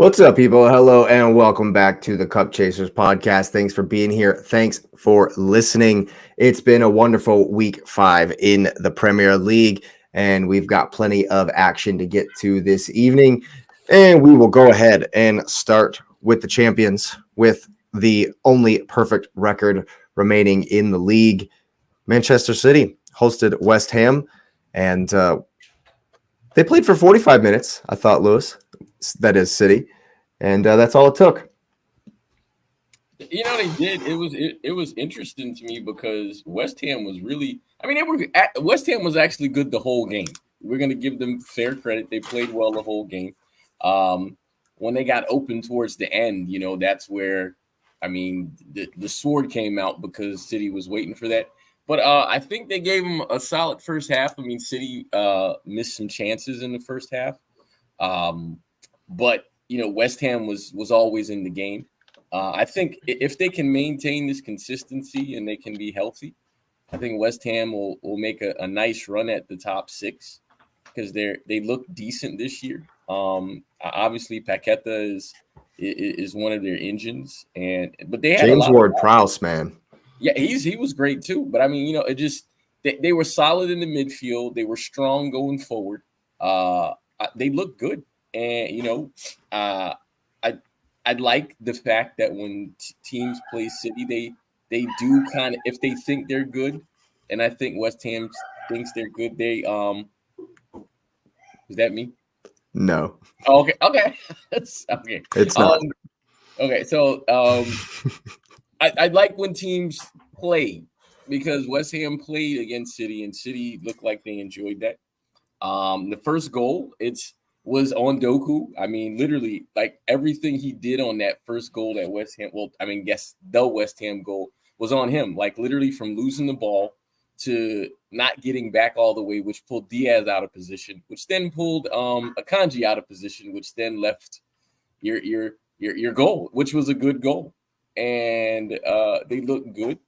What's up, people? Hello, and welcome back to the Cup Chasers podcast. Thanks for being here. Thanks for listening. It's been a wonderful week 5 in the Premier League, and we've got plenty of action to get to this evening. And we will go ahead and start with the champions with the only perfect record remaining in the league. Manchester City hosted West Ham, and they played for 45 minutes, I thought, Lewis. That is City, and that's all it took. You know, they did. It was interesting to me because West Ham was really. I mean, West Ham was actually good the whole game. We're going to give them fair credit. They played well the whole game. When they got open towards the end, you know, that's where, I mean, the sword came out because City was waiting for that. But I think they gave them a solid first half. I mean, City missed some chances in the first half. But, you know, West Ham was always in the game. I think if they can maintain this consistency and they can be healthy, I think West Ham will make a nice run at the top 6 because they look decent this year. Obviously, Paqueta is one of their engines, but they had James Ward-Prowse, man. Yeah, he was great too. But I mean, you know, it just they were solid in the midfield. They were strong going forward. They look good. And, you know, I like the fact that when teams play City, they do kind of, if they think they're good, and I think West Ham thinks they're good, is that me? No. Oh, okay. Okay. Okay. It's not. Okay. So I like when teams play because West Ham played against City, and City looked like they enjoyed that. The first goal, was on Doku. I mean, literally, like everything he did on that first goal at West Ham. Well, I mean, the West Ham goal was on him. Like literally from losing the ball to not getting back all the way, which pulled Diaz out of position, which then pulled Akanji out of position, which then left your goal, which was a good goal. And they looked good.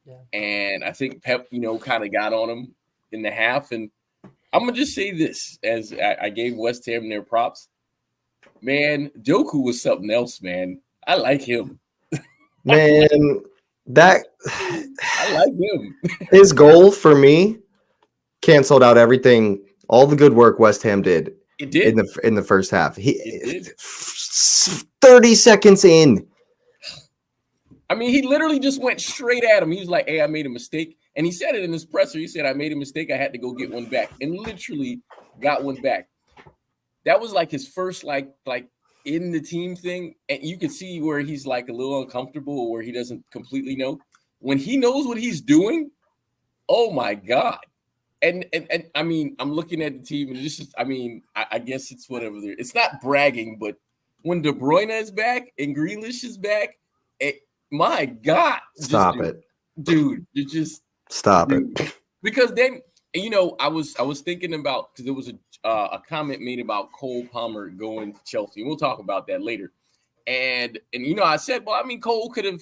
Yeah. And I think Pep, you know, kind of got on him in the half. And I'm going to just say this, as I gave West Ham their props. Man, Doku was something else, man. I like him. Man, I like him. His goal for me canceled out everything, all the good work West Ham did. It did. In the first half. It did. 30 seconds in. I mean, he literally just went straight at him. He was like, hey, I made a mistake. And he said it in his presser. He said, I made a mistake. I had to go get one back. And literally got one back. That was like his first, like in the team thing. And you could see where he's like a little uncomfortable or where he doesn't completely know. When he knows what he's doing, oh, my God. And I mean, I'm looking at the team. And it's just, I mean, I guess it's whatever. It's not bragging, but when De Bruyne is back and Grealish is back, my God. Stop it. Dude, you just stop it. Because then, you know, I was thinking about, because there was a comment made about Cole Palmer going to Chelsea. And we'll talk about that later. And you know, I said, well, I mean, Cole could have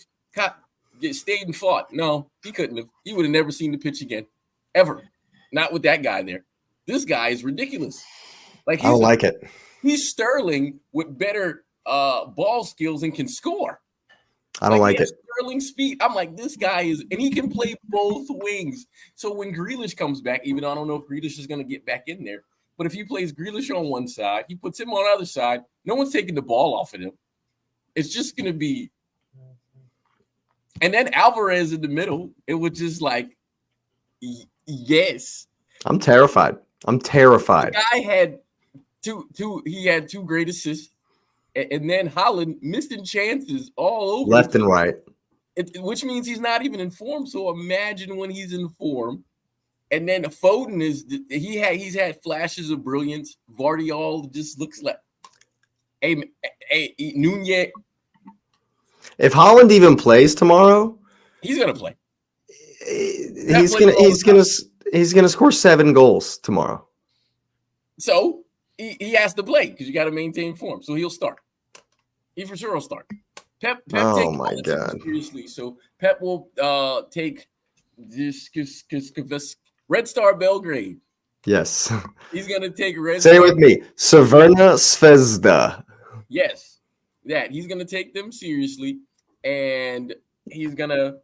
stayed and fought. No, he couldn't have. He would have never seen the pitch again. Ever. Not with that guy there. This guy is ridiculous. I don't like it. He's Sterling with better ball skills and can score. I don't like it. Sterling speed. I'm like, this guy is, and he can play both wings. So when Grealish comes back, even though I don't know if Grealish is going to get back in there, but if he plays Grealish on one side, he puts him on the other side, no one's taking the ball off of him. It's just going to be. And then Alvarez in the middle, it was just like, yes. I'm terrified. The guy had two great assists. And then Haaland missing chances all over. Left and right. Which means he's not even in form. So imagine when he's in form. And then Foden he's had flashes of brilliance. Vardiol just looks like hey Nunez. If Haaland even plays tomorrow, he's gonna play. He's gonna score 7 goals tomorrow. So he has to play because you got to maintain form. So he'll start. He for sure will start. Pep oh my God! Seriously, so Pep will take this Red Star Belgrade. Yes, he's gonna take Red. Say it with me, Crvena Zvezda. Yes, that he's going to take them seriously and he's going to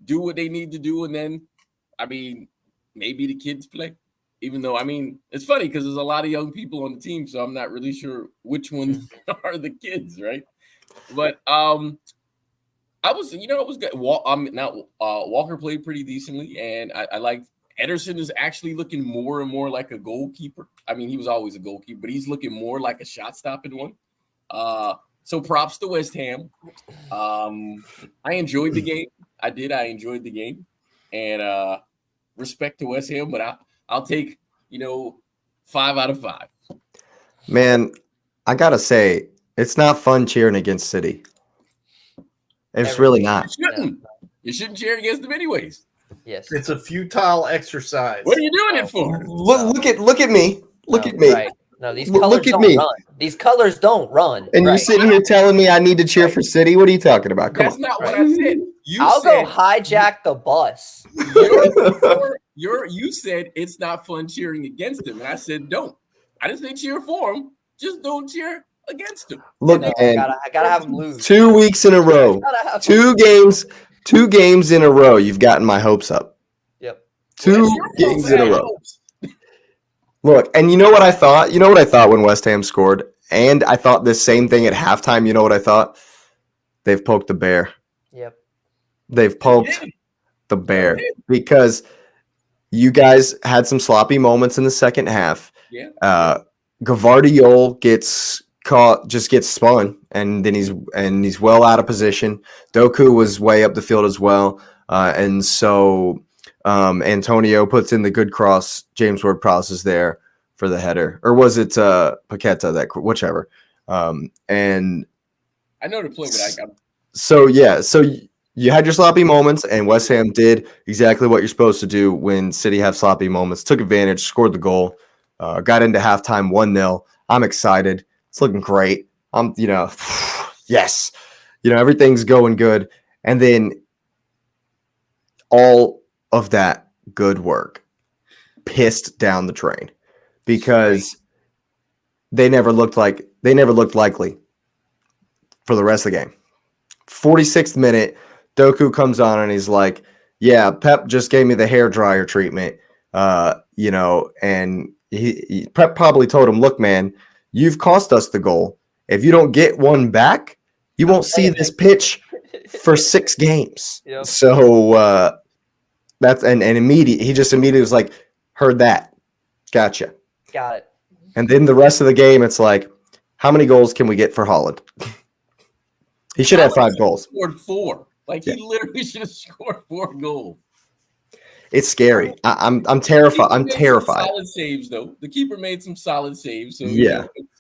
do what they need to do. And then, I mean, maybe the kids play. Even though, I mean, it's funny because there's a lot of young people on the team, so I'm not really sure which ones are the kids, right? But it was good. Walker played pretty decently, and I liked Ederson is actually looking more and more like a goalkeeper. I mean, he was always a goalkeeper, but he's looking more like a shot-stopping one. So props to West Ham. I enjoyed the game. I enjoyed the game, and respect to West Ham, but I'll take 5 out of 5. Man, I gotta say, it's not fun cheering against City. It's really not. You shouldn't cheer against them anyways. Yes, it's a futile exercise. What are you doing it for? Look at me. Look at me. Right. No, these colors don't run. These colors don't run. And you're sitting here telling me I need to cheer for City? What are you talking about? Come That's on. not what I said. I'll go hijack the bus. You said it's not fun cheering against them, and I said don't. I didn't say cheer for them. Just don't cheer against them. Look, I gotta have them lose. 2 weeks in a row. 2 games in a row. You've gotten my hopes up. Yep. 2 games in a row. Look, and you know what I thought? You know what I thought when West Ham scored? And I thought this same thing at halftime. You know what I thought? They've poked the bear. Yep. They've poked the bear because you guys had some sloppy moments in the second half. Yeah. Gavardiol gets caught, just gets spun, and then he's well out of position. Doku was way up the field as well, and so Antonio puts in the good cross. James Ward-Prowse is there for the header, or was it Paqueta? That whichever. And I know the play, but I got. So you had your sloppy moments, and West Ham did exactly what you're supposed to do when City have sloppy moments. Took advantage, scored the goal, got into halftime 1-0. I'm excited. It's looking great. Yes. Everything's going good. And then all of that good work pissed down the train because they never looked likely for the rest of the game. 46th minute, Doku comes on and he's like, yeah, Pep just gave me the hairdryer treatment. And Pep probably told him, look, man, you've cost us the goal. If you don't get one back, you won't see this pitch for 6 games. Yep. So that's and he just immediately was like, heard that. Gotcha. Got it. And then the rest of the game, it's like, how many goals can we get for Haaland? He should have 5 goals. Scored 4. He literally should have scored 4 goals. It's scary. I'm terrified. I'm terrified. Solid saves though. The keeper made some solid saves. So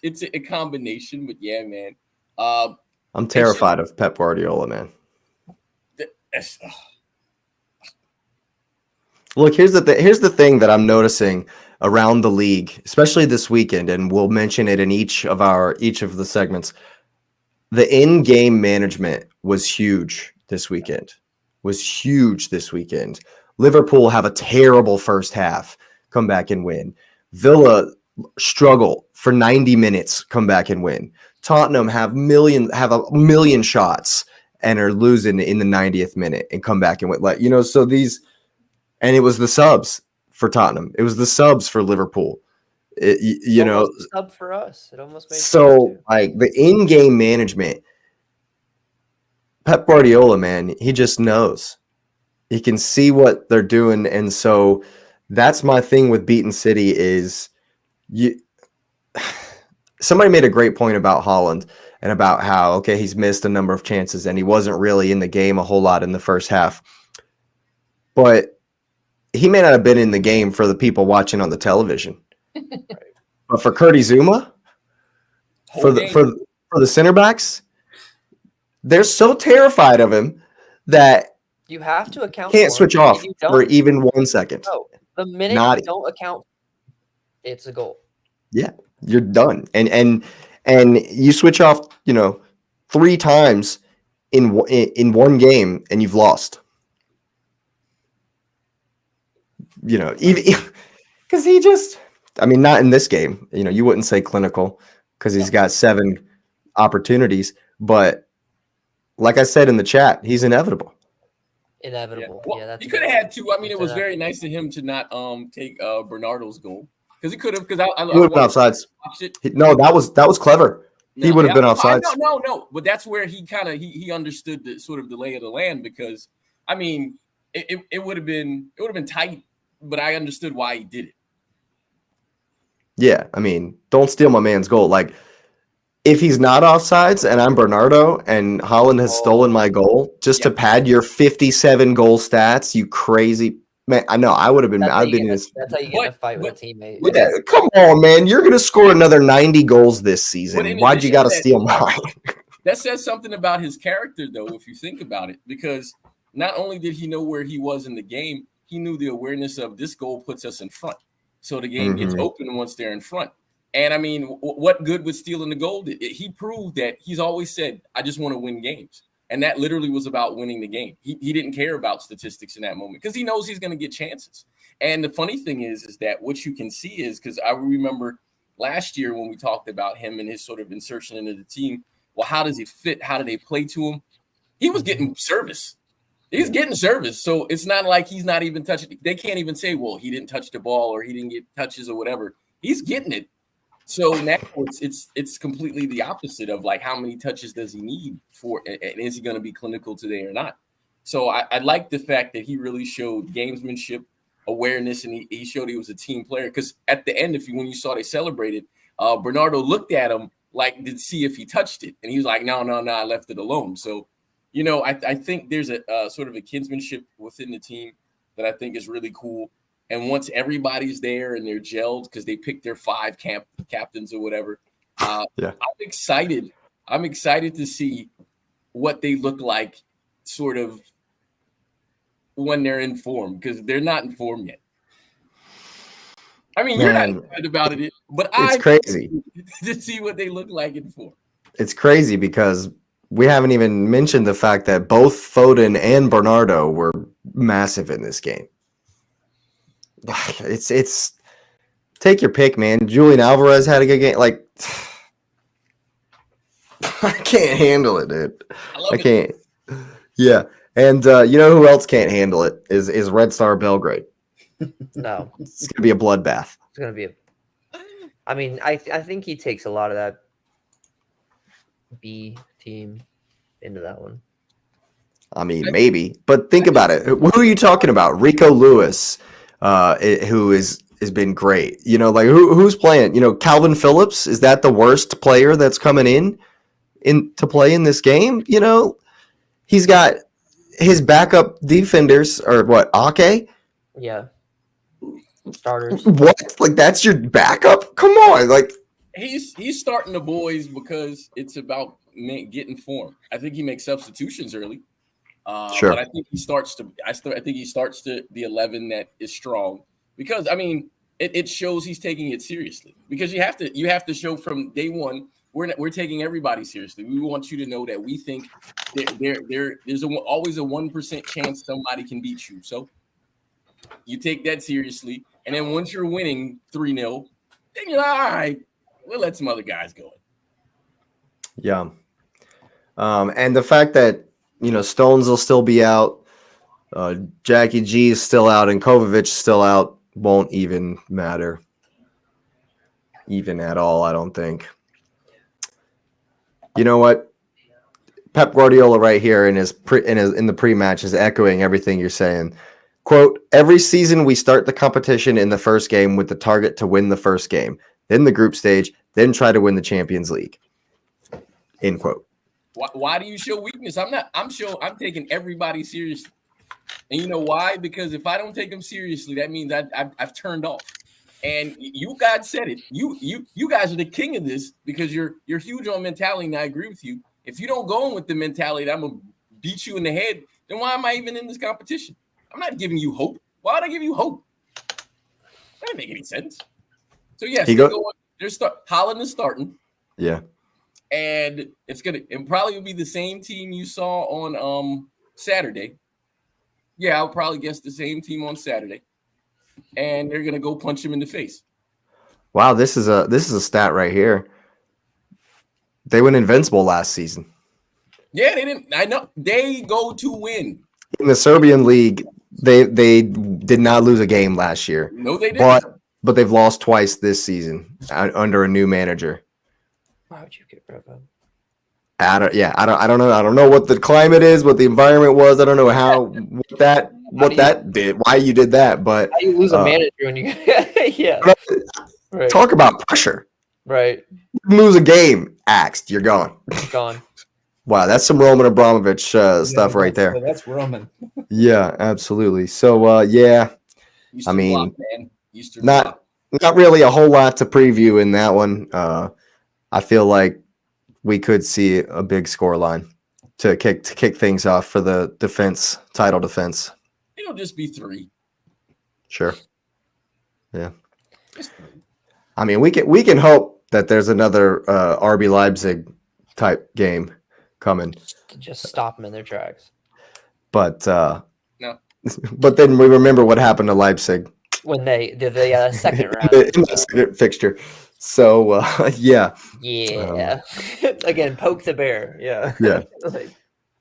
it's a combination. But yeah, man. I'm terrified of Pep Guardiola, man. Look, here's the thing that I'm noticing around the league, especially this weekend, and we'll mention it in each of the segments. The in-game management was huge this weekend. Liverpool have a terrible first half, come back and win. Villa struggle for 90 minutes, come back and win. Tottenham have a million shots and are losing in the 90th minute and come back and win. So these, and it was the subs for Tottenham. It was the subs for Liverpool. Sub for us. It almost made so the in-game management. Pep Guardiola, man, he just knows. He can see what they're doing, and so that's my thing with beating City is somebody made a great point about Haaland and about how, he's missed a number of chances and he wasn't really in the game a whole lot in the first half. But he may not have been in the game for the people watching on the television. But for Curtis Zouma, for the center backs, they're so terrified of him that you have to account. Can't switch off for even 1 second. No, the minute you don't account, it's a goal. Yeah, you're done, and you switch off, 3 times in one game, and you've lost. Even because he just. I mean, not in this game. You wouldn't say clinical because he's got 7 opportunities. But like I said in the chat, he's inevitable. Inevitable. Well, Yeah, that's he could have had two. I mean, It's it was very inevitable. nice of him to not take Bernardo's goal because he could have. Because I He would have been offsides. No, that was clever. He would have been offsides. No. But that's where he kind of he understood the sort of the lay of the land because I mean it would have been tight, but I understood why he did it. Yeah, I mean, don't steal my man's goal. Like, if he's not offsides and I'm Bernardo and Haaland has stolen my goal just to pad your 57 goal stats, you crazy man. I know I would have been. That's how I've you been in get this. that's how you get in a fight with a teammate. Yeah, come on, man. You're gonna score another 90 goals this season. Why'd you gotta steal mine? That says something about his character, though, if you think about it, because not only did he know where he was in the game, he knew the awareness of this goal puts us in front. So the game gets open once they're in front. And I mean, what good was stealing the goal? He proved that he's always said, I just want to win games. And that literally was about winning the game. He didn't care about statistics in that moment because he knows he's going to get chances. And the funny thing is that what you can see is because I remember last year when we talked about him and his sort of insertion into the team. Well, how does he fit? How do they play to him? He was getting service. He's getting service. So it's not like he's not even touching. They can't even say, well, he didn't touch the ball or he didn't get touches or whatever. He's getting it. So now it's completely the opposite of like how many touches does he need for, and is he going to be clinical today or not? So I like the fact that he really showed gamesmanship, awareness, and he showed he was a team player. Because at the end, when you saw they celebrated, Bernardo looked at him like to see if he touched it, and he was like, no, I left it alone. So, I think there's a sort of a kinsmanship within the team that I think is really cool. And once everybody's there and they're gelled because they picked their 5 captains or whatever, I'm excited. I'm excited to see what they look like sort of when they're in form because they're not in form yet. I mean, you're not excited about it, but it's crazy to see what they look like in form. It's crazy because we haven't even mentioned the fact that both Foden and Bernardo were massive in this game. It's take your pick, man. Julian Alvarez had a good game. Like, I can't handle it, dude. I can't. Yeah, and you know who else can't handle it is Red Star Belgrade. No, it's gonna be a bloodbath. It's gonna be I mean, I think he takes a lot of that B team into that one. I mean, maybe, but think about it. Who are you talking about? Rico Lewis, who has been great. Like who's playing? Calvin Phillips, is that the worst player that's coming in to play in this game? He's got his backup defenders or what? Ake? Yeah. Starters. What? Like that's your backup? Come on, like he's starting the boys because it's about getting form. I think he makes substitutions early. Sure. But I think he starts to. I think he starts to the 11 that is strong because I mean it shows he's taking it seriously because you have to show from day one we're taking everybody seriously. We want you to know that we think there's always a 1% chance somebody can beat you. So you take that seriously, and then once you're winning 3-0, then you're like, all right, we'll let some other guys go. Yeah, and the fact that Stones will still be out, Jackie G is still out, and Kovacic is still out won't even matter, even at all. I don't think. You know what? Pep Guardiola right here in the pre-match is echoing everything you're saying. Quote, every season we start the competition in the first game with the target to win the first game, then the group stage, then try to win the Champions League. End quote. Why do you show weakness? I'm taking everybody seriously. And you know why? Because if I don't take them seriously, that means I've turned off. And you guys said it. You guys are the king of this because you're huge on mentality, and I agree with you. If you don't go in with the mentality that I'm gonna beat you in the head, then why am I even in this competition? I'm not giving you hope. Why would I give you hope? That doesn't make any sense. So yes, Haaland is starting. Yeah. And it probably will be the same team you saw on Saturday. Yeah, I'll probably guess the same team on Saturday. And they're gonna go punch him in the face. Wow, this is a stat right here. They went invincible last season. Yeah, they didn't. I know they go to win. In the Serbian league, they did not lose a game last year. No, they didn't. But they've lost twice this season under a new manager. Why would you get rid of him? I don't know. I don't know what the climate is, what the environment was. I don't know what that did, why you did that. But how you lose a manager when you yeah. Right. Talk about pressure. Right. You lose a game, axed, you're gone. Gone. Wow, that's some Roman Abramovich stuff right there. That's Roman. Yeah, absolutely. So I mean, not really a whole lot to preview in that one. I feel like we could see a big score line to kick things off for the title defense. It'll just be 3. Sure. Yeah. I mean, we can hope that there's another RB Leipzig type game coming. Just stop them in their tracks. But no. But then we remember what happened to Leipzig when they did the second round in the second fixture. So yeah. Again, poke the bear. Yeah.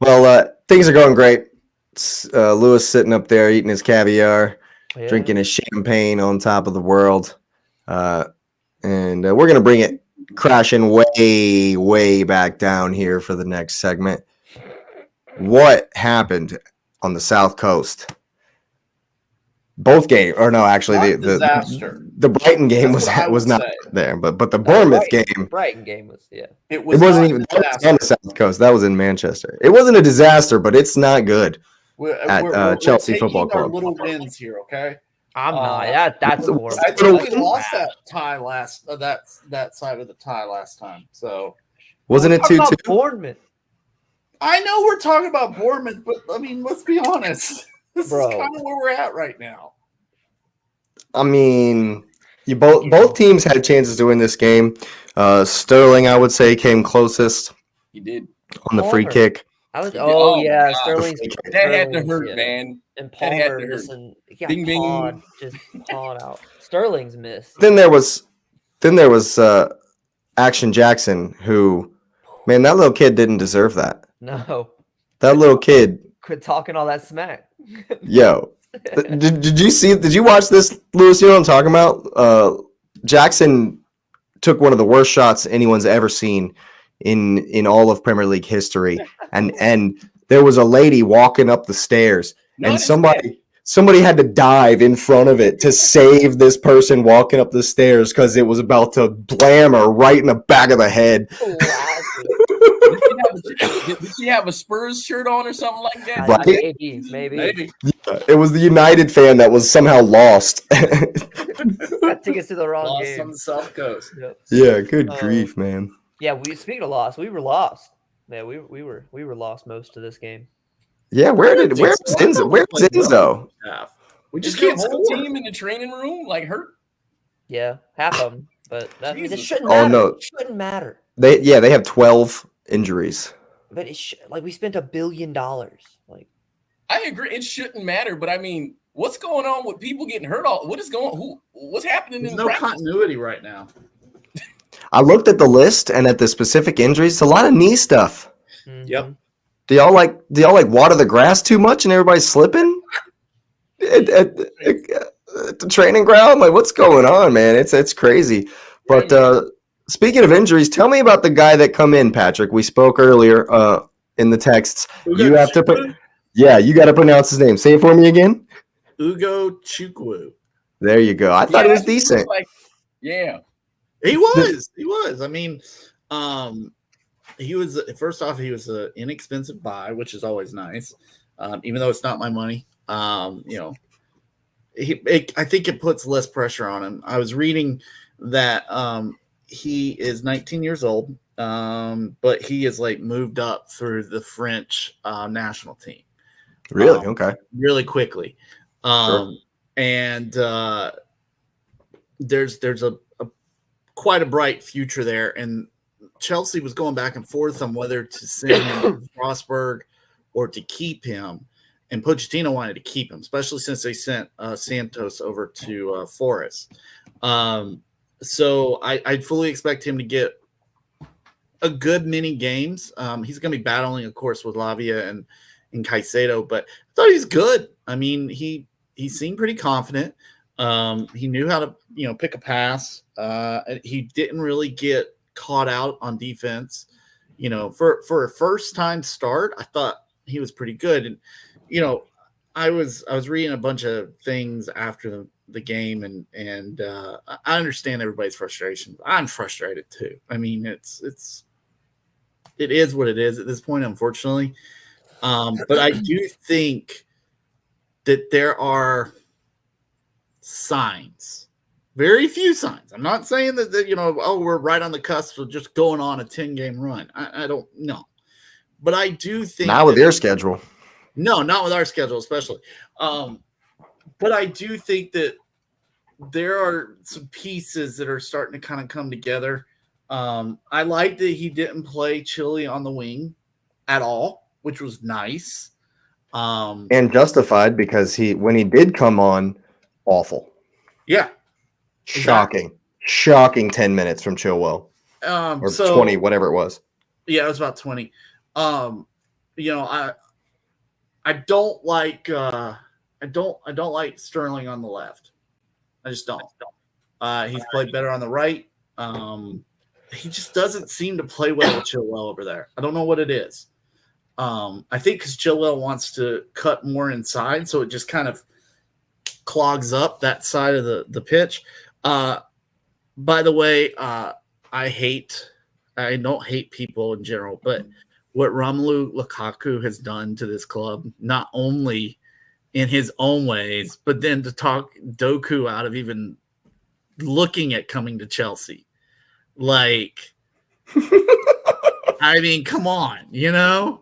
Well, things are going great. Lewis sitting up there eating his caviar, drinking his champagne on top of the world, and we're gonna bring it crashing way back down here for the next segment. What happened on the South Coast? Both games, or no, actually the Brighton game was not there, but the Bournemouth game. Brighton game was It wasn't even on the South Coast. That was in Manchester. It wasn't a disaster, but it's not good at Chelsea Football Club. Our little wins here, okay? I'm not. That's more. I think we lost that tie last. That side of the tie last time. So wasn't it 2-2? Bournemouth. I know we're talking about Bournemouth, but I mean, let's be honest. This is kind of where we're at right now. I mean, both teams had chances to win this game. Sterling, I would say, came closest. He did on the free kick. Sterling's that had to hurt, man. And Palmer missing, just pawed out. Sterling's missed. Then there was Action Jackson, who, man, that little kid didn't deserve that. No, that little kid. Quit talking all that smack. Yo, did you watch this, Lewis? You know what I'm talking about? Jackson took one of the worst shots anyone's ever seen in all of Premier League history, and there was a lady walking up the stairs, and somebody had to dive in front of it to save this person walking up the stairs because it was about to blam her right in the back of the head. Did she have a Spurs shirt on or something like that? Right? Maybe. Yeah, it was the United fan that was somehow lost. Got tickets to the wrong game. On the South Coast. Yep. Yeah, good grief, man. Yeah, speaking of lost, we were lost. Yeah, we were lost most of this game. Yeah, where's Enzo? Where's Enzo? We just can't hold the team in the training room, like hurt. Yeah, half of them, but it shouldn't matter. Oh no, it shouldn't matter. They have 12 injuries. But we spent $1 billion. Like, I agree, it shouldn't matter. But I mean, what's going on with people getting hurt? What's happening? There's no continuity right now. I looked at the list and at the specific injuries. It's a lot of knee stuff. Mm-hmm. Yep. Do y'all like water the grass too much and everybody's slipping at the training ground? Like, what's going on, man? It's crazy. But speaking of injuries, tell me about the guy that come in, Patrick. We spoke earlier in the texts. You got to pronounce his name. Say it for me again. Ugo Chukwu. There you go. I thought he was decent. He was. I mean, he was first off. He was an inexpensive buy, which is always nice, even though it's not my money. I think it puts less pressure on him. I was reading that he is 19 years old, but he is like moved up through the French national team. Really? Okay. Really quickly, Sure. And there's a quite a bright future there, and Chelsea was going back and forth on whether to send him to Strasbourg or to keep him, and Pochettino wanted to keep him, especially since they sent Santos over to Forest. So I fully expect him to get a good many games. He's going to be battling, of course, with Lavia and Caicedo, but I thought he was good. I mean, he seemed pretty confident. He knew how to, pick a pass. He didn't really get caught out on defense. For a first time start, I thought he was pretty good. And, I was reading a bunch of things after the game, and I understand everybody's frustration. I'm frustrated too. I mean, it is what it is at this point, unfortunately. But I do think that there are signs, very few signs. I'm not saying that we're right on the cusp of just going on a 10-game run. I don't know, but I do think not with your schedule. No, not with our schedule, especially. But I do think that there are some pieces that are starting to kind of come together. I like that he didn't play Chile on the wing at all, which was nice. And justified, because when he did come on, awful. Yeah. Shocking. Exactly. Shocking 10 minutes from Chilwell. Or 20, whatever it was. Yeah, it was about 20. I don't like Sterling on the left. I just don't. He's played better on the right. He just doesn't seem to play well with Chilwell over there. I don't know what it is. I think because Chilwell wants to cut more inside, so it just kind of clogs up that side of the pitch. By the way, I don't hate people in general, but what Romelu Lukaku has done to this club, not only in his own ways, but then to talk Doku out of even looking at coming to Chelsea. Like, I mean, come on,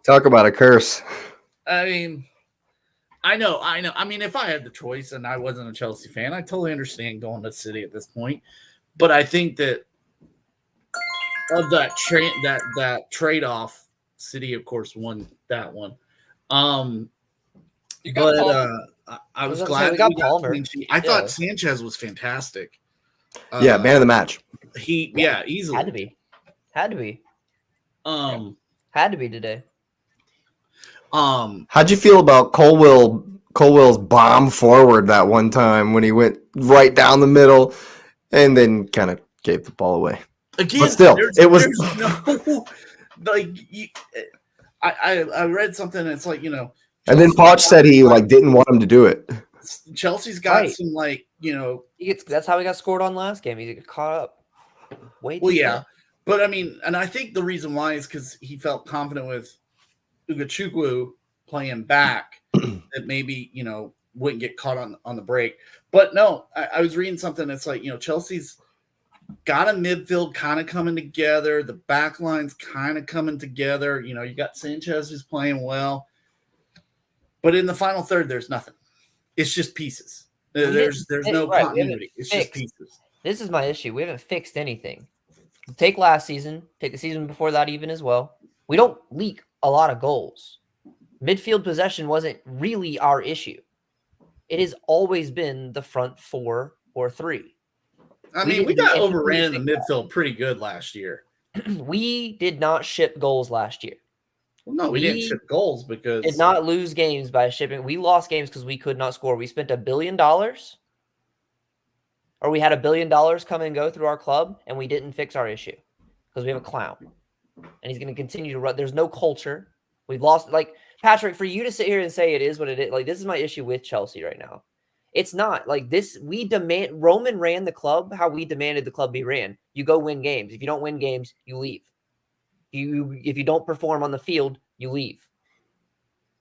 Talk about a curse. I mean, I know. I mean, if I had the choice and I wasn't a Chelsea fan, I totally understand going to City at this point. But I think that of that trade-off, City, of course, won that one. I was glad we got Palmer. I thought Sanchez was fantastic. Man of the match. Easily had to be today. How'd you feel about Colwell's bomb forward that one time when he went right down the middle and then kind of gave the ball away? Again, but still, it was no. I read something. It's like and then Poch said he didn't want him to do it. Chelsea's got some that's how he got scored on last game. He got caught up. But I mean, and I think the reason why is because he felt confident with Ugachukwu playing back that maybe wouldn't get caught on the break. But no, I was reading something that's like Chelsea's got a midfield kind of coming together. The back line's kind of coming together. You got Sanchez who's playing well. But in the final third, there's nothing. It's just pieces. There's no continuity. It's just pieces. This is my issue. We haven't fixed anything. Take last season. Take the season before that even as well. We don't leak a lot of goals. Midfield possession wasn't really our issue. It has always been the front 4 or 3. I mean, we got overran in the midfield pretty good last year. We did not ship goals last year. Well, no, we didn't ship goals because did not lose games by shipping. We lost games because we could not score. We spent $1 billion, or we had $1 billion come and go through our club, and we didn't fix our issue because we have a clown, and he's going to continue to run. There's no culture. We've lost. Patrick, for you to sit here and say it is what it is, this is my issue with Chelsea right now. It's not this. We demand Roman ran the club how we demanded the club be ran. You go win games. If you don't win games, you leave. If you don't perform on the field, you leave.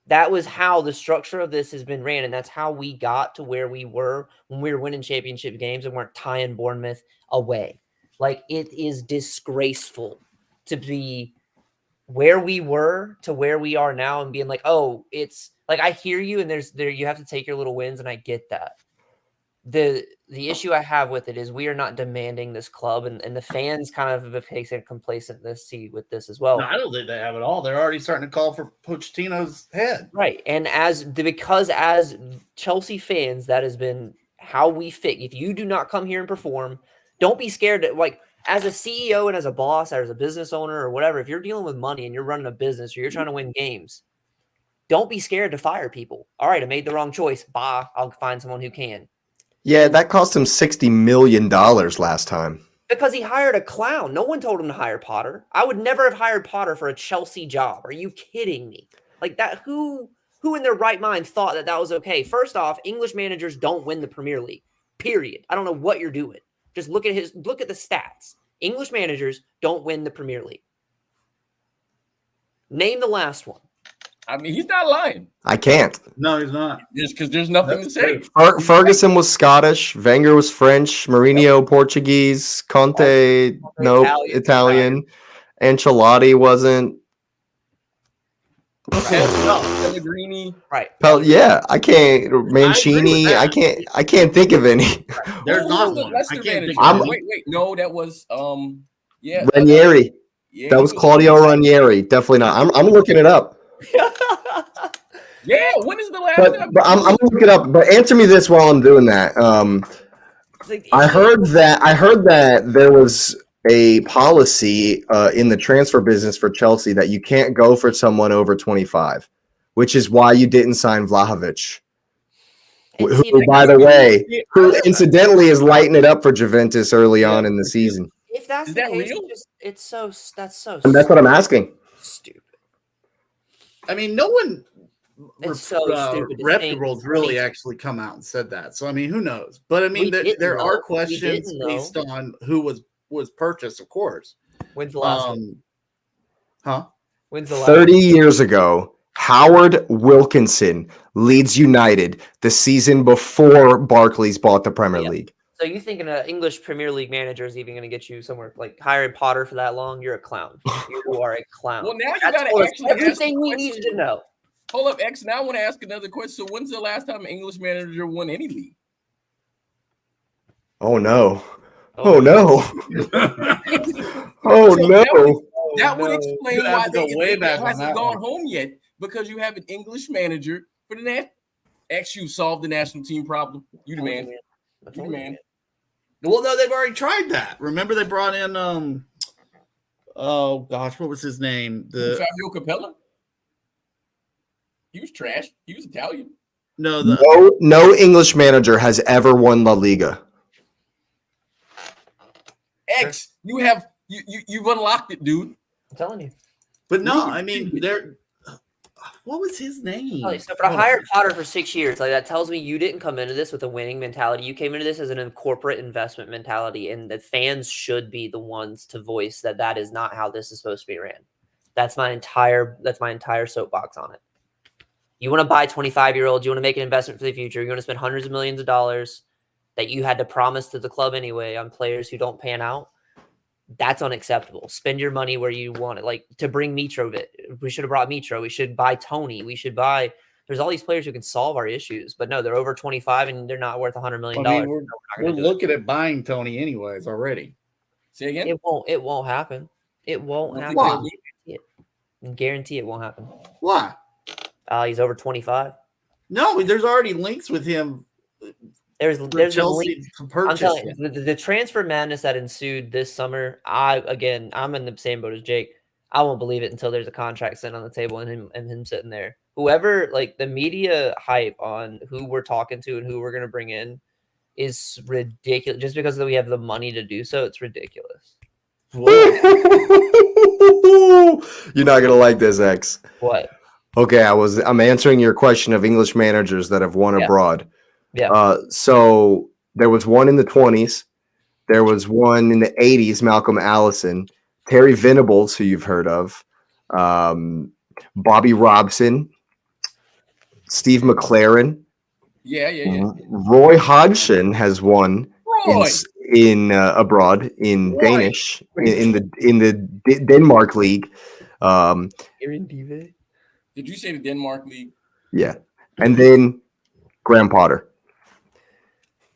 That was how the structure of this has been ran, and that's how we got to where we were when we were winning championship games and weren't tying Bournemouth away. It is disgraceful to be where we were to where we are now and being it's I hear you, and you have to take your little wins, and I get that. The issue I have with it is we are not demanding this club, and the fans kind of have taken complacentness with this as well. No, I don't think they have at all. They're already starting to call for Pochettino's head. Right. And because as Chelsea fans, that has been how we fit. If you do not come here and perform, don't be scared to as a CEO and as a boss, or as a business owner or whatever, if you're dealing with money and you're running a business or you're trying to win games, don't be scared to fire people. All right, I made the wrong choice. Bye. I'll find someone who can. Yeah, that cost him $60 million last time. Because he hired a clown. No one told him to hire Potter. I would never have hired Potter for a Chelsea job. Are you kidding me? Like that, who in their right mind thought that was okay? First off, English managers don't win the Premier League. Period. I don't know what you're doing. Just look at the stats. English managers don't win the Premier League. Name the last one. I mean, he's not lying. I can't. No, he's not. Just because there's nothing to say. Ferguson was Scottish. Wenger was French. Mourinho, Portuguese. Conte, nope, Italian. Ancelotti wasn't. Pellegrini. Right. Yeah, I can't. Mancini. I can't think of any. There's not the one. Leicester I can't manager? think of Wait. No, that was Ranieri. Yeah, That was Claudio Ranieri. Definitely not. I'm looking it up. Yeah, when is the last time? But I'm gonna look it up. But answer me this while I'm doing that. I heard that there was a policy in the transfer business for Chelsea that you can't go for someone over 25, which is why you didn't sign Vlahovic. Who, by the way, who incidentally is lighting it up for Juventus early on in the season. If that's Is the that case, real? that's so And that's what I'm asking. stupid. I mean, no one It's so stupid to reputables think. really actually come out and said that. So I mean, who knows? But I mean, We didn't there know. are We questions didn't know. based on who was purchased, of course. When's the last one? Huh? When's the last 30 years ago, Howard Wilkinson, Leeds United, the season before Barclays bought the Premier League. So you thinking an English Premier League manager is even going to get you somewhere like hiring Potter for that long? You're a clown. You are a clown. Well, now you That's got to told us actually ask everything the we question. needed to know. Hold up, X. Now I want to ask another question. So when's the last time an English manager won any league? Oh no. Oh no. Oh no. That would explain You why have to go way back on hasn't that gone one. home yet, because you have an English manager for the net. X, you solved the national team problem. You the man. You the man. Well, no, they've already tried that. Remember, they brought in oh gosh, what was his name? Fabio Capella. He was trash. He was Italian. No English manager has ever won La Liga. X, you've unlocked it, dude. I'm telling you. But no, I mean, what was his name? So for hired Potter for 6 years, like that tells me you didn't come into this with a winning mentality. You came into this as a corporate investment mentality, and the fans should be the ones to voice that is not how this is supposed to be ran. That's my entire soapbox on it. You want to buy 25-year-olds, you want to make an investment for the future, you want to spend hundreds of millions of dollars that you had to promise to the club anyway on players who don't pan out. That's unacceptable. Spend your money where you want it. Like to bring Mitrovic, we should have brought Mitro. We should buy Tony. There's all these players who can solve our issues, but no, they're over 25 and they're not worth $100 million. I mean, we're looking at buying Tony anyways already. Say again? It won't happen. It won't happen. Why? I guarantee it won't happen. Why? He's over 25. No, there's already links with him. There's Chelsea to I'm purchase telling him. you, the transfer madness that ensued this summer. I'm in the same boat as Jake. I won't believe it until there's a contract sent on the table and him sitting there. Whoever, like the media hype on who we're talking to and who we're gonna bring in is ridiculous. Just because we have the money to do so, it's ridiculous. You're not gonna like this, X. What? Okay, I'm answering your question of English managers that have won abroad. Yeah. So there was one in the 20s. There was one in the 80s, Malcolm Allison, Terry Venables, who you've heard of, Bobby Robson, Steve McLaren. Yeah. Roy Hodgson has won in abroad in Roy. Danish in the Denmark league. Did you say the Denmark league? Yeah, and then Graham Potter.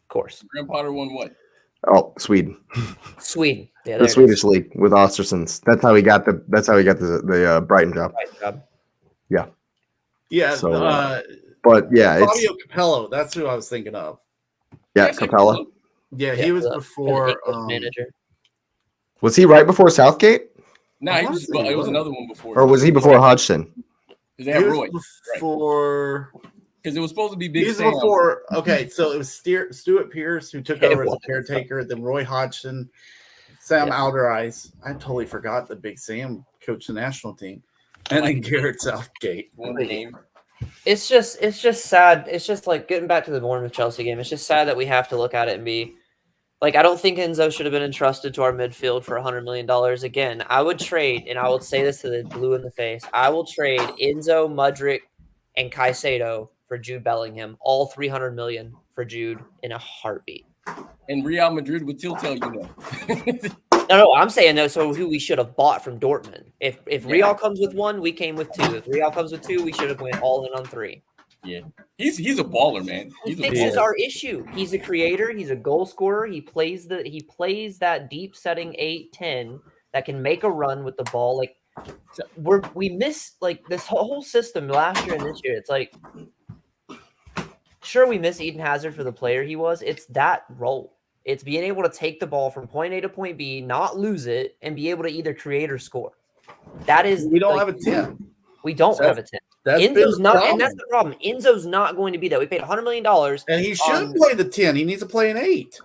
Of course. Graham Potter won what? Oh, Sweden. Yeah, The Swedish league with Ostersunds. That's how he got the Brighton job. Yeah. Yeah. So, but yeah, it's Fabio Capello. That's who I was thinking of. yeah, Capella. Yeah, he was before manager. Was he right before Southgate? No, it was another one before. Or was he before Hodgson? Because they had Roy. Before. Because it was supposed to be Big Sam. Before. Okay, so it was Stuart Pearce who took over as a caretaker. Then Roy Hodgson, Sam Allardyce. I totally forgot that Big Sam coached the national team, and then Garrett Southgate. One game. It's just sad. It's just like getting back to the Bournemouth Chelsea game. It's just sad that we have to look at it and be like, I don't think Enzo should have been entrusted to our midfield for $100 million. Again, I would trade, and I will say this to the blue in the face, I will trade Enzo, Mudryk, and Caicedo for Jude Bellingham, all $300 million for Jude in a heartbeat. And Real Madrid would still tell you no. No, I'm saying no. So who we should have bought from Dortmund. If Real comes with one, we came with two. If Real comes with two, we should have went all in on three. Yeah, he's a baller, man. He fixes our issue. He's a creator. He's a goal scorer. He plays that deep setting 8-10 that can make a run with the ball. Like we miss like this whole system last year and this year. It's like, sure, we miss Eden Hazard for the player he was. It's that role. It's being able to take the ball from point A to point B, not lose it, and be able to either create or score. That is, we don't have a 10. We don't have a 10. Enzo's not, and that's the problem. Enzo's not going to be that. We paid $100 million, and he should play the 10. He needs to play an 8.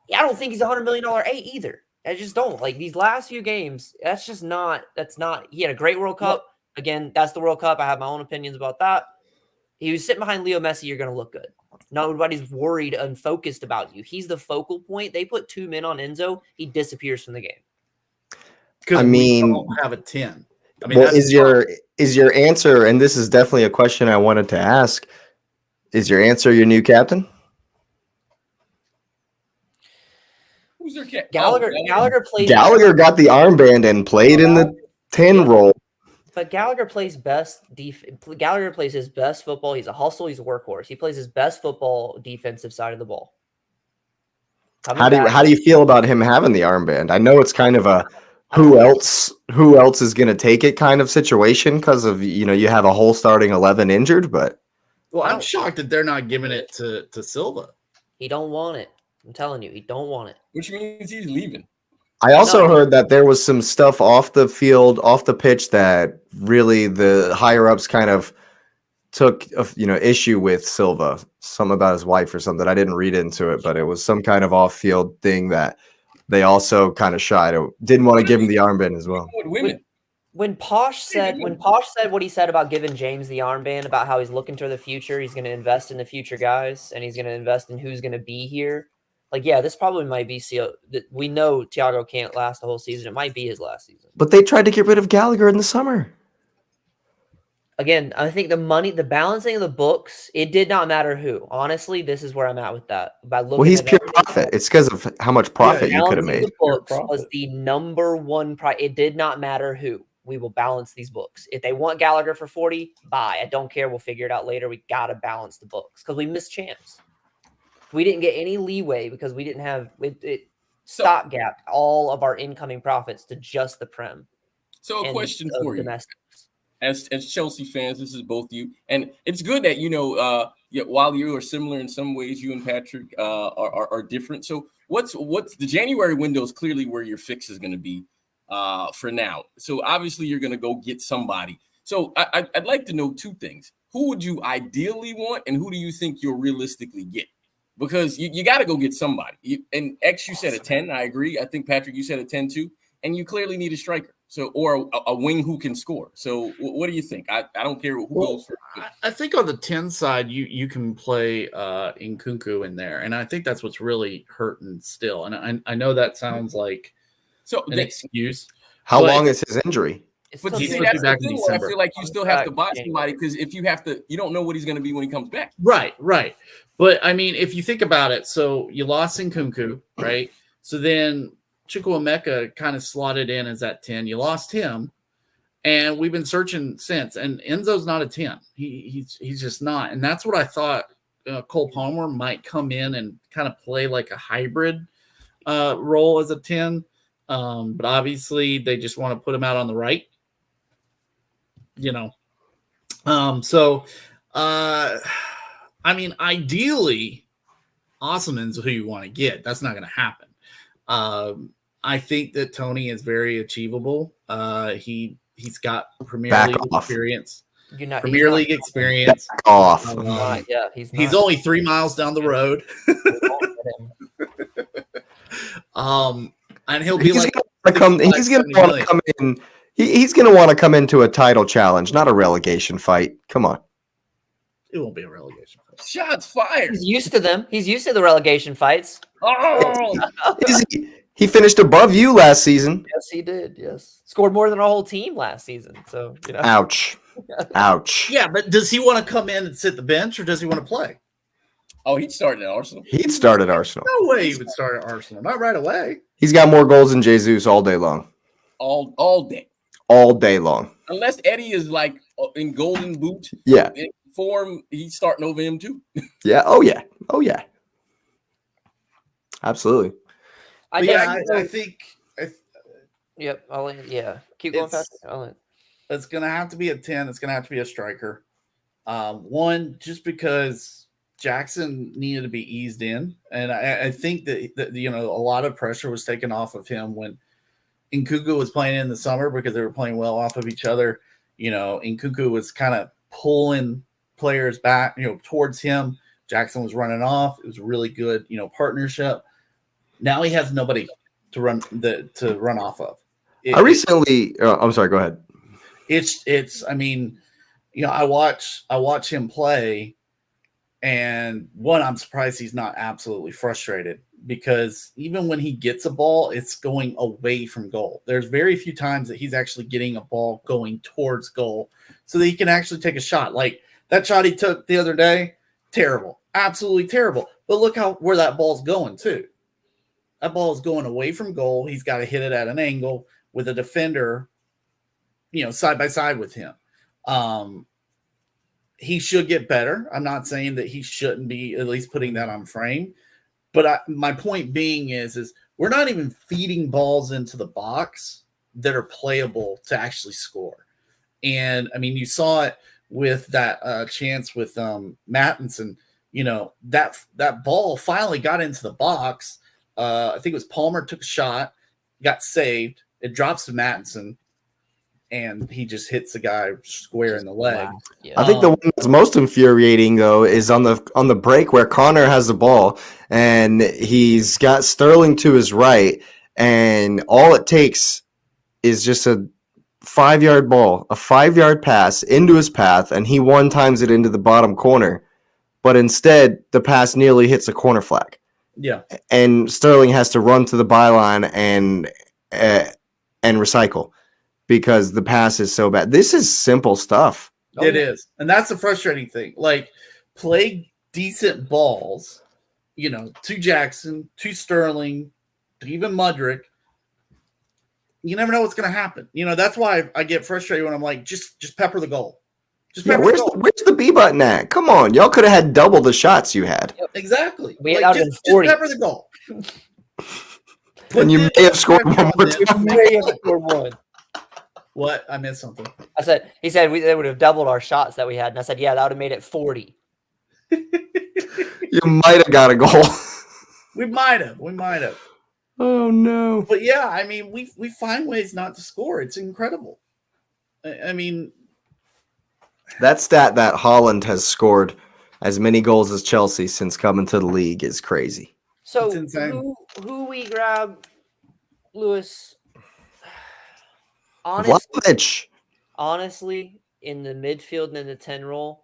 Yeah, I don't think he's a $100 million 8 either. I just don't. Like these last few games, that's just not. That's not. He had a great World Cup. Again, that's the World Cup. I have my own opinions about that. He was sitting behind Leo Messi. You're going to look good. Nobody's worried and focused about you. He's the focal point. They put 2 men on Enzo. He disappears from the game. I mean, we don't have a 10. I mean, well, is your answer, and this is definitely a question I wanted to ask, is your answer your new captain? Who's their captain? Gallagher plays. Gallagher got the armband and played in the 10 role. But Gallagher plays Gallagher plays his best football. He's a hustle. He's a workhorse. He plays his best football defensive side of the ball. How do you feel about him having the armband? I know it's kind of a who else is going to take it kind of situation because of you have a whole starting 11 injured, but I'm shocked that they're not giving it to Silva. He don't want it. I'm telling you, he don't want it. Which means he's leaving. I also heard that there was some stuff off the field, off the pitch that really the higher ups kind of took issue with Silva, something about his wife or something. I didn't read into it, but it was some kind of off field thing that they also kind of shied. Didn't want to give him the armband as well. When Posh said what he said about giving James the armband, about how he's looking to the future, he's going to invest in the future guys, and he's going to invest in who's going to be here. Like, yeah, this probably might be we know Thiago can't last the whole season. It might be his last season. But they tried to get rid of Gallagher in the summer. Again, I think the balancing of the books, it did not matter who. Honestly, this is where I'm at with that. He's pure profit. It's because of how much profit you could have made. The books was the number one price. It did not matter who. We will balance these books. If they want Gallagher for 40, buy. I don't care. We'll figure it out later. We got to balance the books because we missed champs. We didn't get any leeway because we didn't have it stopgap all of our incoming profits to just the Prem. So a question for you. Domestics. As Chelsea fans, this is both you. And it's good that, while you are similar in some ways, you and Patrick are different. So what's the January window is clearly where your fix is going to be for now. So obviously you're going to go get somebody. So I'd like to know 2 things. Who would you ideally want, and who do you think you'll realistically get? Because you got to go get somebody. And X, you said a 10. I agree. I think, Patrick, you said a 10 too. And you clearly need a striker. Or a wing who can score. So what do you think? I don't care who goes first. I think on the 10 side, you can play Nkunku in there. And I think that's what's really hurting still. And I know that sounds like an excuse. How long is his injury? But see, that's the thing where I feel like you still have to buy somebody, because if you have to, you don't know what he's going to be when he comes back. Right. But, I mean, if you think about it, so you lost Nkunku, right? So then Chukwuemeka kind of slotted in as that 10. You lost him, and we've been searching since. And Enzo's not a 10. He's just not. And that's what I thought Cole Palmer might come in and kind of play like a hybrid role as a 10. But obviously they just want to put him out on the right. I mean, ideally, Osman's who you want to get. That's not going to happen. I think that Tony is very achievable. He's got Premier Back League off. experience. You're not Premier he's League experience. Off. Not, not, yeah, he's He's not. only 3 miles down the road. We won't get him. And he'll be like, He's going to 65, want to come in. He's going to want to come into a title challenge, not a relegation fight. Come on. it won't be a relegation fight. Shots fired. He's used to them. He's used to the relegation fights. Oh, He finished above you last season. Yes, he did. Yes, scored more than our whole team last season. So Ouch. Ouch. Yeah, but does he want to come in and sit the bench, or does he want to play? oh, he started at Arsenal. He'd start at Arsenal. No way he would start at Arsenal. Not right away. He's got more goals than Jesus all day long. All day. All day long. Unless Eddie is like in golden boot Yeah. in form, he's starting over him too. Yeah. Oh, yeah. Oh, yeah. Absolutely. But I think Yep. Keep going fast. it's going to have to be a 10. It's going to have to be a striker. One, just because Jackson needed to be eased in. And I think that, a lot of pressure was taken off of him when Nkunku was playing in the summer because they were playing well off of each other. Nkunku was kind of pulling players back, towards him. Jackson was running off. It was a really good, partnership. Now he has nobody to run off of. I'm sorry, go ahead. I watch him play, and I'm surprised he's not absolutely frustrated, because even when he gets a ball, it's going away from goal. There's very few times that he's actually getting a ball going towards goal so that he can actually take a shot. Like that shot he took the other day, terrible, absolutely terrible. But look where that ball's going too. That ball is going away from goal. He's got to hit it at an angle with a defender, side by side with him. He should get better. I'm not saying that he shouldn't be at least putting that on frame. But my point being is we're not even feeding balls into the box that are playable to actually score. And, you saw it with that chance with Mattinson. That ball finally got into the box. I think it was Palmer took a shot, got saved. It drops to Mattinson, and he just hits the guy square in the leg. Wow. Yeah. I think the one that's most infuriating, though, is on the break where Connor has the ball and he's got Sterling to his right, and all it takes is just a 5-yard ball, a 5-yard pass into his path, and he one-times it into the bottom corner. But instead, the pass nearly hits a corner flag. Yeah. And Sterling has to run to the byline and recycle because the pass is so bad. This is simple stuff. It is. And that's the frustrating thing. Like, play decent balls, to Jackson, to Sterling, to even Mudryk. You never know what's going to happen. That's why I get frustrated when I'm like, just pepper the goal. Where's the B button at? Come on. Y'all could have had double the shots you had. Yep, exactly. We had just pepper the goal. And you may have scored one more time. May have scored one. What? I missed something. He said they would have doubled our shots that we had. And I said, yeah, that would have made it 40. You might have got a goal. We might have. Oh, no. But yeah, we find ways not to score. It's incredible. That stat that Haaland has scored as many goals as Chelsea since coming to the league is crazy. So It's insane. who we grab, Lewis? Vlahovic. Honestly, in the midfield and in the 10 role,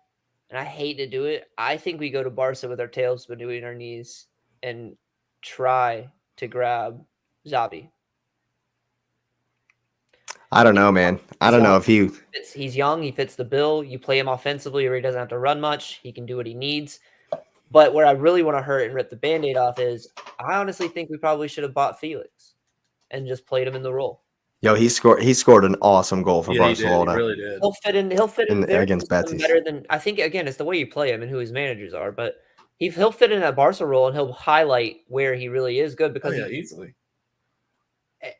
and I hate to do it, I think we go to Barca with our tails between our knees and try to grab Xavi. I don't know, man. I don't know if he... He's young. He fits the bill. You play him offensively where he doesn't have to run much. He can do what he needs. But where I really want to hurt and rip the Band-Aid off is I honestly think we probably should have bought Felix and just played him in the role. Yo, he scored an awesome goal for Barcelona. He really did. He'll fit in against Betis. Better than I think. Again, it's the way you play him and who his managers are. But he'll fit in that Barca role and he'll highlight where he really is good because easily.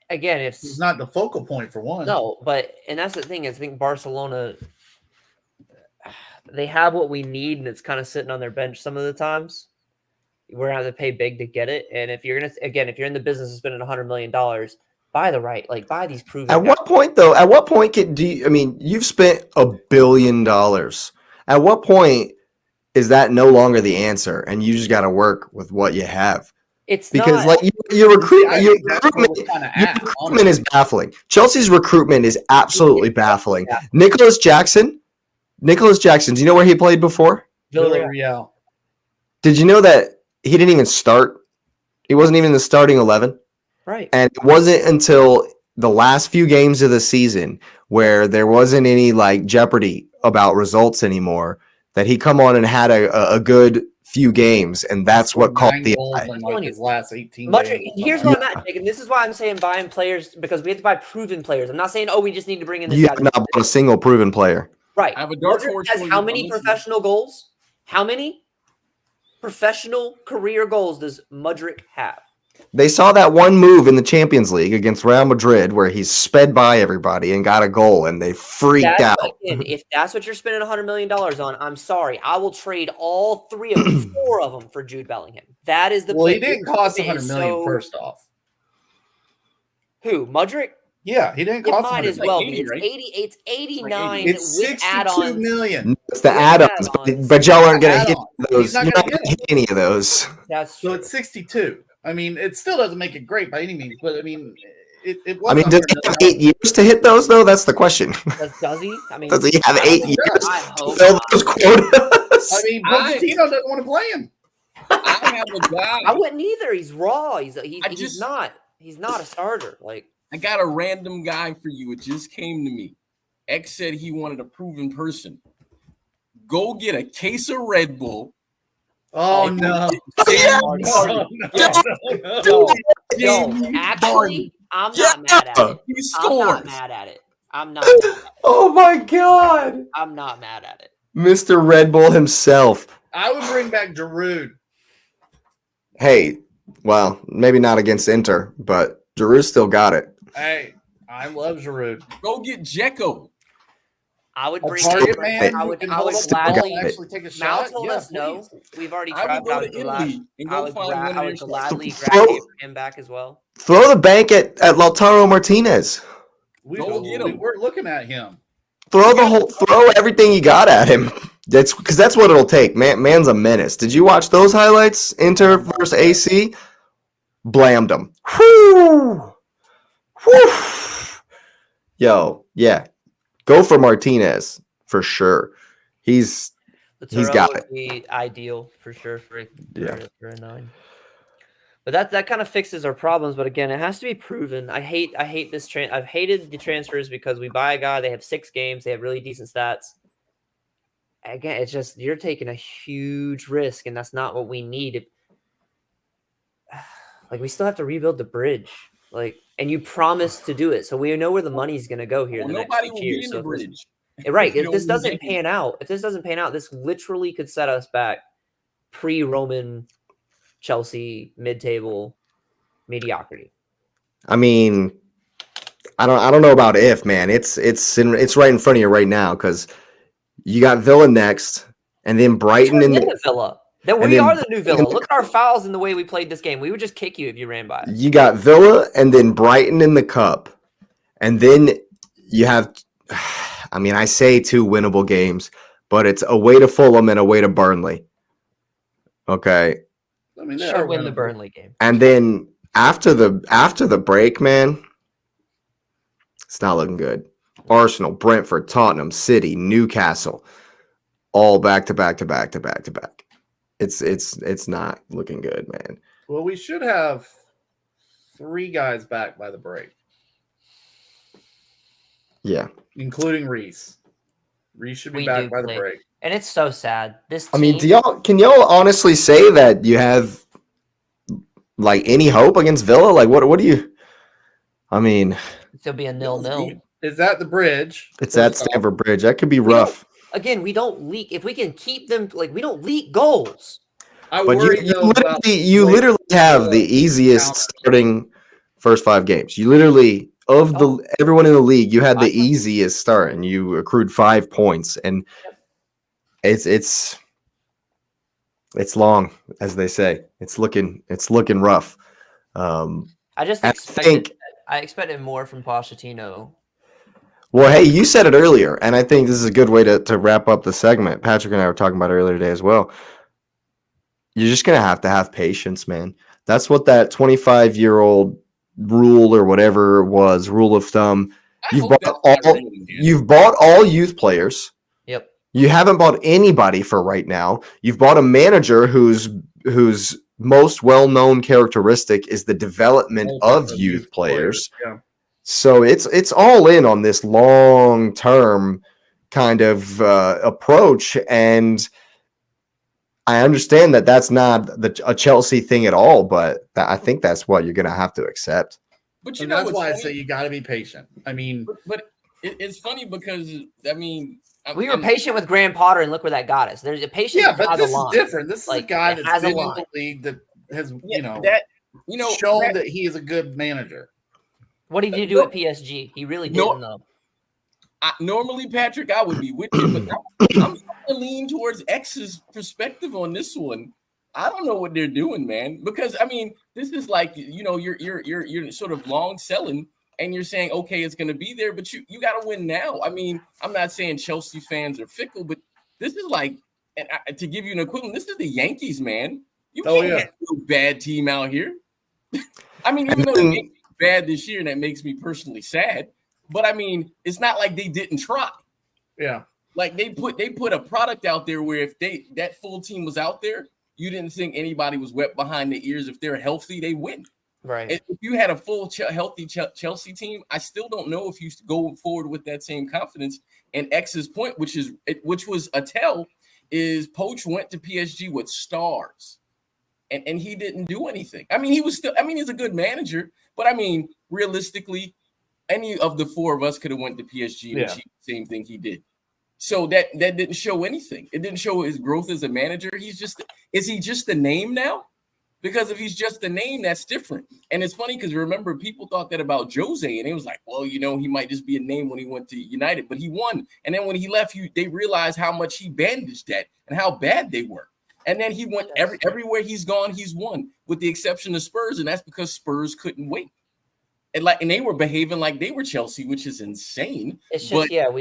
Again, He's not the focal point for one. No, and that's the thing is I think Barcelona, they have what we need and it's kind of sitting on their bench some of the times. we're gonna have to pay big to get it. And if you're in the business of spending $100 million, buy these proven At guys. what point, though? At what point you've spent $1 billion. At what point is that no longer the answer, and you just got to work with what you have? It's Because not. your I think that's where we're kinda at, recruitment is baffling. Chelsea's recruitment is absolutely baffling. Yeah. Nicholas Jackson. Do you know where he played before? Villarreal. Did you know that he didn't even start? He wasn't even in the starting 11. Right. And it wasn't until the last few games of the season where there wasn't any jeopardy about results anymore that he come on and had a good few games, and that's what caught the eye. In his last 18 Mudrick, games. here's what I'm at, Jake, and this is why I'm saying buying players, because we have to buy proven players. I'm not saying, we just need to bring in this You guy. have not bought a single proven player. Right. I have a dark Mudrick horse has for how you. many I'm listening. professional goals? How many professional career goals does Mudrick have? They saw that one move in the Champions League against Real Madrid where he sped by everybody and got a goal, and they freaked out. Again, if that's what you're spending $100 million on, I'm sorry. I will trade all 4 of them for Jude Bellingham. That is the Well, he play. didn't cost $100 million first off. Who? Mudrick? Yeah, he didn't It cost might $100 as well million. be. Right? It's 89 It's with 62 add-ons. million. It's the With add-ons, add-ons. but y'all aren't going to hit Add-on. those. He's not You're gonna not going to hit hit any of those. That's So true. it's 62. I mean, it still doesn't make it great by any means, but I mean, it I wasn't. mean, does he have 8 years to hit those, though? That's the question. Does he? I mean, Does he have I 8 don't think years I to hope fill not. those quotas? I mean, Pochettino doesn't want to play him. I have a guy. I wouldn't either. He's raw. He's just- not. He's not a starter. I got a random guy for you. It just came to me. X said he wanted a proven person. Go get a case of Red Bull. Oh no! No, actually, I'm not mad at it. He I'm not scores. mad at it. I'm not mad at it. Oh, my God. I'm not mad at it. Mr. Red Bull himself. I would bring back Giroud. Hey, well, maybe not against Inter, but Giroud still got it. Hey, I love Giroud. Go get Jekko. I would A bring. target man. I who would. can I hold would up the ball and gladly. actually take a Mal shot. told Yeah, us no. please. We've already I tried. would go I to would glad- Italy and I go would find gra- one I of would their gladly Throw- grab him back as well. Throw the bank at Lautaro Martinez. Go get him. We're looking at him. Throw everything you got at him. That's because that's what it'll take. Man's a menace. Did you watch those highlights? Inter versus AC, blammed them. Whew. Whew. Yo, yeah, go for Martinez for sure. He's got would be ideal for sure for a 9. But that kind of fixes our problems. But again, it has to be proven. I hate this. I've hated the transfers because we buy a guy. They have 6 games. They have really decent stats. Again, it's just you're taking a huge risk, and that's not what we need. We still have to rebuild the bridge. And you promised to do it, so we know where the money's going to go here. Well, the next nobody 6 will years. be in So the bridge. right. You If know, this doesn't maybe- pan out, this literally could set us back pre-Roman Chelsea mid-table mediocrity. I mean, I don't know about if, man. It's right in front of you right now because you got Villa next, and then Brighton in and the Villa. Then we are the new Villa. Look at our fouls and the way we played this game. We would just kick you if you ran by us. you got Villa and then Brighton in the cup, and then you have. I mean, I say 2 winnable games, but it's away to Fulham and away to Burnley. Okay, I mean, Sure, win the Burnley game. and then after the break, man, it's not looking good. Arsenal, Brentford, Tottenham, City, Newcastle, all back to back to back to back to back. It's not looking good, man. Well, we should have 3 guys back by the break, Yeah, including Reese. Reese should be We back do by the play. break. And it's so sad. This I mean, team, can y'all honestly say that you have any hope against Villa? What do you? I mean, it'll be a 0-0. Is that the bridge? it's at Stamford Bridge. That could be rough. Again, we don't leak. If we can keep them, we don't leak goals. I But worry you though about literally have the easiest starting first 5 games. You literally everyone in the league, you had the easiest start, and you accrued 5 points, and it's It's long, as they say. It's looking rough. I just I expected think. I expected more from Pochettino. Well, hey, you said it earlier, and I think this is a good way to wrap up the segment. Patrick and I were talking about it earlier today as well. You're just going to have patience, man. That's what that 25-year-old rule or whatever was, rule of thumb. You've bought all youth players. Yep. You haven't bought anybody for right now. You've bought a manager whose most well-known characteristic is the development of youth players. Yeah. So it's all in on this long-term kind of approach, and I understand that that's not a Chelsea thing at all, but I think that's what you're going to have to accept. But that's why I say you got to be patient. I mean, but it's funny because I mean, we were patient with Graham Potter, and look where that got us. There's a patience. Yeah, but this is different. This is a guy that's been in the league that has, shown that he is a good manager. What did he do at PSG? He really didn't, though. Normally, Patrick, I would be with you, but I'm trying to lean towards X's perspective on this one. I don't know what they're doing, man, because I mean, this is like you're sort of long selling, and you're saying, okay, it's going to be there, but you got to win now. I mean, I'm not saying Chelsea fans are fickle, but this is like, and to give you an equivalent, this is the Yankees, man. You can't have no bad team out here. I mean, even though the Yankees are bad this year, and that makes me personally sad. But I mean, it's not like they didn't try. Yeah. Like they put a product out there where if that full team was out there, you didn't think anybody was wet behind the ears. If they're healthy, they win. Right. If you had a full healthy Chelsea team, I still don't know if you go forward with that same confidence. And X's point, which was a tell, is Poch went to PSG with stars, and he didn't do anything. I mean, he's a good manager, but I mean, realistically, any of the four of us could have went to PSG and achieved the same thing he did. So that didn't show anything. It didn't show his growth as a manager. Is he just a name now? Because if he's just a name, that's different. And it's funny because remember, people thought that about Jose, and it was like, well, he might just be a name when he went to United, but he won. And then when he left, they realized how much he bandaged that and how bad they were. And then he went everywhere he's gone, he's won, with the exception of Spurs, and that's because Spurs couldn't wait. And they were behaving like they were Chelsea, which is insane. It's just I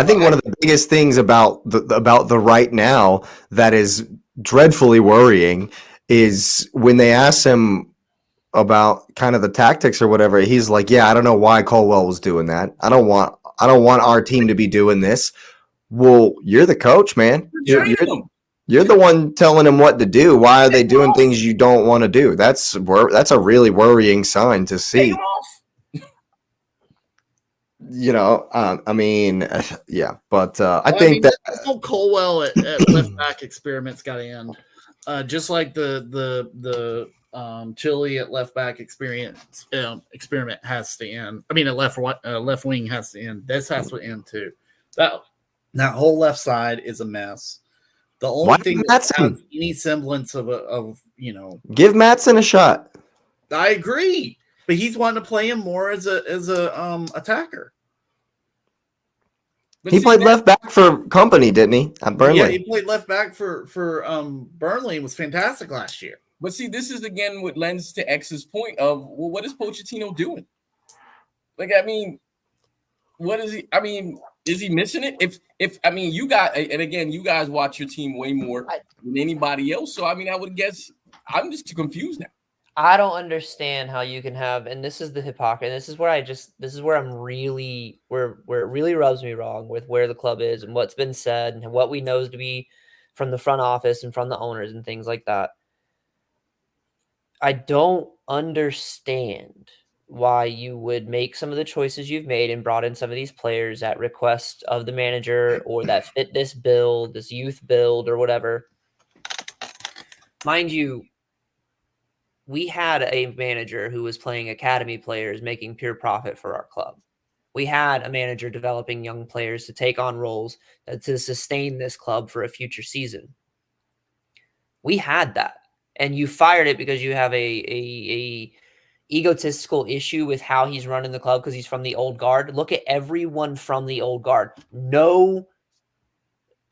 think one of the biggest things about the right now that is dreadfully worrying is when they ask him about kind of the tactics or whatever, he's like, "Yeah, I don't know why Colwell was doing that. I don't want our team to be doing this." Well, you're the coach, man. You're the one telling them what to do. Why are they doing things you don't want to do? That's a really worrying sign to see. I mean, yeah, but I think that this whole Colwell at left back experiment's got to end. Just like the Chile at left back experiment has to end. I mean, left wing has to end. This has to end too. That whole left side is a mess. The only thing that has any semblance of give Maatsen a shot. I agree, but he's wanting to play him more as a attacker. But he played left back for Company, didn't he? At Burnley. Yeah, he played left back for Burnley and was fantastic last year. But see, this is again what lends to X's point of, well, what is Pochettino doing? Like, I mean, what is he? I mean, is he missing it? If I mean, you guys watch your team way more than anybody else. So I mean, I would guess I'm just confused now. I don't understand how you can have, and this is the hypocrisy. This is where I'm really where it really rubs me wrong with where the club is and what's been said and what we know to be from the front office and from the owners and things like that. I don't understand why you would make some of the choices you've made and brought in some of these players at request of the manager or that fit this build, this youth build or whatever. Mind you, we had a manager who was playing academy players, making pure profit for our club. We had a manager developing young players to take on roles to sustain this club for a future season. We had that. And you fired it because you have a egotistical issue with how he's running the club because he's from the old guard. Look at everyone from the old guard. No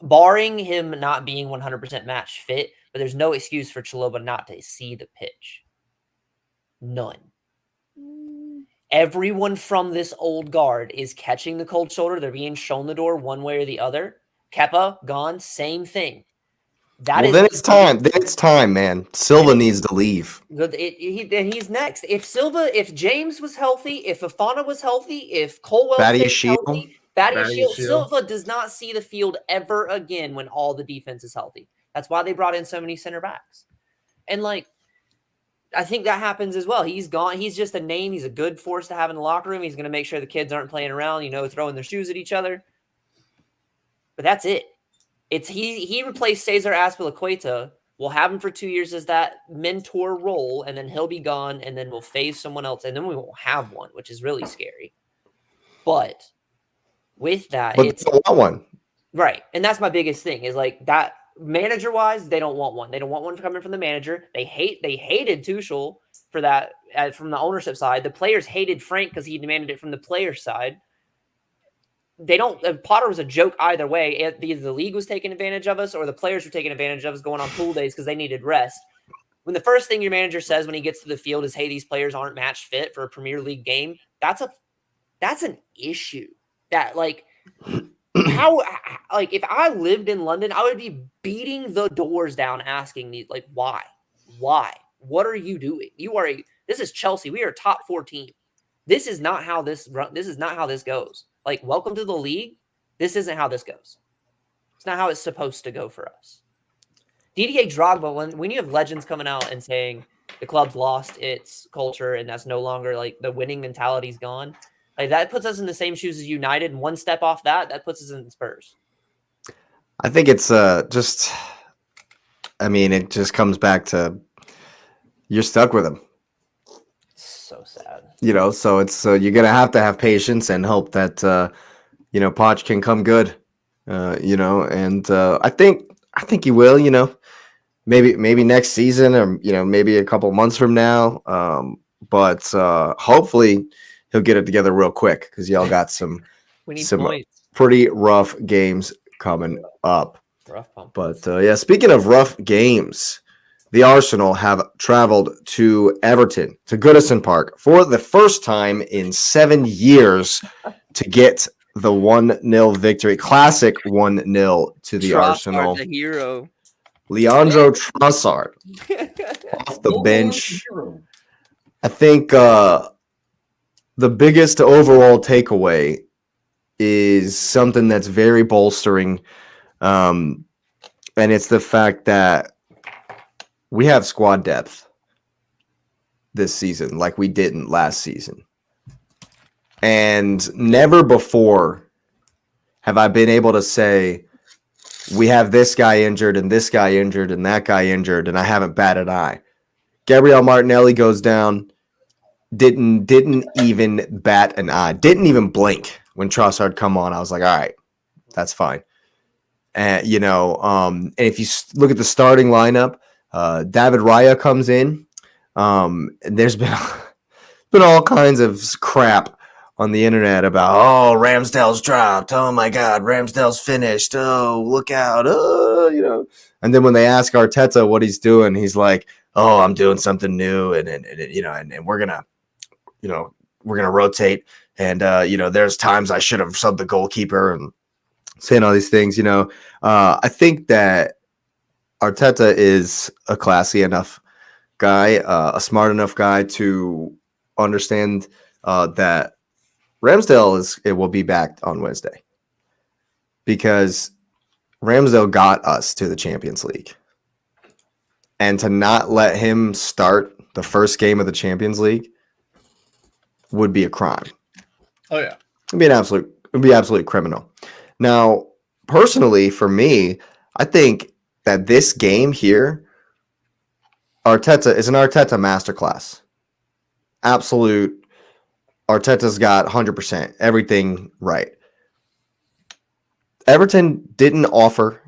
barring him not being 100% match fit, but there's no excuse for Chalobah not to see the pitch. None. Everyone from this old guard is catching the cold shoulder. They're being shown the door one way or the other. Kepa, gone, same thing. Then it's time. Then it's time, man. Silva needs to leave. He's next. If James was healthy, if Fofana was healthy, if Colwell was healthy, Badiashile, Silva does not see the field ever again when all the defense is healthy. That's why they brought in so many center backs. And like, I think that happens as well. He's gone. He's just a name. He's a good force to have in the locker room. He's going to make sure the kids aren't playing around, throwing their shoes at each other. But that's it. He replaced Cesar Azpilicueta. We'll have him for 2 years as that mentor role, and then he'll be gone, and then we'll phase someone else, and then we won't have one, which is really scary. But with that, they don't want one. Right. And that's my biggest thing is like that manager-wise, they don't want one. They don't want one coming from the manager. They hated Tuchel for that from the ownership side. The players hated Frank because he demanded it from the player side. Potter was a joke either way. Either the league was taking advantage of us or the players were taking advantage of us going on pool days because they needed rest. When the first thing your manager says when he gets to the field is, hey, these players aren't match fit for a Premier League game, that's an issue. That if I lived in London, I would be beating the doors down asking these, like, why? What are you doing? This is Chelsea. We are a top 4 team. This is not how this goes. Like, welcome to the league. This isn't how this goes. It's not how it's supposed to go for us. Didier Drogba, when you have legends coming out and saying the club's lost its culture and that's no longer like the winning mentality's gone, like that puts us in the same shoes as United. And one step off that puts us in Spurs. I think it's it just comes back to you're stuck with him. So sad. So it's you're gonna have patience and hope that Poch can come good. And I think he will. Maybe next season or maybe a couple months from now. But hopefully he'll get it together real quick because y'all got some pretty rough games coming up. Rough pump. But speaking of rough games, the Arsenal have traveled to Everton, to Goodison Park, for the first time in 7 years to get the 1-0 victory. Classic 1-0 to the Arsenal. The hero. Leandro Trossard off the bench. I think the biggest overall takeaway is something that's very bolstering, and it's the fact that we have squad depth this season like we didn't last season. And never before have I been able to say we have this guy injured and this guy injured and that guy injured, and I haven't batted an eye. Gabriel Martinelli goes down, didn't even bat an eye, didn't even blink when Trossard come on. I was like, all right, that's fine. And and if you look at the starting lineup, David Raya comes in. And there's been all kinds of crap on the internet about, Ramsdale's dropped. Oh my God, Ramsdale's finished. Oh, look out. And then when they ask Arteta what he's doing, he's like, oh, I'm doing something new. And we're going to, rotate. And, there's times I should have subbed the goalkeeper and saying all these things, I think that Arteta is a classy enough guy, a smart enough guy to understand that Ramsdale will be back on Wednesday because Ramsdale got us to the Champions League. And to not let him start the first game of the Champions League would be a crime. Oh yeah. It'd be absolutely criminal. Now, personally, for me, I think that this game here, Arteta is an Arteta masterclass. Absolute. Arteta's got 100%, everything right. Everton didn't offer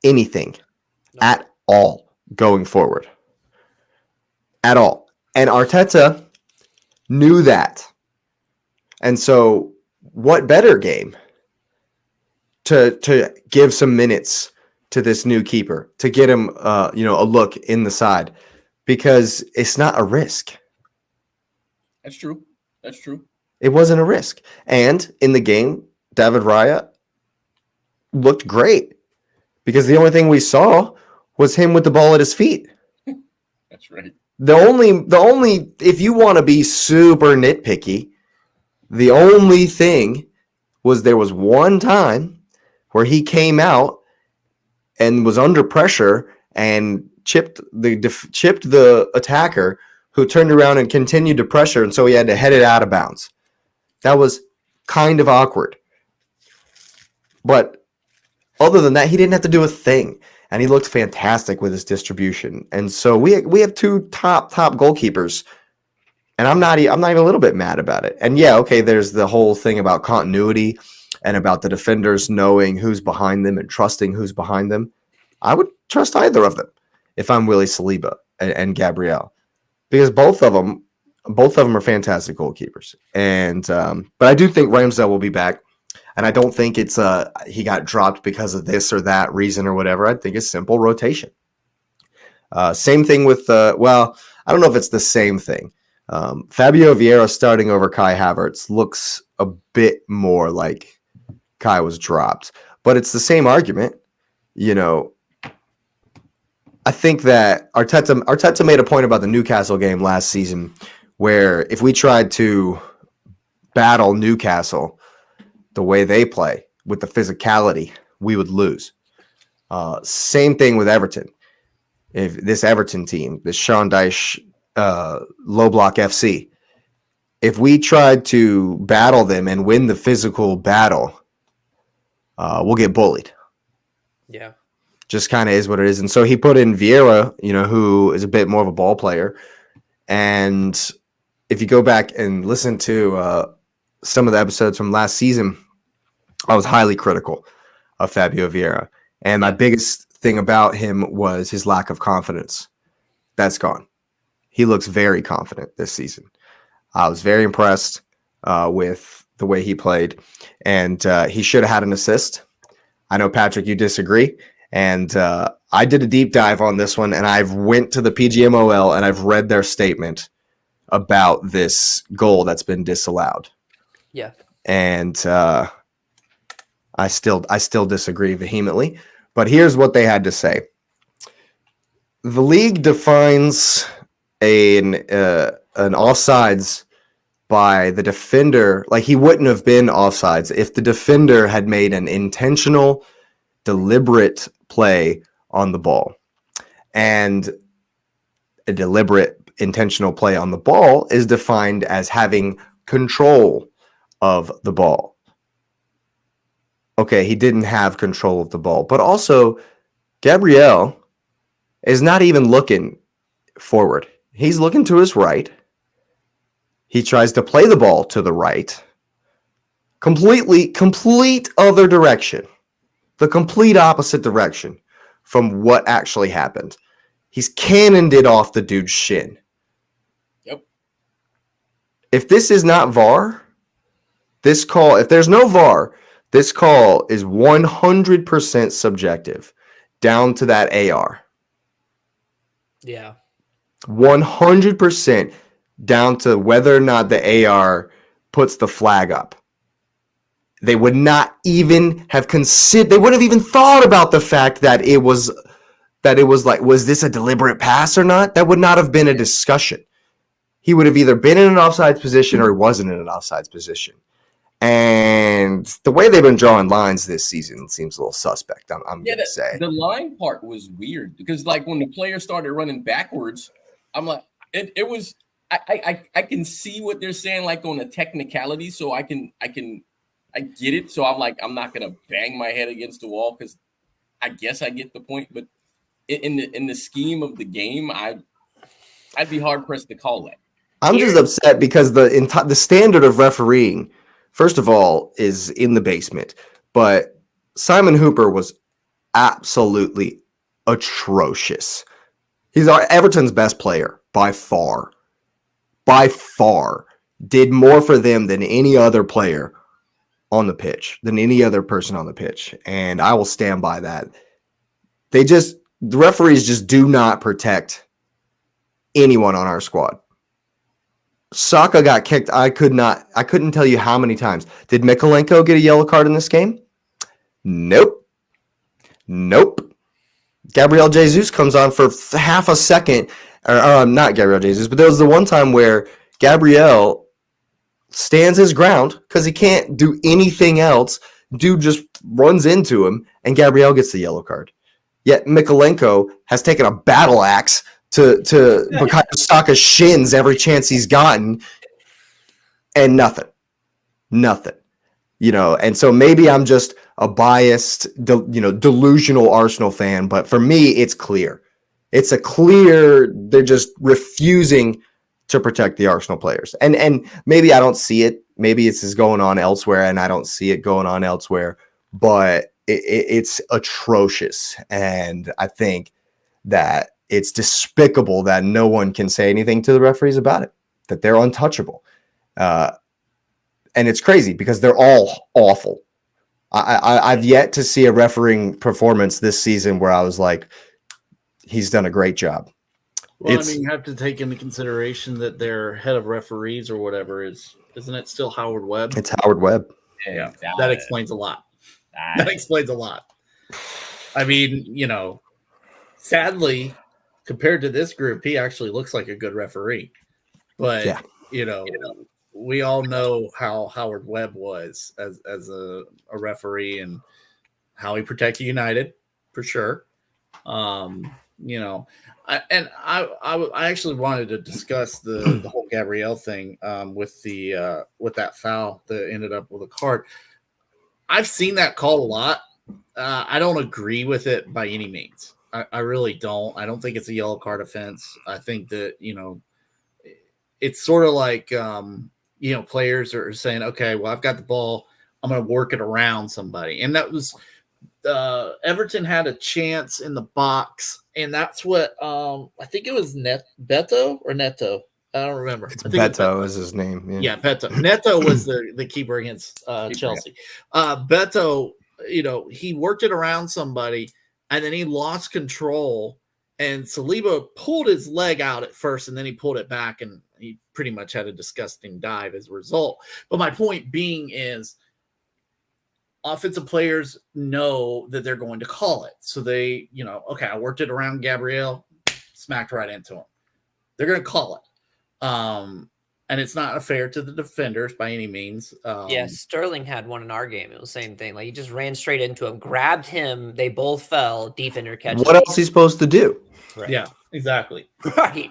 anything at all going forward. At all. And Arteta knew that. And so what better game to give some minutes to this new keeper, to get him a look in the side, because it's not a risk. That's true. It wasn't a risk. And in the game, David Raya looked great because the only thing we saw was him with the ball at his feet. That's right. The only if you want to be super nitpicky, the only thing was there was one time where he came out and was under pressure and chipped the attacker, who turned around and continued to pressure, and so he had to head it out of bounds. That was kind of awkward. But other than that, he didn't have to do a thing, and he looked fantastic with his distribution. And so we have two top goalkeepers, and I'm not even a little bit mad about it. And yeah, okay, there's the whole thing about continuity and about the defenders knowing who's behind them and trusting who's behind them. I would trust either of them if I'm Willie Saliba and Gabriel, because both of them are fantastic goalkeepers. And but I do think Ramsdale will be back, and I don't think it's he got dropped because of this or that reason or whatever. I think it's simple rotation. Same thing with I don't know if it's the same thing. Fabio Vieira starting over Kai Havertz looks a bit more like Kai was dropped, but it's the same argument. I think that Arteta made a point about the Newcastle game last season, where if we tried to battle Newcastle the way they play with the physicality, we would lose. Same thing with Everton. If this Everton team, this Sean Dyche low block FC, if we tried to battle them and win the physical battle, we'll get bullied. Yeah. Just kind of is what it is. And so he put in Vieira, who is a bit more of a ball player. And if you go back and listen to some of the episodes from last season, I was highly critical of Fabio Vieira. And my biggest thing about him was his lack of confidence. That's gone. He looks very confident this season. I was very impressed with the way he played. And he should have had an assist. I know, Patrick, you disagree. And I did a deep dive on this one, and I've went to the PGMOL and I've read their statement about this goal that's been disallowed. Yeah. And I still disagree vehemently. But here's what they had to say. The league defines an offsides by the defender. Like, he wouldn't have been offsides if the defender had made an intentional, deliberate play on the ball. And a deliberate, intentional play on the ball is defined as having control of the ball. Okay, he didn't have control of the ball. But also, Gabriel is not even looking forward. He's looking to his right. He tries to play the ball to the right. Complete other direction. The complete opposite direction from what actually happened. He's cannoned it off the dude's shin. Yep. If this is not VAR, this call, if there's no VAR, this call is 100% subjective, down to that AR. Yeah. 100% down to whether or not the AR puts the flag up. They would not even have considered, they wouldn't have even thought about the fact that it was like, was this a deliberate pass or not? That would not have been a discussion. He would have either been in an offsides position or he wasn't in an offsides position. And the way they've been drawing lines this season seems a little suspect, I'm going to say. The line part was weird because, like, when the player started running backwards, I'm like, it was, I can see what they're saying, like, on a technicality, so I get it. So I'm like, I'm not going to bang my head against the wall because I guess I get the point. But in the scheme of the game, I'd be hard pressed to call that. I'm just upset because the standard of refereeing, first of all, is in the basement. But Simon Hooper was absolutely atrocious. He's Everton's best player by far. By far. Did more for them than any other player on the pitch than any other person on the pitch. And I will stand by that. The referees just do not protect anyone on our squad. Saka got kicked. I couldn't tell you how many times. Did Mikolenko get a yellow card in this game? Nope. Gabriel Jesus comes on for half a second. Not Gabriel Jesus, but there was the one time where Gabriel stands his ground because he can't do anything else. Dude just runs into him, and Gabriel gets the yellow card. Yet Mikolenko has taken a battle axe to Bukayo Saka's shins every chance he's gotten, and nothing. And so maybe I'm just a biased, delusional Arsenal fan, but for me, it's clear. They're just refusing to protect the Arsenal players. And maybe I don't see it. Maybe this is going on elsewhere, and I don't see it going on elsewhere, but it's atrocious. And I think that it's despicable that no one can say anything to the referees about it, that they're untouchable. And it's crazy because they're all awful. I've yet to see a refereeing performance this season where I was like, he's done a great job. Well, you have to take into consideration that their head of referees or whatever isn't it still Howard Webb? It's Howard Webb. Yeah, that explains a lot. That explains a lot. I mean, sadly, compared to this group, he actually looks like a good referee. But, we all know how Howard Webb was as a referee and how he protected United, for sure. I actually wanted to discuss the whole Gabriel thing with that foul that ended up with a card. I've seen that called a lot. I don't agree with it by any means. I really don't. I don't think it's a yellow card offense. I think that, it's sort of like, players are saying, okay, well, I've got the ball. I'm going to work it around somebody. And that was Everton had a chance in the box. And that's what I think it was Beto or Neto. I don't remember. Beto is his name. Yeah, Beto. Neto was the keeper against Chelsea. Beto, he worked it around somebody, and then he lost control, and Saliba pulled his leg out at first, and then he pulled it back, and he pretty much had a disgusting dive as a result. But my point being is offensive players know that they're going to call it. So they, okay, I worked it around Gabriel, smacked right into him. They're going to call it. And it's not fair to the defenders by any means. Sterling had one in our game. It was the same thing. Like, he just ran straight into him, grabbed him. They both fell. Defender catches. What else is he supposed to do? Right. Yeah, exactly. Right.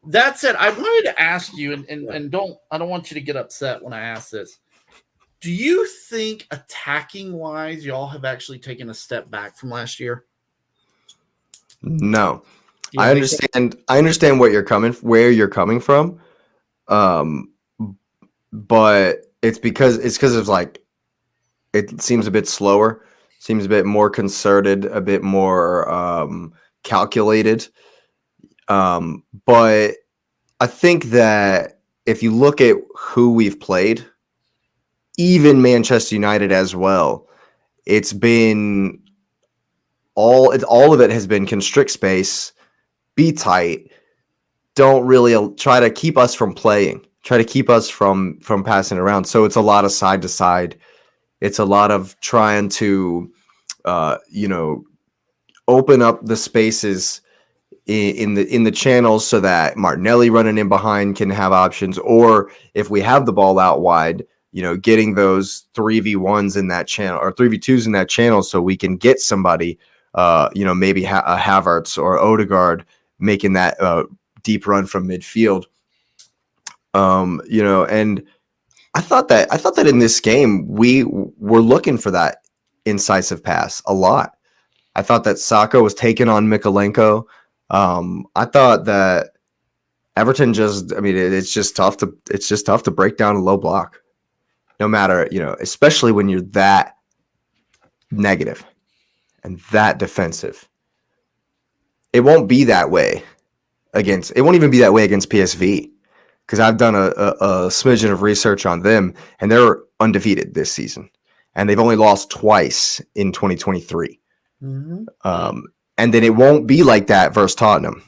That said, I wanted to ask you, and I don't want you to get upset when I ask this. Do you think attacking wise, y'all have actually taken a step back from last year? No. I understand where you're coming from. But it's because of like, it seems a bit slower, seems a bit more concerted, a bit more calculated. But I think that if you look at who we've played, even Manchester United as well, it's been all of it has been constrict space, be tight, don't really try to keep us from playing, try to keep us from passing around. So it's a lot of side to side. It's a lot of trying to, open up the spaces in the channels so that Martinelli running in behind can have options, or if we have the ball out wide, getting those 3v1s in that channel or 3v2s in that channel so we can get somebody, maybe a Havertz or Odegaard making that deep run from midfield. And I thought that in this game we were looking for that incisive pass a lot. I thought that Saka was taking on Mikolenko. I thought that Everton it's just tough to break down a low block, no matter, especially when you're that negative and that defensive. It won't be that way it won't even be that way against PSV. because I've done a smidgen of research on them, and they're undefeated this season, and they've only lost twice in 2023. Mm-hmm. And then it won't be like that versus Tottenham,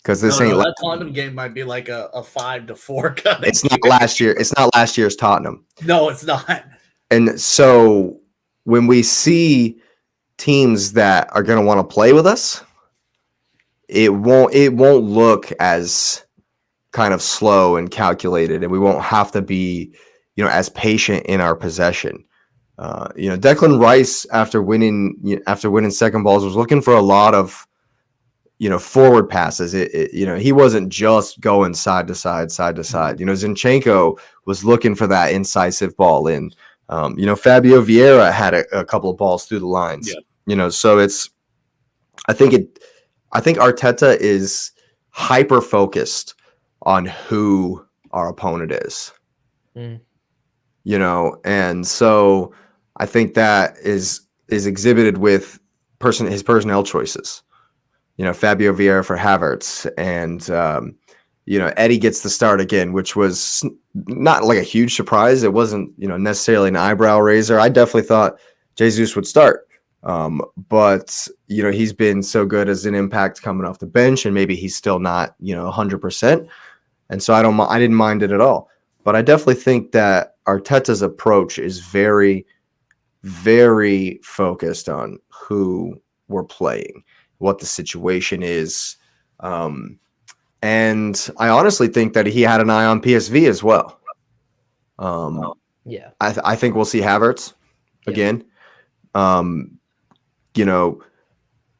because this ain't. That Tottenham game might be like a 5-4 kind of. It's not last year. It's not last year's Tottenham. No, it's not. And so when we see teams that are going to want to play with us, it won't look as kind of slow and calculated, and we won't have to be, as patient in our possession. Declan Rice, after winning second balls, was looking for a lot of, forward passes. He wasn't just going side to side. Zinchenko was looking for that incisive ball in. Fabio Vieira had a couple of balls through the lines. Yeah. So I think Arteta is hyper focused on who our opponent is. And so I think that is exhibited with his personnel choices. Fabio Vieira for Havertz, and Eddie gets the start again, which was not like a huge surprise. It wasn't necessarily an eyebrow raiser. I definitely thought Jesus would start, but he's been so good as an impact coming off the bench, and maybe he's still not 100%, and so I didn't mind it at all. But I definitely think that Arteta's approach is very, very focused on who we're playing, what the situation is. And I honestly think that he had an eye on PSV as well. I think we'll see Havertz again.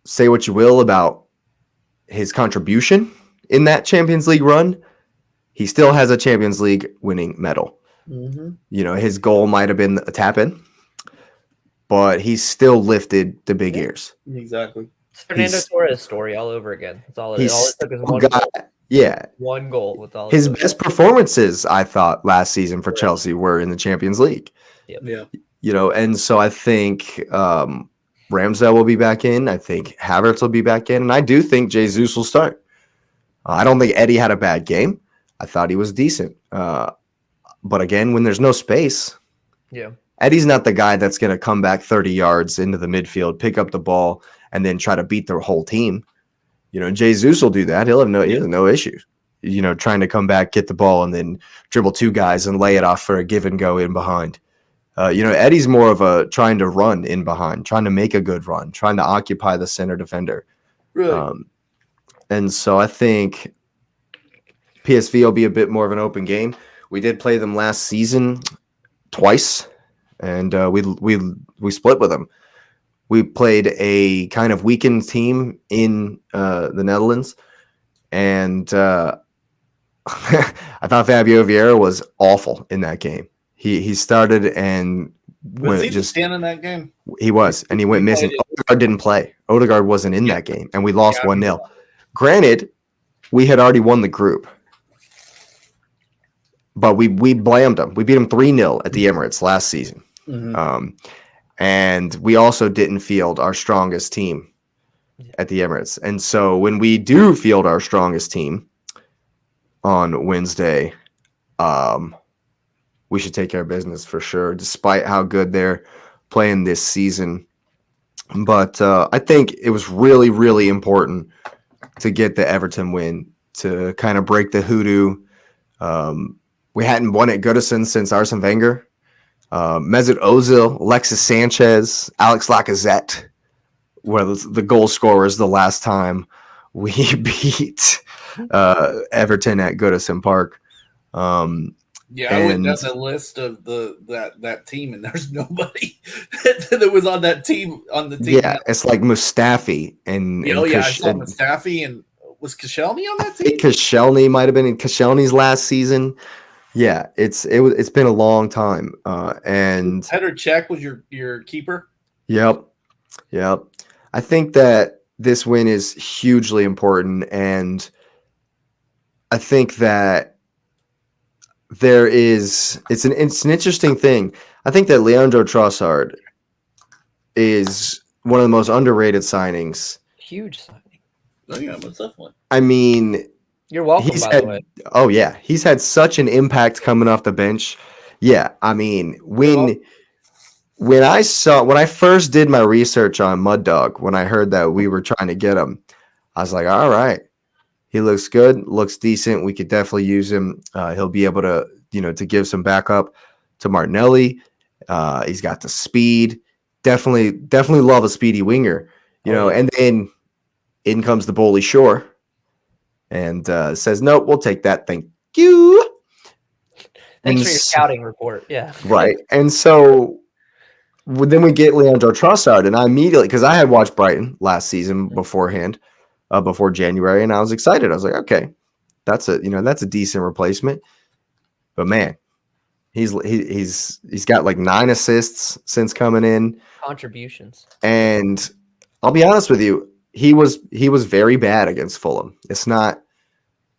Say what you will about his contribution in that Champions League run. He still has a Champions League winning medal. His goal might have been a tap in, but he still lifted the big ears. Exactly. Fernando Torres story all over again. That's all it took is one goal. Yeah. One goal with all his best performances, I thought, last season for Chelsea were in the Champions League. Yeah. And so I think Ramsdale will be back in. I think Havertz will be back in. And I do think Jesus will start. I don't think Eddie had a bad game. I thought he was decent. But again, when there's no space, Eddie's not the guy that's going to come back 30 yards into the midfield, pick up the ball, and then try to beat the whole team. Jesus will do that. He has no issues, trying to come back, get the ball, and then dribble two guys and lay it off for a give and go in behind. Eddie's more of a trying to run in behind, trying to make a good run, trying to occupy the center defender. Really? And so I think PSV will be a bit more of an open game. We did play them last season twice, and we split with them. We played a kind of weakened team in the Netherlands, and I thought Fabio Vieira was awful in that game. He started and was he just in that game? He was, and he went missing. Odegaard didn't play. Odegaard wasn't in that game, and we lost 1-0. Granted, we had already won the group, but we blamed them. We beat them 3-0 at the Emirates last season. And we also didn't field our strongest team at the Emirates. And so when we do field our strongest team on Wednesday, we should take care of business for sure, despite how good they're playing this season. But I think it was really, really important to get the Everton win, to kind of break the hoodoo. We hadn't won at Goodison since Arsene Wenger. Mesut Ozil, Alexis Sanchez, Alex Lacazette were the goal scorers the last time we beat Everton at Goodison Park. I went down the list of that team, and there's nobody that was on that team. Yeah, it's like Mustafi and I saw Mustafi, and was Koscielny on that team? Koscielny might have been in Koscielny's last season. Yeah, it's been a long time. And Petr Cech was your keeper. Yep. I think that this win is hugely important, and I think that it's an interesting thing. I think that Leandro Trossard is one of the most underrated signings. Huge signing. Oh yeah, most definitely. I mean, You're welcome, He's by had, the way. oh yeah, he's had such an impact coming off the bench. Yeah, I mean, when I first did my research on Mud Dog, when I heard that we were trying to get him, I was like, all right, he looks good, looks decent. We could definitely use him. He'll be able to, to give some backup to Martinelli. He's got the speed. Definitely love a speedy winger. Yeah. And then in comes the Bully Shore and says, nope, we'll take that. Thank you. Thanks for your scouting report. Yeah. Right. And so then we get Leandro Trossard, and I immediately, because I had watched Brighton last season beforehand, before January, and I was excited. I was like, okay, that's a decent replacement. But man, he's got like 9 assists since coming in. Contributions. And I'll be honest with you, he was very bad against Fulham. It's not,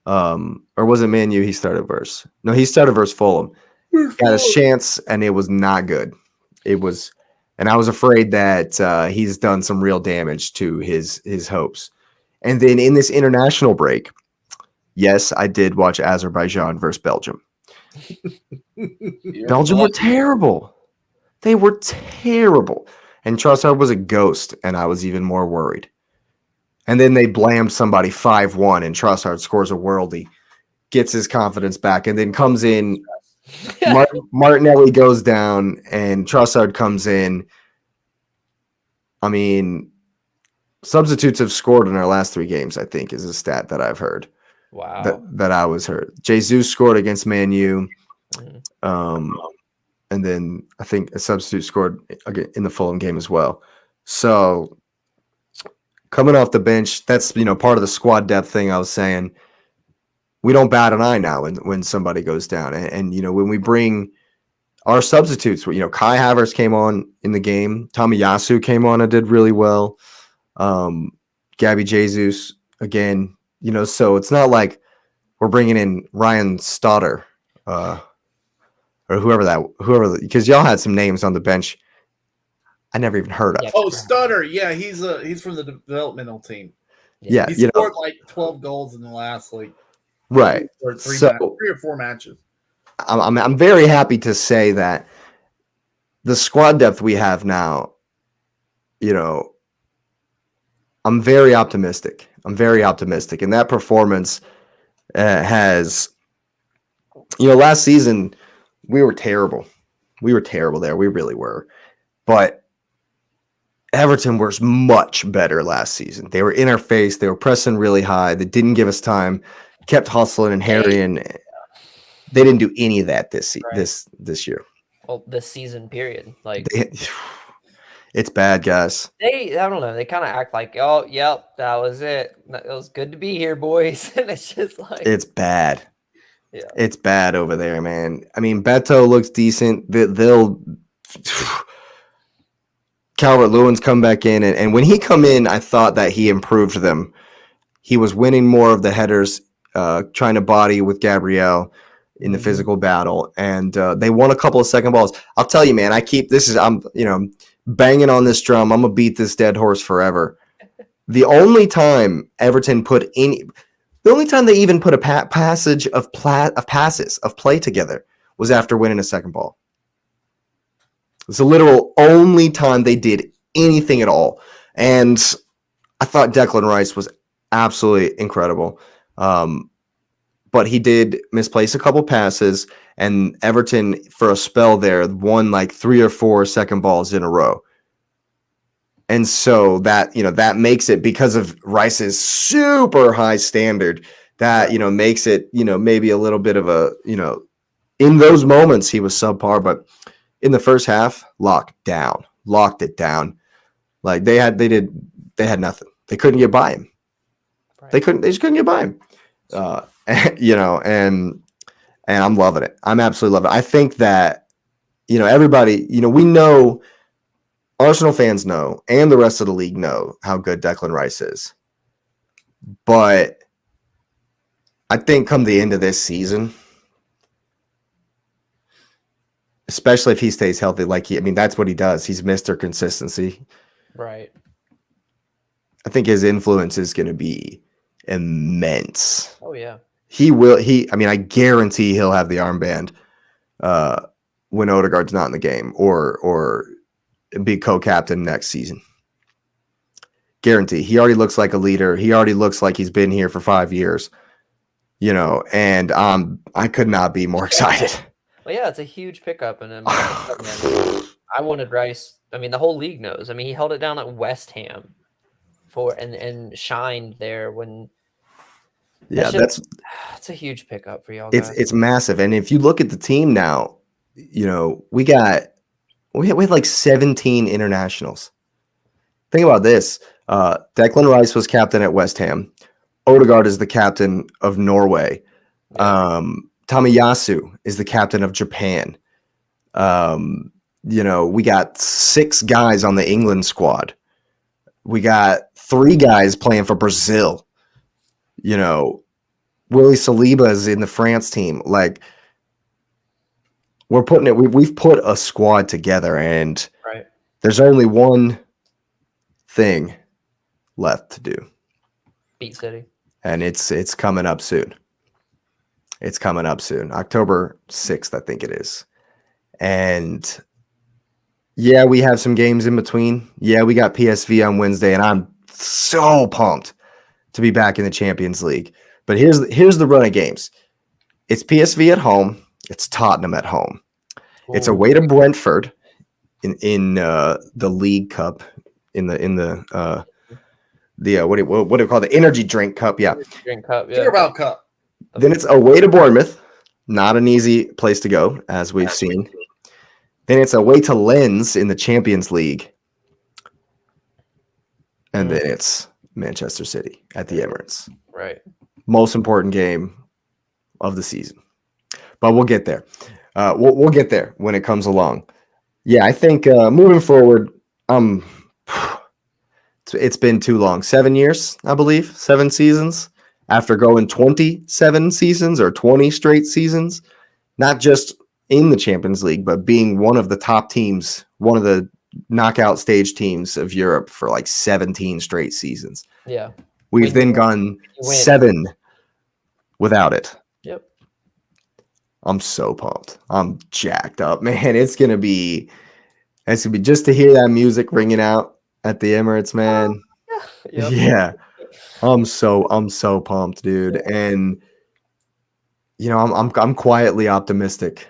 or was it Man U he started versus? No, he started versus Fulham. Got his chance, and it was not good. It was, and I was afraid that he's done some real damage to his hopes. And then in this international break, yes, I did watch Azerbaijan versus Belgium. Belgium were terrible. They were terrible. And Trossard was a ghost, and I was even more worried. And then they blamed somebody 5-1, and Trossard scores a worldie, gets his confidence back, and then comes in. Martinelli goes down, and Trossard comes in. I mean, substitutes have scored in our last 3 games, I think, is a stat that I've heard. Wow. That I was heard. Jesus scored against Man U. And then I think a substitute scored in the Fulham game as well. So coming off the bench, that's part of the squad depth thing I was saying. We don't bat an eye now when somebody goes down. And when we bring our substitutes, Kai Havertz came on in the game. Tomiyasu came on and did really well. Gabby Jesus again, so it's not like we're bringing in Ryan Stoddard or whoever, because y'all had some names on the bench I never even heard of. Oh, Stutter. Yeah, he's from the developmental team. Yeah, he scored like 12 goals in the last right 3 or 4 matches. I'm very happy to say that the squad depth we have now, I'm very optimistic. And that performance has, last season we were terrible. We were terrible there. We really were. But Everton was much better last season. They were in our face. They were pressing really high. They didn't give us time. Kept hustling and harrying. They didn't do any of that this year. Well, this season period, it's bad, guys. I don't know. They kind of act like, oh, yep, that was it. It was good to be here, boys. And it's just like it's bad. Yeah, it's bad over there, man. I mean, Beto looks decent. They'll Calvert-Lewin's come back in, and when he come in, I thought that he improved them. He was winning more of the headers, trying to body with Gabriel in the physical battle, and they won a couple of second balls. I'll tell you, man, I'm banging on this drum. I'm gonna beat this dead horse forever. The only time Everton the only time they even put a passage of passes of play together was after winning a second ball. It's the literal only time they did anything at all. And I thought Declan Rice was absolutely incredible. But he did misplace a couple passes, and Everton, for a spell there, won like 3 or 4 second balls in a row. And so that, that makes it, because of Rice's super high standard, that, makes it, maybe a little bit of a, in those moments he was subpar, but in the first half, locked it down. Like they had nothing. They couldn't get by him. Right. They just couldn't get by him. And I'm loving it. I'm absolutely loving it. I think that, everybody, we know, Arsenal fans know, and the rest of the league know how good Declan Rice is. But I think come the end of this season, especially if he stays healthy, that's what he does. He's Mr. Consistency. Right. I think his influence is going to be immense. Oh yeah. He will. I guarantee he'll have the armband when Odegaard's not in the game, or be co-captain next season. Guarantee. He already looks like a leader. He already looks like he's been here for 5 years. And I could not be more excited. Well, yeah, it's a huge pickup, and I wanted Rice. I mean, the whole league knows. I mean, he held it down at West Ham and shined there when. Yeah, that's a huge pickup for y'all guys. It's massive, and if you look at the team now, we had like 17 internationals. Think about this: Declan Rice was captain at West Ham. Odegaard is the captain of Norway. Yeah. Tomiyasu is the captain of Japan. We got 6 guys on the England squad. We got 3 guys playing for Brazil. Willie Saliba is in the France team. Like, we're putting it. We've put a squad together, and there's only one thing left to do. Beat City. And it's coming up soon. It's coming up soon. October 6th, I think it is. And yeah, we have some games in between. Yeah, we got PSV on Wednesday, and I'm so pumped to be back in the Champions League. But here's the run of games. It's PSV at home. It's Tottenham at home. Ooh. It's away to Brentford in the League Cup in the what do you call the Energy Drink Cup? Yeah, Drink Cup. Yeah. Carabao Cup. Then it's away to Bournemouth. Not an easy place to go, as we've seen. Then it's away to Lens in the Champions League. And then it's Manchester City at the Emirates. Right. Most important game of the season. But we'll get there. We'll get there when it comes along. Yeah, I think moving forward, it's been too long. 7 years, I believe. 7 seasons. After going 27 seasons or 20 straight seasons, not just in the Champions League, but being one of the top teams, one of the knockout stage teams of Europe for like 17 straight seasons. Yeah. We've then gone 7 without it. Yep. I'm so pumped. I'm jacked up, man. It's gonna be just to hear that music ringing out at the Emirates, man. Yep. Yeah. I'm so pumped, dude. And I'm quietly optimistic.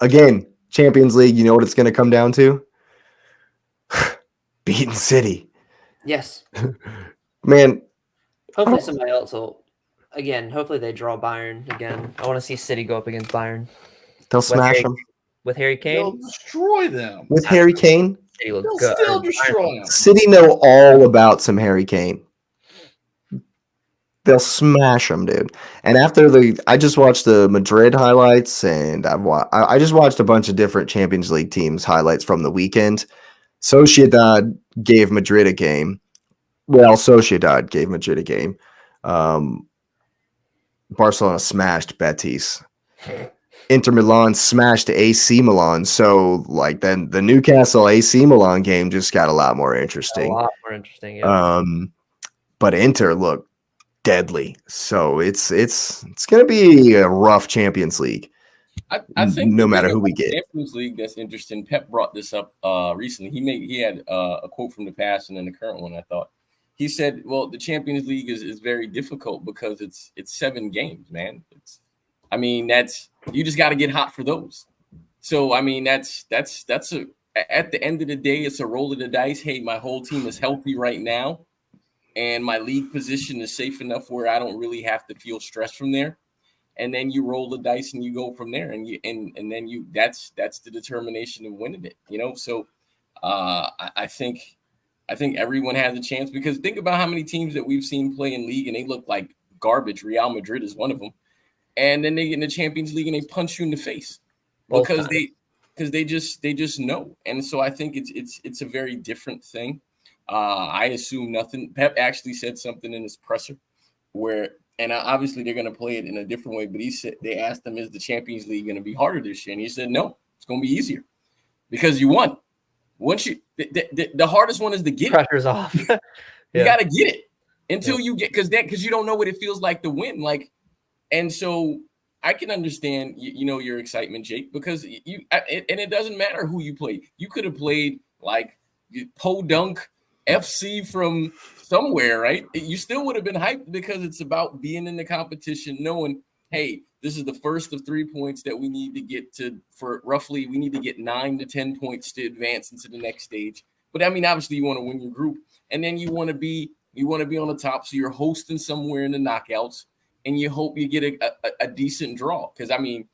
Again, Champions League, you know what it's going to come down to? Beating City. Yes. Man. Hopefully somebody else will. Again, hopefully they draw Bayern again. I want to see City go up against Bayern. They'll smash them. With Harry Kane? They'll destroy them. With Harry Kane? They'll still destroy them. City know all about some Harry Kane. They'll smash them, dude. And after I just watched the Madrid highlights, and I just watched a bunch of different Champions League teams highlights from the weekend. Sociedad gave Madrid a game. Well, Sociedad gave Madrid a game. Barcelona smashed Betis. Inter Milan smashed AC Milan. So, like, then the Newcastle AC Milan game just got a lot more interesting. A lot more interesting, yeah. But Inter looked deadly. So it's going to be a rough Champions League. I think no matter who we get. Champions League that's interesting. Pep brought this up recently. He had a quote from the past and then the current one. I thought he said, "Well, the Champions League is very difficult because it's 7 games, man. That's you just got to get hot for those. So that's at the end of the day, it's a roll of the dice. Hey, my whole team is healthy right now, and my league position is safe enough where I don't really have to feel stressed from there. And then you roll the dice and you go from there, and then that's the determination of winning it. So I think everyone has a chance, because think about how many teams that we've seen play in league and they look like garbage. Real Madrid is one of them, and then they get in the Champions League and they punch you in the face because they just know. And so I think it's a very different thing. I assume nothing. Pep actually said something in his presser where. And obviously they're going to play it in a different way. But he said, they asked him, is the Champions League going to be harder this year? And he said, no, it's going to be easier because you won. Once you, the hardest one is to get pressure's off. You got to get it. until you get because you don't know what it feels like to win. Like, and so I can understand your excitement, Jake, because and it doesn't matter who you play. You could have played like Podunk FC from somewhere, right? You still would have been hyped because it's about being in the competition, knowing, hey, this is the first of 3 points that we need to get to we need to get 9 to 10 points to advance into the next stage. But I mean, obviously you want to win your group, and then you want to be on the top. So you're hosting somewhere in the knockouts, and you hope you get a decent draw. Because I mean,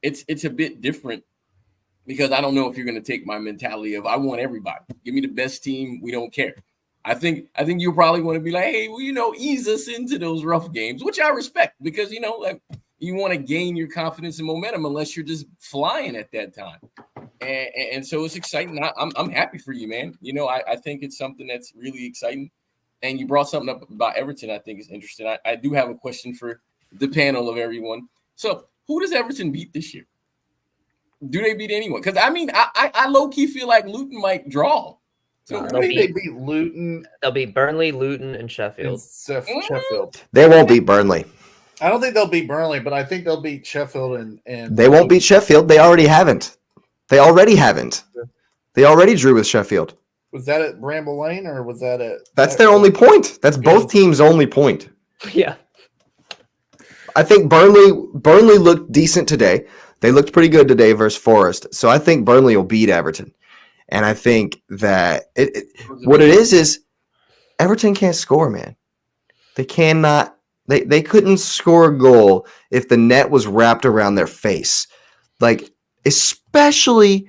it's a bit different because I don't know if you're going to take my mentality of I want everybody. Give me the best team. We don't care. I think you'll probably want to be like, hey, well, ease us into those rough games, which I respect because, like you want to gain your confidence and momentum unless you're just flying at that time. And so it's exciting. I'm happy for you, man. I think it's something that's really exciting. And you brought something up about Everton I think is interesting. I do have a question for the panel of everyone. So who does Everton beat this year? Do they beat anyone? Because, I mean, I low-key feel like Luton might draw. So I think they beat Luton. They'll beat Burnley, Luton, and Sheffield. Sheffield. They won't beat Burnley. I don't think they'll beat Burnley, but I think they'll beat Sheffield and they won't beat Sheffield. They already haven't. They already drew with Sheffield. Was that at Bramble Lane or was that at? That's their only point. That's both teams' only point. Yeah. I think Burnley looked decent today. They looked pretty good today versus Forest. So I think Burnley will beat Everton. And I think that what it is Everton can't score, man. They cannot. They couldn't score a goal if the net was wrapped around their face. Like, especially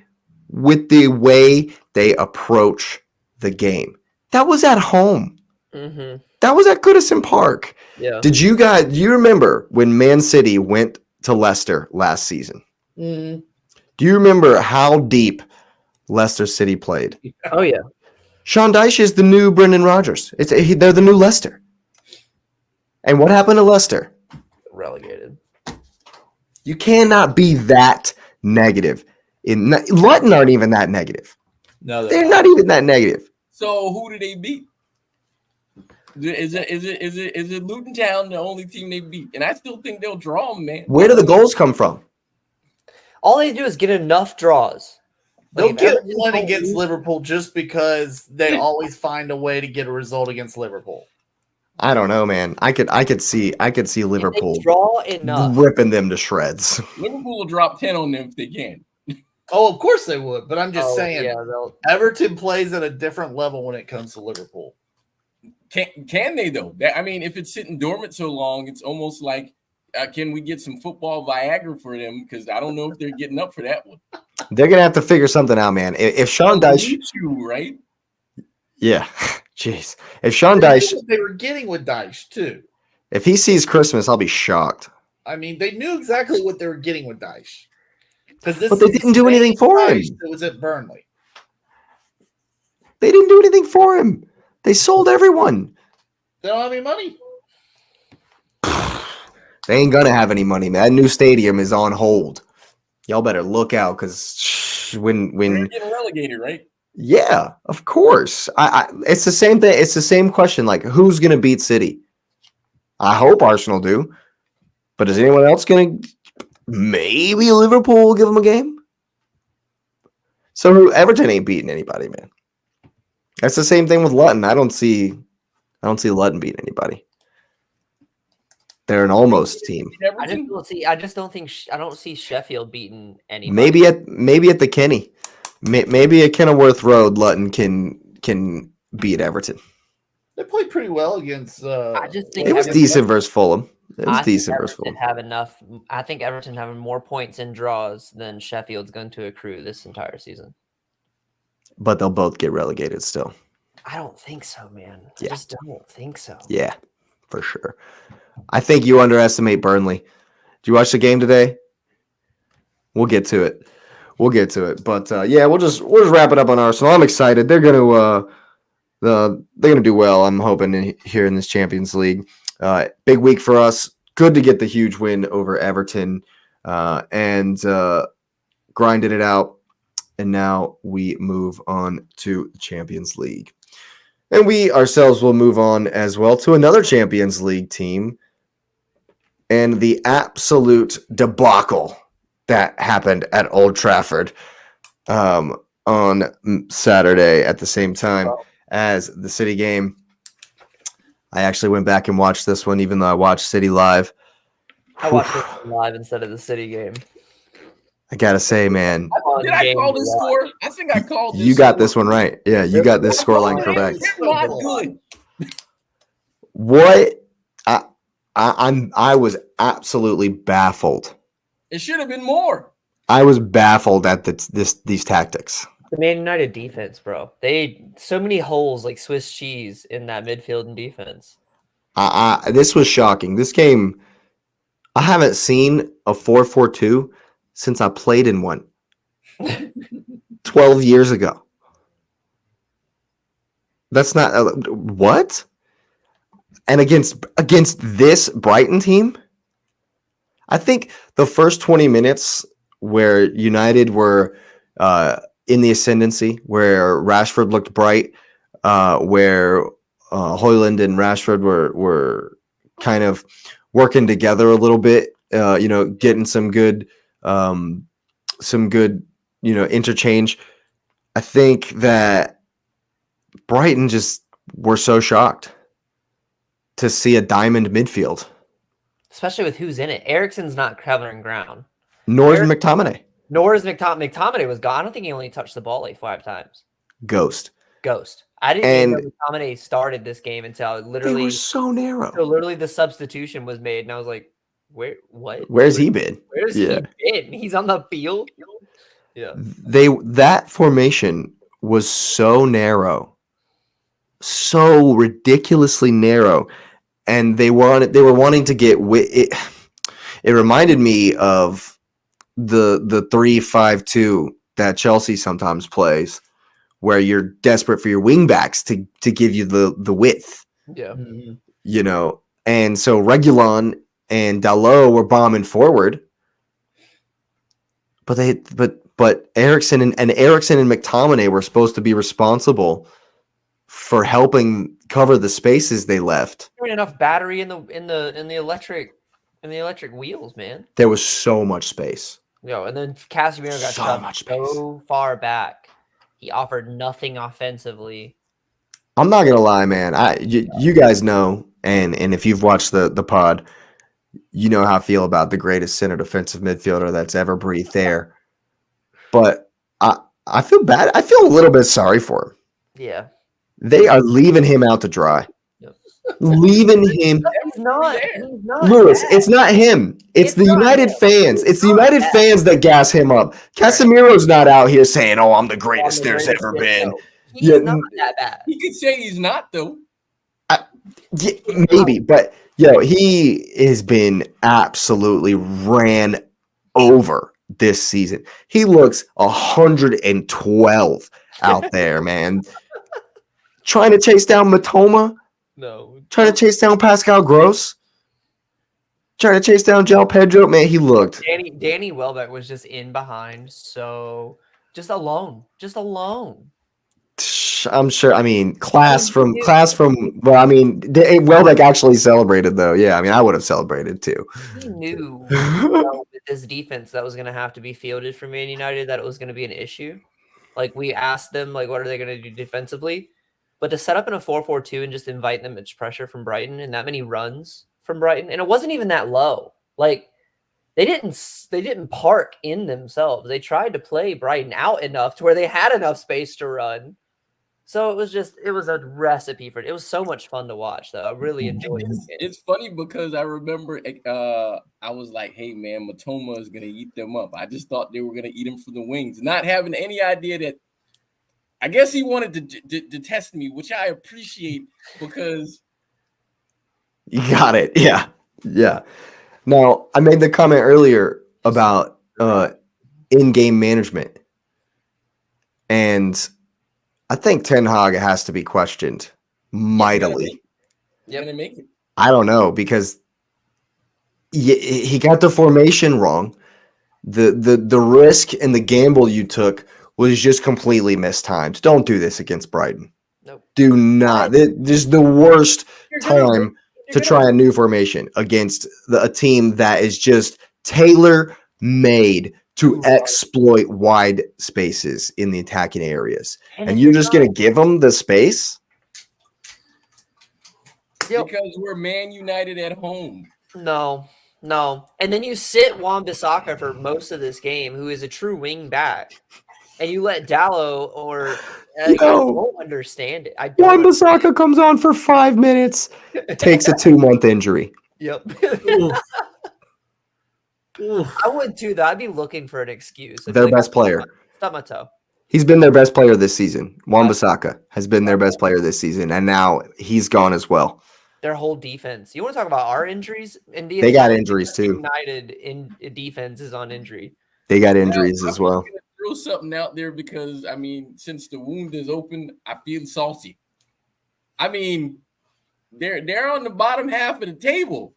with the way they approach the game. That was at home. Mm-hmm. That was at Goodison Park. Yeah. Do you remember when Man City went to Leicester last season? Mm. Do you remember how deep Leicester City played? Oh, yeah. Sean Dyche is the new Brendan Rodgers. They're the new Leicester. And what happened to Leicester? Relegated. You cannot be that negative. Luton aren't even that negative. No, they're not even that negative. So who do they beat? Is it Luton Town the only team they beat? And I still think they'll draw them, man. Where do the goals come from? All they do is get enough draws. They'll get one against Liverpool just because they always find a way to get a result against Liverpool. I don't know, man. I could see Liverpool draw enough, ripping them to shreds. Liverpool will drop 10 on them if they can. Oh, of course they would, but I'm just saying Everton Everton plays at a different level when it comes to Liverpool. Can they though? I mean, if it's sitting dormant so long, it's almost like can we get some football Viagra for them? Because I don't know if they're getting up for that one. They're gonna have to figure something out, man. If Sean Dyche, right? Yeah, jeez. If Sean Dyche, they were getting with Dyche too. If he sees Christmas, I'll be shocked. I mean, they knew exactly what they were getting with Dyche. But they didn't do anything for him. It was at Burnley. They didn't do anything for him. They sold everyone. They don't have any money. They ain't gonna have any money, man. That new stadium is on hold. Y'all better look out because when they're getting relegated, right? Yeah, of course. It's the same thing. It's the same question. Like, who's gonna beat City? I hope Arsenal do, but is anyone else gonna? Maybe Liverpool will give them a game. So Everton ain't beating anybody, man. That's the same thing with Luton. I don't see Luton beating anybody. They're an almost team. I don't see Sheffield beating anybody. Maybe at the Kenny. Maybe at Kenilworth Road, Luton can beat Everton. They played pretty well against. I just think it was decent versus Fulham. It was decent versus Fulham. I think Everton having more points in draws than Sheffield's going to accrue this entire season. But they'll both get relegated still. I don't think so, man. I just don't think so. Yeah, for sure. I think you underestimate Burnley. Did you watch the game today? We'll get to it. But we'll just wrap it up on Arsenal. I'm excited. They're gonna do well. I'm hoping here in this Champions League. Big week for us. Good to get the huge win over Everton and grinded it out. And now we move on to the Champions League. And we ourselves will move on as well to another Champions League team and the absolute debacle that happened at Old Trafford on Saturday at the same time as the City game. I actually went back and watched this one, even though I watched City live. I watched it live instead of the City game. I gotta say, man. Did I call this score? I think I called this. You got this one right. Yeah, you got this scoreline correct. They're not good. What? I was absolutely baffled. It should have been more. I was baffled at these tactics. The Man United defense, bro. They so many holes like Swiss cheese in that midfield and defense. This was shocking. This game, I haven't seen a 4-4-2 since I played in one 12 years ago. That's not what? And against this Brighton team, I think the first 20 minutes where United were in the ascendancy, where Rashford looked bright, where Højlund and Rashford were kind of working together a little bit, getting some good interchange. I think that Brighton just were so shocked to see a diamond midfield. Especially with who's in it. Eriksen's not covering ground. Nor is McTominay. Nor is McTominay. McTominay was gone. I don't think he only touched the ball like 5 times. Ghost. I didn't even know McTominay started this game until literally they were so narrow. So literally the substitution was made, and I was like, Where's he been? Where's he been? He's on the field. Yeah. That formation was so narrow. So ridiculously narrow. And they were wanting to get it. It reminded me of the 3-5-2 that Chelsea sometimes plays, where you're desperate for your wingbacks to give you the width. Yeah. And so Reguilon and Dalot were bombing forward, but Eriksen and McTominay were supposed to be responsible for helping cover the spaces they left. There wasn't enough battery in the electric wheels, man. There was so much space. And then Casemiro got shoved so far back. He offered nothing offensively. I'm not gonna lie, man. You guys know, and if you've watched the pod, you know how I feel about the greatest center defensive midfielder that's ever breathed air. But I feel bad. I feel a little bit sorry for him. Yeah. They are leaving him out to dry. Yep. Leaving him. He's not Lewis, it's not him. It's the United fans. It's the United fans that gas him up. Casemiro's not out here saying, "Oh, I'm the greatest there's ever been." He's not that bad. He could say he's not, though. Yeah, maybe, but he has been absolutely ran over this season. He looks 112 out there, man. Trying to chase down Matoma. No. Trying to chase down Pascal Gross. Trying to chase down João Pedro. Man, he looked. Danny Welbeck was just in behind, so just alone. I'm sure. I mean, class from. Well, I mean, Welbeck actually celebrated though. Yeah, I mean, I would have celebrated too. He knew with this defense that was going to have to be fielded for Man United, that it was going to be an issue. Like we asked them, like, what are they going to do defensively? But to set up in a 4-4-2 and just invite them much pressure from Brighton and that many runs from Brighton, and it wasn't even that low. Like they didn't park in themselves. They tried to play Brighton out enough to where they had enough space to run. So it was a recipe for it. It was so much fun to watch, though. I really enjoyed it. It's funny because I remember I was like, hey, man, Matoma is going to eat them up. I just thought they were going to eat him from the wings, not having any idea that I guess he wanted to test me, which I appreciate because. You got it. Yeah. Yeah. Now, I made the comment earlier about in-game management. And I think Ten Hag has to be questioned mightily. Yeah, gonna make it. I don't know, because he got the formation wrong. The risk and the gamble you took was just completely mistimed. Don't do this against Brighton. Nope. Do not. This is the worst time to try a new formation against a team that is just tailor-made to exploit wide spaces in the attacking areas. And you're just going to give them the space? Because we're Man United at home. No. And then you sit Wan-Bissaka for most of this game, who is a true wing back. And you let Dallo or I don't understand it. Wan-Bissaka comes on for 5 minutes, takes a 2-month injury. Yep. I would too, though. I'd be looking for an excuse. Their best player. Stub my toe. He's been their best player this season. Wan-Bissaka has been their best player this season, and now he's gone as well. Their whole defense. You want to talk about our injuries? And they got injuries too. United in defense is on injury. They got injuries as well. Throw something out there because since the wound is open, I feel salty. They're on the bottom half of the table.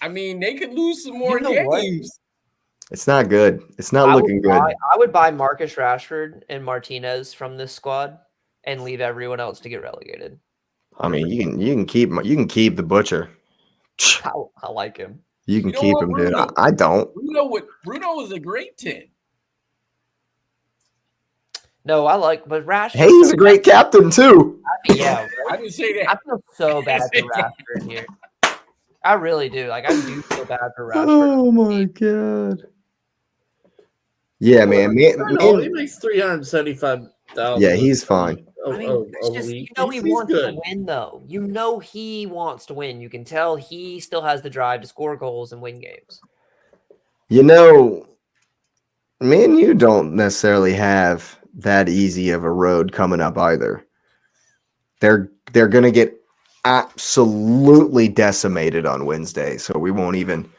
They could lose some more games. What? It's not good. It's not looking good. I would buy Marcus Rashford and Martinez from this squad and leave everyone else to get relegated. You can keep the butcher. I like him. You can keep him, dude. I don't. Bruno is a great 10. No, but Rashford. Hey, he's a great captain too. Yeah, I didn't say that. I feel so bad for Rashford here. I really do. I do feel bad for Rashford. Oh my god. Yeah, man. He makes $375,000. Yeah, he's fine. He wants to win, though. He wants to win. You can tell he still has the drive to score goals and win games. Me and you don't necessarily have that easy of a road coming up either. They're going to get absolutely decimated on Wednesday, so we won't even.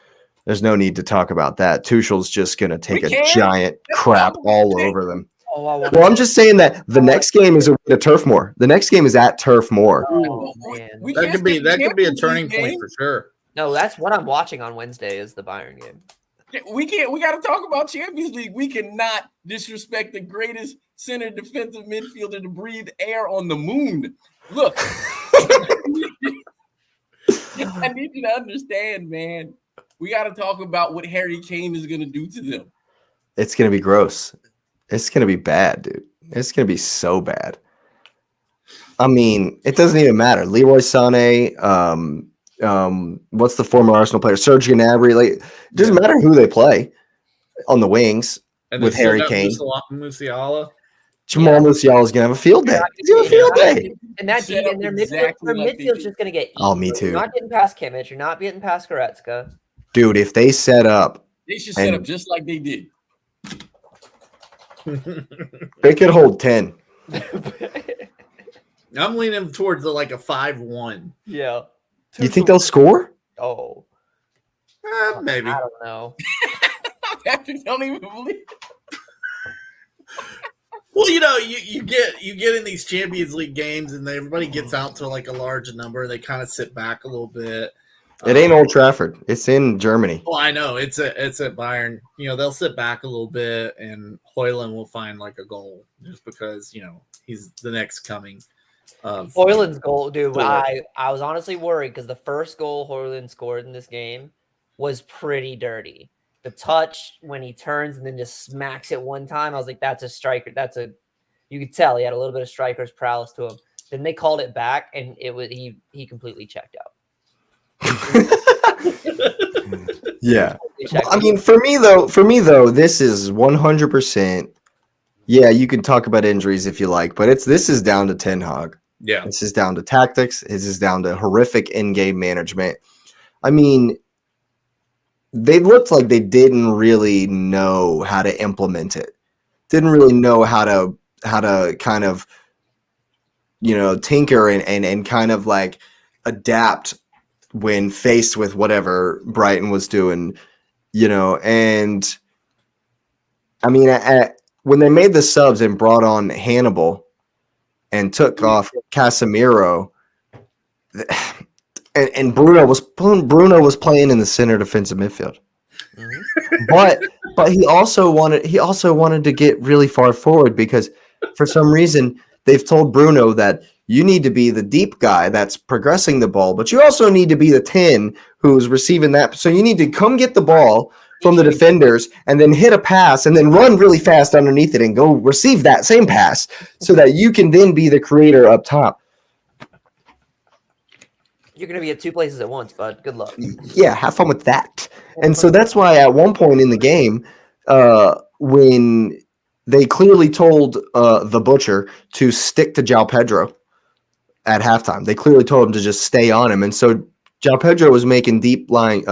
There's no need to talk about that. Tuchel's just going to take a giant crap all over them. Well, I'm just saying that the next game is at Turf Moor. The next game is at Turf Moor. Oh, man. That could be a turning point for sure. No, that's what I'm watching on Wednesday is the Bayern game. We got to talk about Champions League. We cannot disrespect the greatest center defensive midfielder to breathe air on the moon. Look, I need you to understand, man. We got to talk about what Harry Kane is going to do to them. It's going to be gross. It's going to be bad, dude. It's going to be so bad. It doesn't even matter. Leroy Sané, what's the former Arsenal player? Serge Gnabry. It doesn't matter who they play on the wings with Harry Kane. Musiala. Jamal Musiala is going to have a field day. He's going to have a field day. And that their midfield's just going to get eaten. Oh, me too. You're not getting past Kimmich. You're not getting past Goretzka. Dude, if they set up. They should set up just like they did. They could hold 10. I'm leaning towards a 5-1. Yeah. You think they'll score? Oh. Maybe. I don't know. I don't even believe it. Well, you get in these Champions League games and everybody gets out to a large number. They kind of sit back a little bit. It ain't Old Trafford. It's in Germany. Well, I know it's at Bayern. They'll sit back a little bit, and Højlund will find a goal just because he's the next coming. Højlund's goal, dude. I was honestly worried because the first goal Højlund scored in this game was pretty dirty. The touch when he turns and then just smacks it one time, I was like, that's a striker. You could tell he had a little bit of striker's prowess to him. Then they called it back, and it was he completely checked out. Yeah. For me though, this is 100%. Yeah, you can talk about injuries if you like, but this is down to Ten Hag. Yeah. This is down to tactics. This is down to horrific in-game management. They looked like they didn't really know how to implement it. Didn't really know how to kind of tinker and kind of adapt when faced with whatever Brighton was doing, and when they made the subs and brought on Hannibal and took off Casemiro, and Bruno was playing in the center defensive midfield, but he also wanted to get really far forward because for some reason they've told Bruno that you need to be the deep guy that's progressing the ball, but you also need to be the 10 who's receiving that. So you need to come get the ball from the defenders and then hit a pass and then run really fast underneath it and go receive that same pass so that you can then be the creator up top. You're going to be at two places at once, bud. Good luck. Yeah, have fun with that. And so that's why at one point in the game, when they clearly told the Butcher to stick to João Pedro at halftime, they clearly told him to just stay on him. And so João Pedro was making deep line,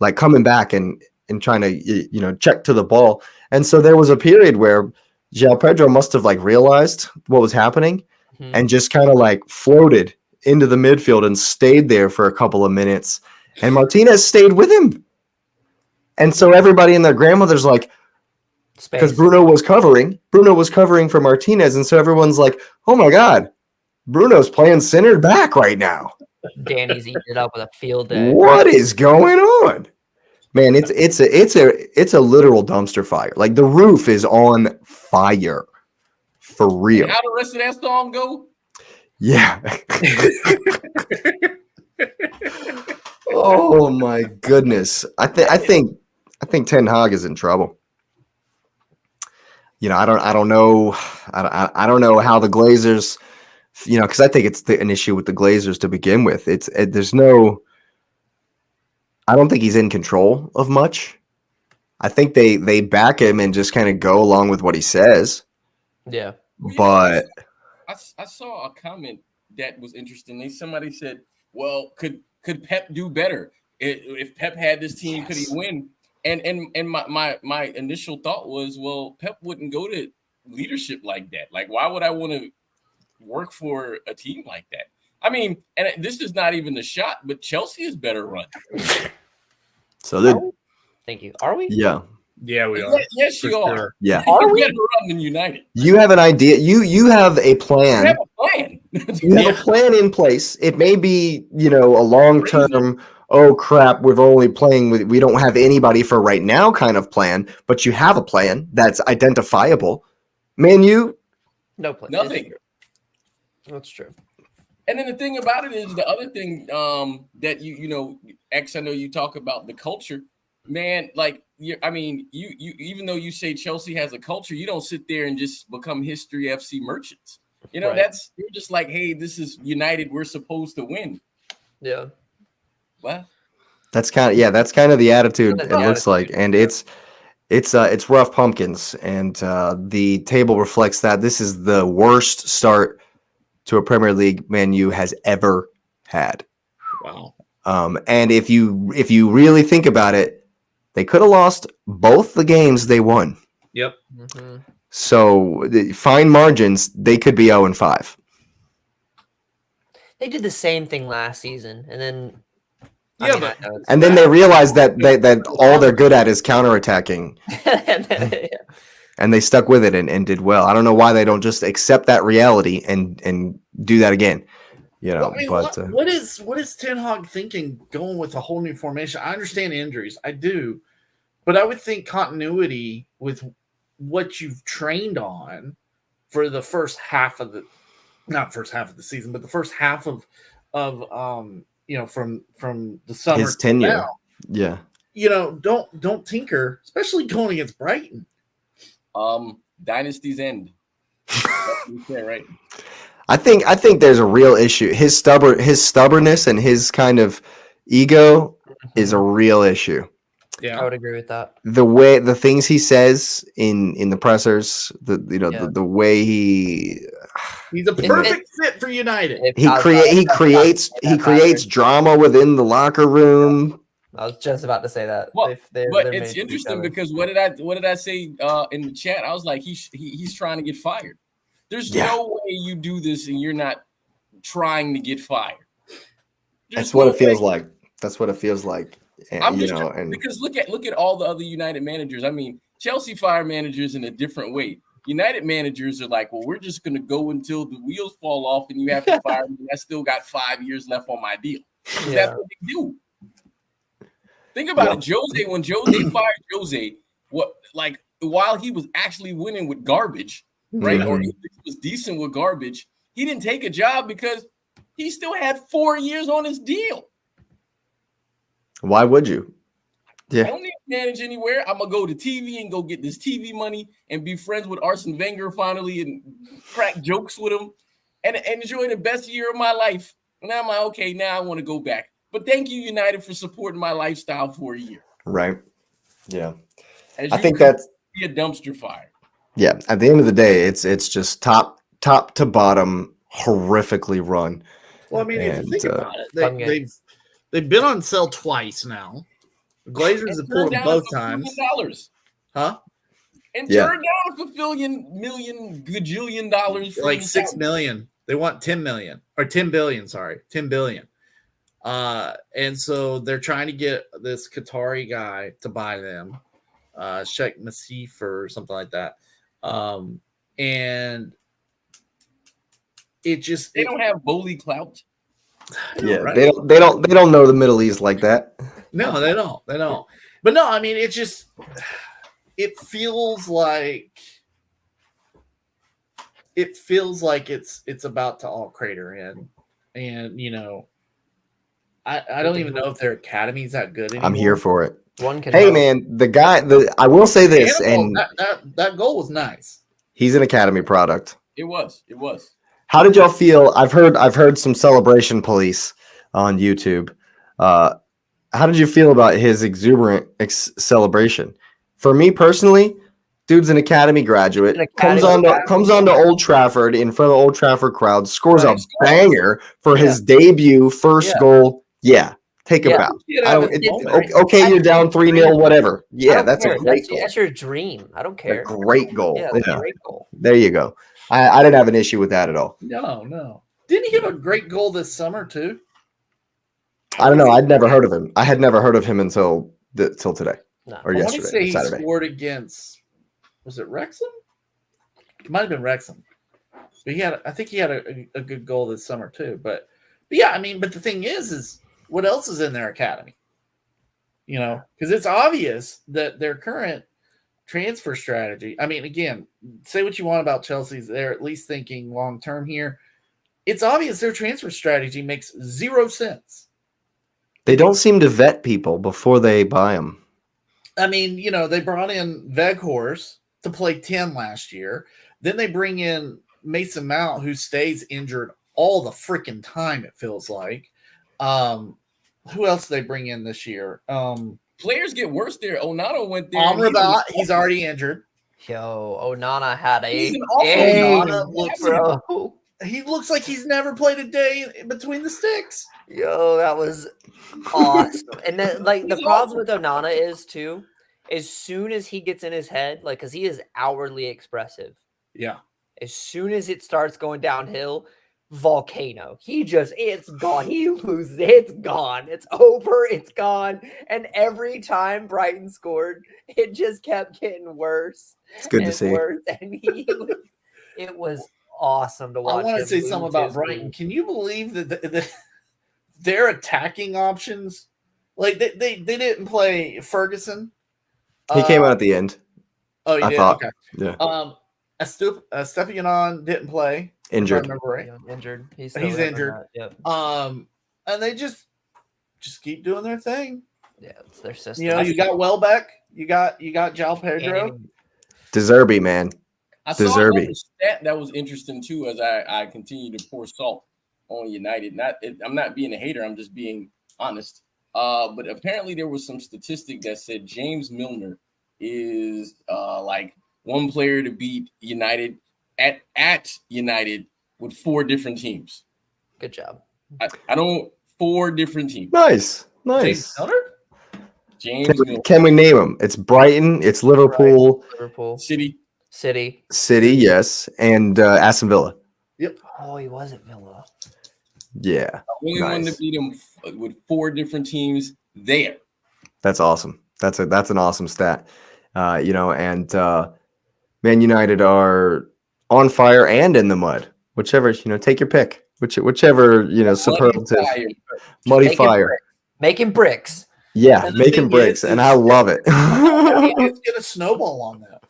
like coming back and trying to, check to the ball. And so there was a period where João Pedro must have like realized what was happening and just kind of like floated into the midfield and stayed there for a couple of minutes. And Martinez stayed with him. And so everybody and their grandmother's like, because Bruno was covering for Martinez. And so everyone's like, oh my God, Bruno's playing centered back right now. Danny's eating it up with a field day. What is going on? Man, it's a literal dumpster fire. Like the roof is on fire for real. And how the rest of that song go? Yeah. Oh my goodness. I think Ten Hag is in trouble. I don't know. I don't know how the Glazers, because I think it's an issue with the Glazers to begin with. I don't think he's in control of much. I think they back him and just kind of go along with what he says. Yeah. But I saw a comment that was interesting. Somebody said, well, could Pep do better? If Pep had this team, could he win? And my initial thought was, well, Pep wouldn't go to leadership like that. Like, why would I want to work for a team like that? I mean, and this is not even the shot, but Chelsea is better run. So thank you. Are we? Yeah. Yeah, we are. Yes, you are. Sure. Yeah. Are we? Better run than United. You have an idea. You have a plan. You have a plan. You have a plan in place. It may be, a long-term, oh crap, we don't have anybody for right now kind of plan, but you have a plan that's identifiable. Man, no plan. Nothing. That's true. And then the thing about it is the other thing that X, I know you talk about the culture, man. Like, you even though you say Chelsea has a culture, you don't sit there and just become History FC merchants. Right. You're just like, hey, this is United. We're supposed to win. Yeah. What? that's kind of the attitude That's it the looks like, and it's rough pumpkins, and the table reflects that. This is the worst start to a Premier League Man U has ever had. Wow. And if you really think about it, they could have lost both the games they won. Yep. Mm-hmm. So the fine margins, they could be 0-5. They did the same thing last season, and then And then they realized that all they're good at is counterattacking. And they stuck with it and did well. I don't know why they don't just accept that reality and do that again. What is Ten Hag thinking going with a whole new formation? I understand injuries, I do, but I would think continuity with what you've trained on for the first half of the season, but the first half of from the summer his tenure. now, Yeah. Don't tinker, especially going against Brighton. Dynasty's end. Right. I think there's a real issue. His stubbornness and his kind of ego is a real issue. Yeah, I would agree with that. The things he says in the pressers, the way he's a perfect fit for United. He creates drama within the locker room. I was just about to say that. Well, but it's interesting because what did I say in the chat? I was like, he's trying to get fired. There's no way you do this and you're not trying to get fired. That's what it feels like. That's what it feels like. And, because look at all the other United managers. I mean, Chelsea fire managers in a different way. United managers are like, well, we're just going to go until the wheels fall off and you have to fire me. I still got 5 years left on my deal. That's what they do. Think about it. Jose, when Jose fired Jose, while he was actually winning with garbage, right? Or Mhm. he was decent with garbage. He didn't take a job because he still had 4 years on his deal. Why would you? I Yeah, don't need to manage anywhere. I'm gonna go to TV and go get this TV money and be friends with Arsene Wenger finally and crack jokes with him and enjoy the best year of my life. And I'm like, okay, now I want to go back. But thank you, United, for supporting my lifestyle for a year. right. Yeah, As I you think could that's be a dumpster fire. yeah. At the end of the day, it's just top to bottom horrifically run. Well, I mean, if you And, think about it, Fun game. they've been on sale twice now. The Glazers And have pulled them turned down both $1 times. billion. Huh? And Yeah. turned down $1 gajillion dollars. Like 6 million. They want 10 million or 10 billion. Sorry, 10 billion. And so they're trying to get this Qatari guy to buy them, Sheikh Masif or something like that. And it just They don't have bully clout. yeah, right? they don't know the Middle East like that. No, they don't. They don't. But no, I mean, it feels like it's about to all crater in, and I don't even know if their academy's that good anymore. I'm here for it. One can Hey hope. man, I will say this, and that goal was nice. he's an academy product. It was. How did y'all feel? I've heard some celebration police on YouTube. How did you feel about his exuberant celebration? For me personally, dude's an academy graduate. Comes onto Old Trafford in front of the Old Trafford crowd, scores a banger for his debut first goal. Yeah, take a bow. Okay, you're down 3-0, whatever. Yeah, that's a great goal. That's your dream. I don't care. A great goal. Yeah, Yeah. that's a great goal. There you go. I didn't have an issue with that at all. No. Didn't he have a great goal this summer too? I don't know. I'd never heard of him. I had never heard of him until today No. or I want to yesterday, say he Saturday. scored against, was it Wrexham? It might have been Wrexham. But I think he had a good goal this summer too. But yeah, I mean, but the thing is what else is in their academy? Because it's obvious that their current transfer strategy. I mean, again, say what you want about Chelsea's, they're at least thinking long term here. It's obvious their transfer strategy makes zero sense. They don't seem to vet people before they buy them. I mean, they brought in Weghorst to play 10 last year. Then they bring in Mason Mount, who stays injured all the freaking time, it feels like. Who else did they bring in this year? Players get worse there. Onana went there. Amrabat, he's already injured. Yo, Onana had He's a an awful Onana looks bro. He looks like he's never played a day in between the sticks. Yo, that was awesome. And then, the problem with Onana is too, as soon as he gets in his head, because he is outwardly expressive. Yeah. As soon as it starts going downhill, volcano. It's gone. He loses. It's gone. It's over. It's gone. And every time Brighton scored, it just kept getting worse. It's good to see. Worse. And it was awesome to watch. I want to say something about Brighton. Can you believe that their attacking options, like they didn't play Ferguson? He came out at the end. Oh, he did? Thought. Okay. Yeah. Estepinian didn't play. Injured. If I remember right. Yeah, injured. He's injured. Yep. And they just keep doing their thing. Yeah, it's their system. You got Welbeck. You got João Pedro. Deserby, man. I saw Deserby. another stat that was interesting too as I continue to pour salt on United. I'm not being a hater. I'm just being honest. But apparently there was some statistic that said James Milner is like one player to beat United at United with 4 different teams. Good job. I don't 4 different teams. Nice. James Milner? James Milner. Can we name them? It's Brighton. It's Liverpool. Liverpool. City. Yes. And Aston Villa. Yep. Oh, he was at Villa. Yeah. Only one to beat him with 4 different teams there. That's awesome. That's an awesome stat. And Man United are on fire and in the mud. Whichever, take your pick. Whichever, superlative. Muddy fire. Making bricks. Yeah, making bricks, and I love it. It's gonna snowball on that.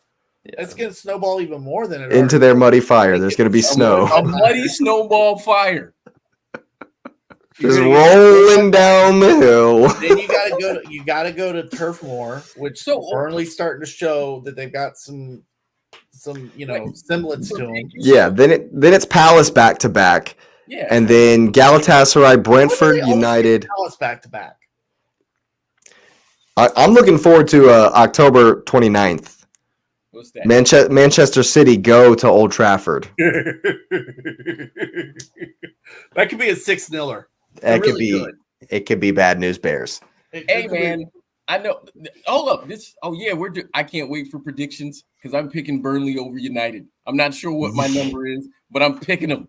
It's going to snowball even more than it into their muddy fire. There's going to be snow. A muddy snowball fire. Just rolling down the hill. Then you gotta go to Turf Moor, which Burnley's starting to show that they've got some semblance to them. Yeah, then it's Palace back to back. Yeah. And then Galatasaray, Brentford, United. Palace back to back. I'm looking forward to October 29th. What's that? Manchester City go to Old Trafford. That could be a 6-0. It could be bad news Bears. Hey man, I know. Hold up, I can't wait for predictions because I'm picking Burnley over United. I'm not sure what my number is, but I'm picking them.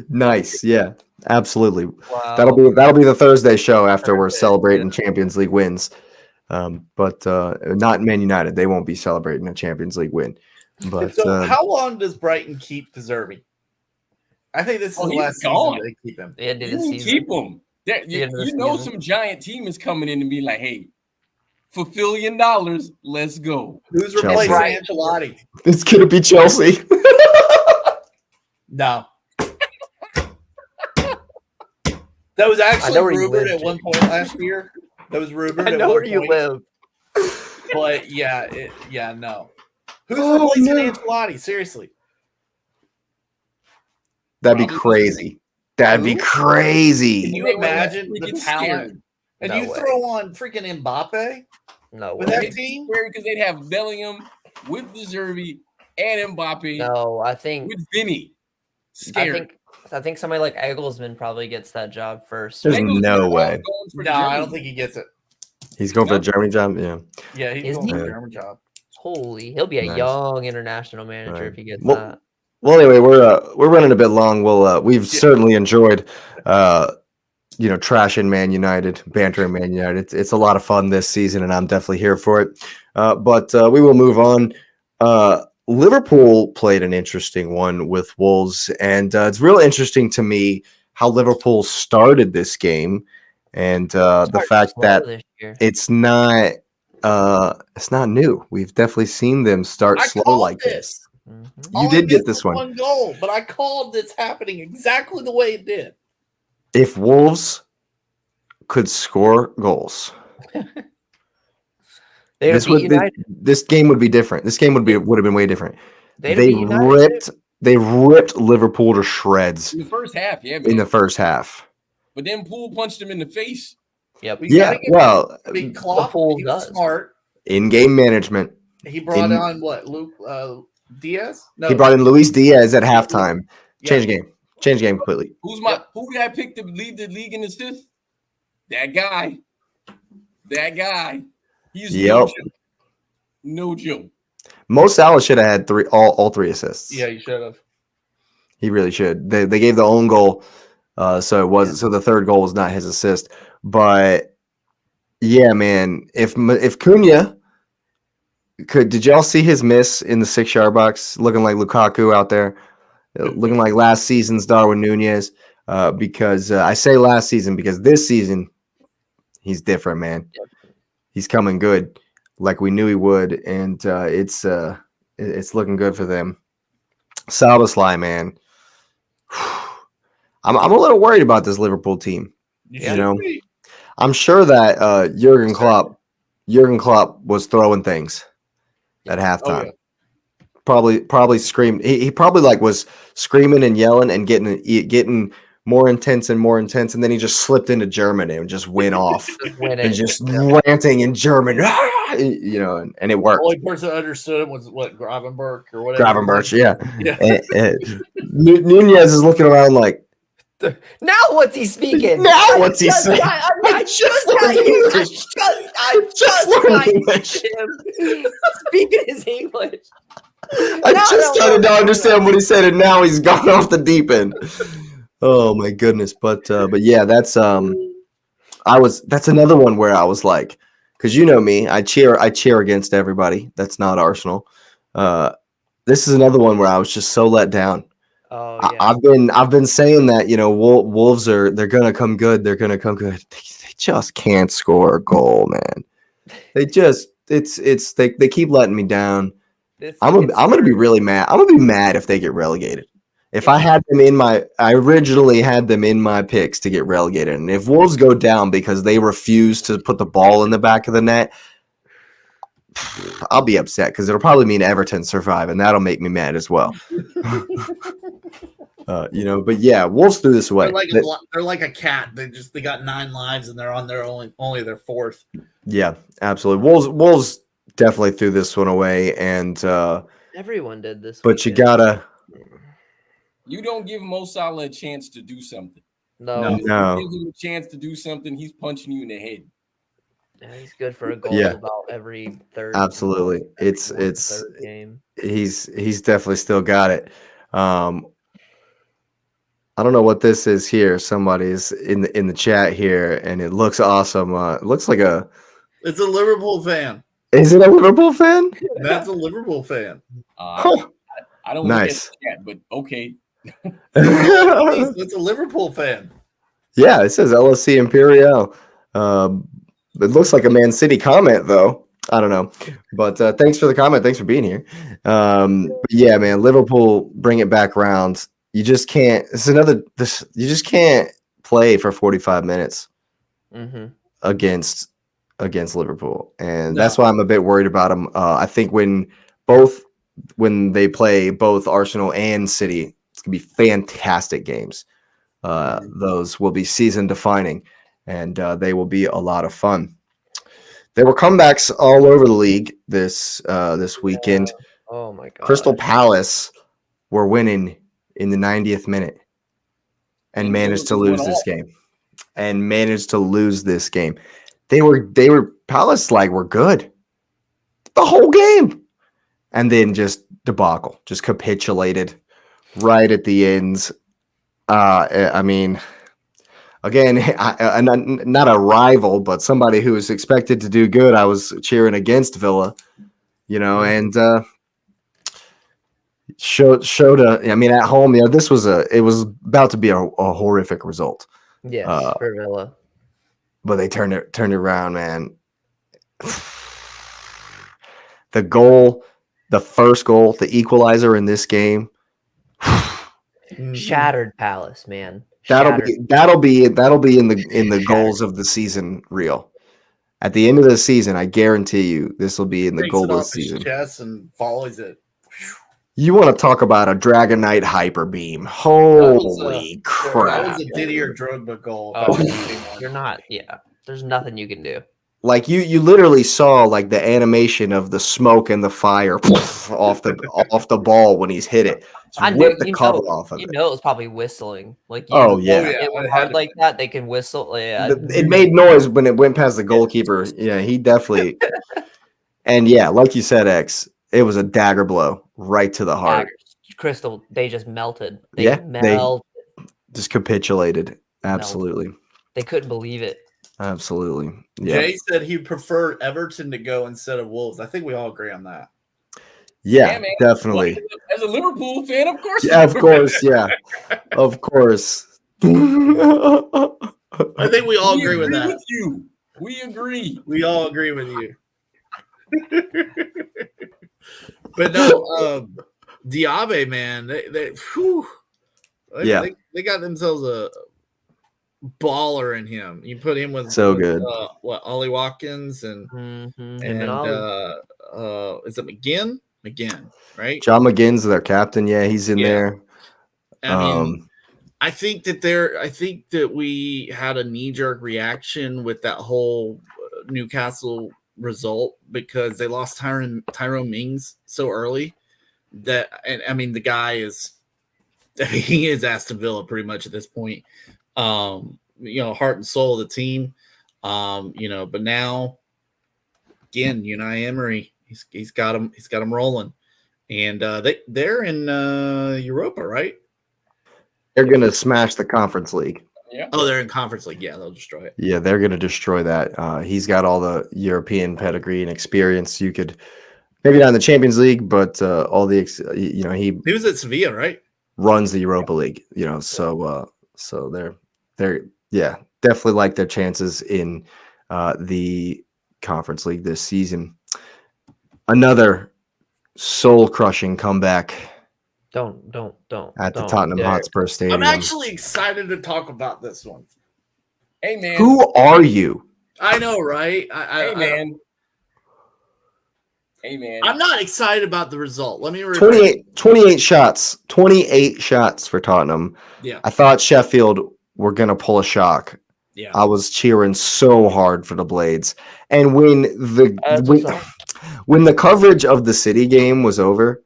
Nice, yeah, absolutely. Wow. That'll be the Thursday show after we're celebrating Champions League wins. But not Man United. They won't be celebrating a Champions League win. But so how long does Brighton keep Deserving? I think this is the last season they keep him. The end of the You season. keep them. You know some giant team is coming in and be like, hey, for $1 billion, let's go. Who's replacing Ancelotti? It's gonna be Chelsea. No. That was actually rumored at one point last year. That was rumored. I know where you live. But no. Who's replacing Ancelotti? Seriously. That'd be crazy. That'd be crazy. Can you imagine the talent? And you throw on freaking Mbappe? No with way. that team? Because they'd have Bellingham with De Zerbi and Mbappe. No, I think with Vinny. Scary. I think somebody like Egglesman probably gets that job first. There's no way. No, I don't think he gets it. He's going for the Germany job? Yeah. Yeah, he's going for the German job. Holy, he'll be a young international manager if he gets that. Well, anyway, we're running a bit long. We've certainly enjoyed trashing Man United, bantering Man United. It's a lot of fun this season, and I'm definitely here for it. But we will move on. Liverpool played an interesting one with Wolves, and it's real interesting to me how Liverpool started this game, and the fact that it's not new. We've definitely seen them start slow like this. Mm-hmm. You did get this one goal, but I called this happening exactly the way it did. If Wolves could score goals, this game would be different. This game would have been way different. They ripped Liverpool to shreds in the first half. Yeah, man. In the first half. But then Poole punched him in the face. Yep. Well, Klopp, he was smart. In-game management. He brought on what? Luke Diaz? No. He brought in Luis Diaz at halftime. Change the game completely. Who did I pick to lead the league in assists? That guy. He's no joke. Mo Salah should have had all three assists. Yeah, he should have. He really should. They gave the own goal, so the third goal was not his assist. But yeah, man, if Cunha did y'all see his miss in the 6-yard box, looking like Lukaku out there, looking like last season's Darwin Nunez? Because I say last season because this season he's different, man. He's coming good, like we knew he would, and it's looking good for them. Szoboszlai, man, I'm a little worried about this Liverpool team. I'm sure that Jurgen Klopp was throwing things at halftime. Oh, yeah. Probably screamed. He probably was screaming and yelling and getting more intense, and then he just slipped into German and just went off and just ranting in German, and it worked. The only person that understood him was Gravenberch or whatever. Gravenberch, yeah. And Nunez is looking around like, now what's he speaking? Now what's he saying? I just learned English. Speaking his English. I just started to understand what he said, and now he's gone off the deep end. Oh my goodness! But yeah, that's another one where I was like, because you know me, I cheer against everybody. That's not Arsenal. This is another one where I was just so let down. Oh, yeah. I've been saying that Wolves they're gonna come good. They're gonna come good. They just can't score a goal, man. They just they keep letting me down. I'm gonna be really mad. I'm gonna be mad if they get relegated. If I had them I originally had them in my picks to get relegated, and if Wolves go down because they refuse to put the ball in the back of the net, I'll be upset because it'll probably mean Everton survive, and that'll make me mad as well. But yeah, Wolves threw this away. They're like a cat. They got 9 lives and they're on their only their 4th. Yeah, absolutely. Wolves definitely threw this one away, and everyone did this. But you gotta. You don't give Mo Salah a chance to do something. No. You give him a chance to do something, he's punching you in the head. Yeah, he's good for a goal about every third. Absolutely, third game. He's definitely still got it. I don't know what this is here. Somebody's in the chat here, and it looks awesome. It looks like it's a Liverpool fan. Is it a Liverpool fan? That's a Liverpool fan. I don't nice. Look at the chat, but okay. It's a Liverpool fan. Yeah, it says LSC Imperial. It looks like a Man City comment, though. I don't know, but thanks for the comment. Thanks for being here. But yeah, man, Liverpool bring it back around. You just can't. You just can't play for 45 minutes against Liverpool, and that's why I'm a bit worried about them. I think when they play both Arsenal and City, it's gonna be fantastic games. Those will be season defining, and they will be a lot of fun. There were comebacks all over the league this weekend. Oh my god! Crystal Palace were winning in the 90th minute and managed to lose this game. They were Palace were good the whole game, and then just debacle, just capitulated right at the ends. I mean, again, not a rival, but somebody who was expected to do good. I was cheering against Villa, and showed at home. It was about to be a horrific result. Yes, for Villa, but they turned it around, man. The first goal, the equalizer in this game, shattered Palace, man. That'll be in the goals of the season reel. At the end of the season, I guarantee you this will be in the goal of the season. Chest and volleys it. You want to talk about a Dragon Knight hyper beam? Holy crap! That was a Didier Drogba goal. You're not. Yeah, there's nothing you can do. Like you literally saw the animation of the smoke and the fire off the ball when he's hit it. Rip the cover off of it. It was probably whistling. It went hard like that. They can whistle. Yeah, it made noise when it went past the goalkeeper. Yeah, he definitely. And yeah, like you said, X, it was a dagger blow right to the heart. Crystal, they just melted. They just capitulated. Absolutely. They couldn't believe it. Absolutely. Yeah. Jay said he preferred Everton to go instead of Wolves. I think we all agree on that. Yeah, definitely. As a Liverpool fan, of course. Yeah, of course. Yeah, of course. I think we all agree with that. With you. We agree. We all agree with you. But no, Diaby, man, they got themselves a baller in him. You put him with good. Ollie Watkins and is it McGinn? McGinn, right? John McGinn's their captain. Yeah, he's in there. I mean, I think that we had a knee-jerk reaction with that whole Newcastle result because they lost Tyrone Mings so early that, and I mean, the guy he is Aston Villa pretty much at this point. Heart and soul of the team. But now again, Unai Emery, he's got him rolling, and they're in Europa, right? They're gonna smash the Conference League. Yeah. Oh, they're in Conference League. Yeah, they'll destroy it. Yeah, they're gonna destroy that. He's got all the European pedigree and experience. You could maybe not in the Champions League, but all the he was at Sevilla, right? Runs the Europa League. So they're definitely like their chances in the Conference League this season. Another soul-crushing comeback Don't at the don't Tottenham dare. Hotspur Stadium. I'm actually excited to talk about this one. Hey man. Who are you? I know, right? Hey man. Hey man. I'm not excited about the result. Let me rephrase. 28 shots. 28 shots for Tottenham. Yeah. I thought Sheffield were going to pull a shock. Yeah. I was cheering so hard for the Blades. And when the coverage of the City game was over,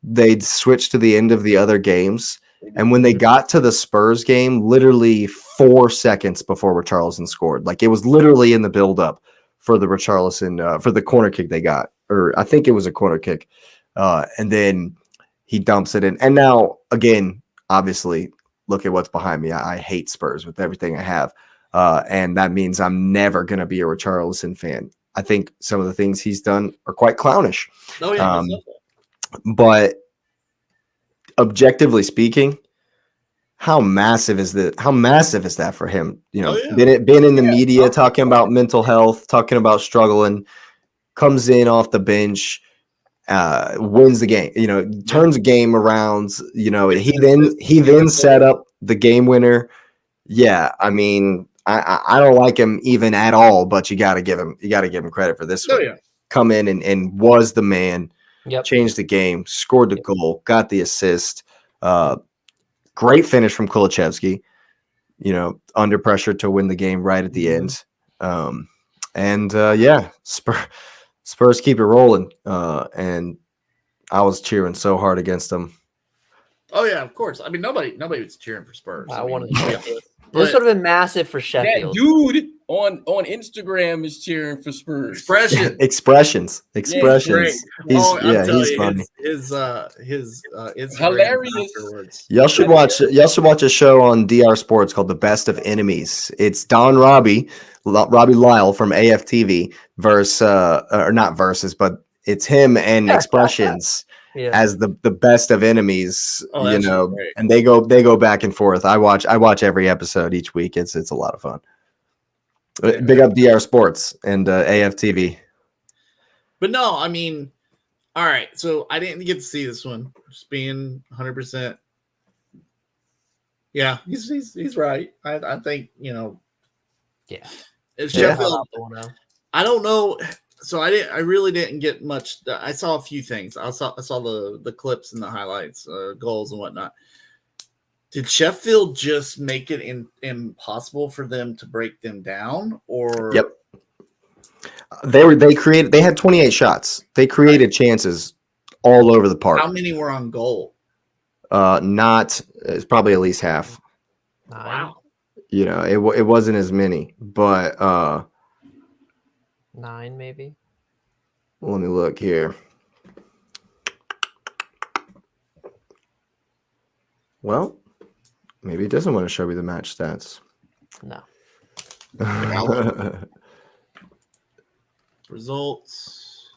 they'd switch to the end of the other games. And when they got to the Spurs game, literally 4 seconds before Richarlison scored, like it was literally in the build-up for the Richarlison, for the corner kick they got, or I think it was a corner kick. And then he dumps it in. And now, again, obviously, look at what's behind me. I hate Spurs with everything I have. And that means I'm never going to be a Richarlison fan. I think some of the things he's done are quite clownish. Oh, yeah. But objectively speaking, how massive is that for him? You know, been in the media talking about mental health, talking about struggling, comes in off the bench, wins the game, you know, turns the game around, you know, he then set up the game winner. Yeah, I mean, I don't like him even at all, but you gotta give him credit for this one. Yeah. Come in and was the man. Yep. Changed the game, scored the goal, got the assist. Great finish from Kulichevsky, you know, under pressure to win the game right at the end. Spurs keep it rolling. And I was cheering so hard against them. Oh yeah, of course. I mean, nobody was cheering for Spurs. I wanted to. But This would have been massive for That Sheffield. dude on Instagram is cheering for Spurs. Expressions. great. He's funny. His Instagram Hilarious. afterwards. Y'all should watch a show on DR Sports called The Best of Enemies. It's Don Robbie Lyle from AFTV but it's him and Expressions as the best of enemies, you know, great. and they go back and forth. I watch every episode each week. It's a lot of fun. Big up DR Sports and AFTV. But no, I mean, all right. So I didn't get to see this one. Just being 100%. Yeah, he's right. I think, you know. Yeah. It's Sheffield. I don't know. So I really didn't get much. I saw a few things. I saw the clips and the highlights, goals and whatnot. Did Sheffield just make it impossible for them to break them down? Or yep, they had 28 shots. They created chances all over the park. How many were on goal? It's probably at least half. Wow. You know, it wasn't as many, but 9 maybe. Let me look here. Well, maybe it doesn't want to show me the match stats. No. Results.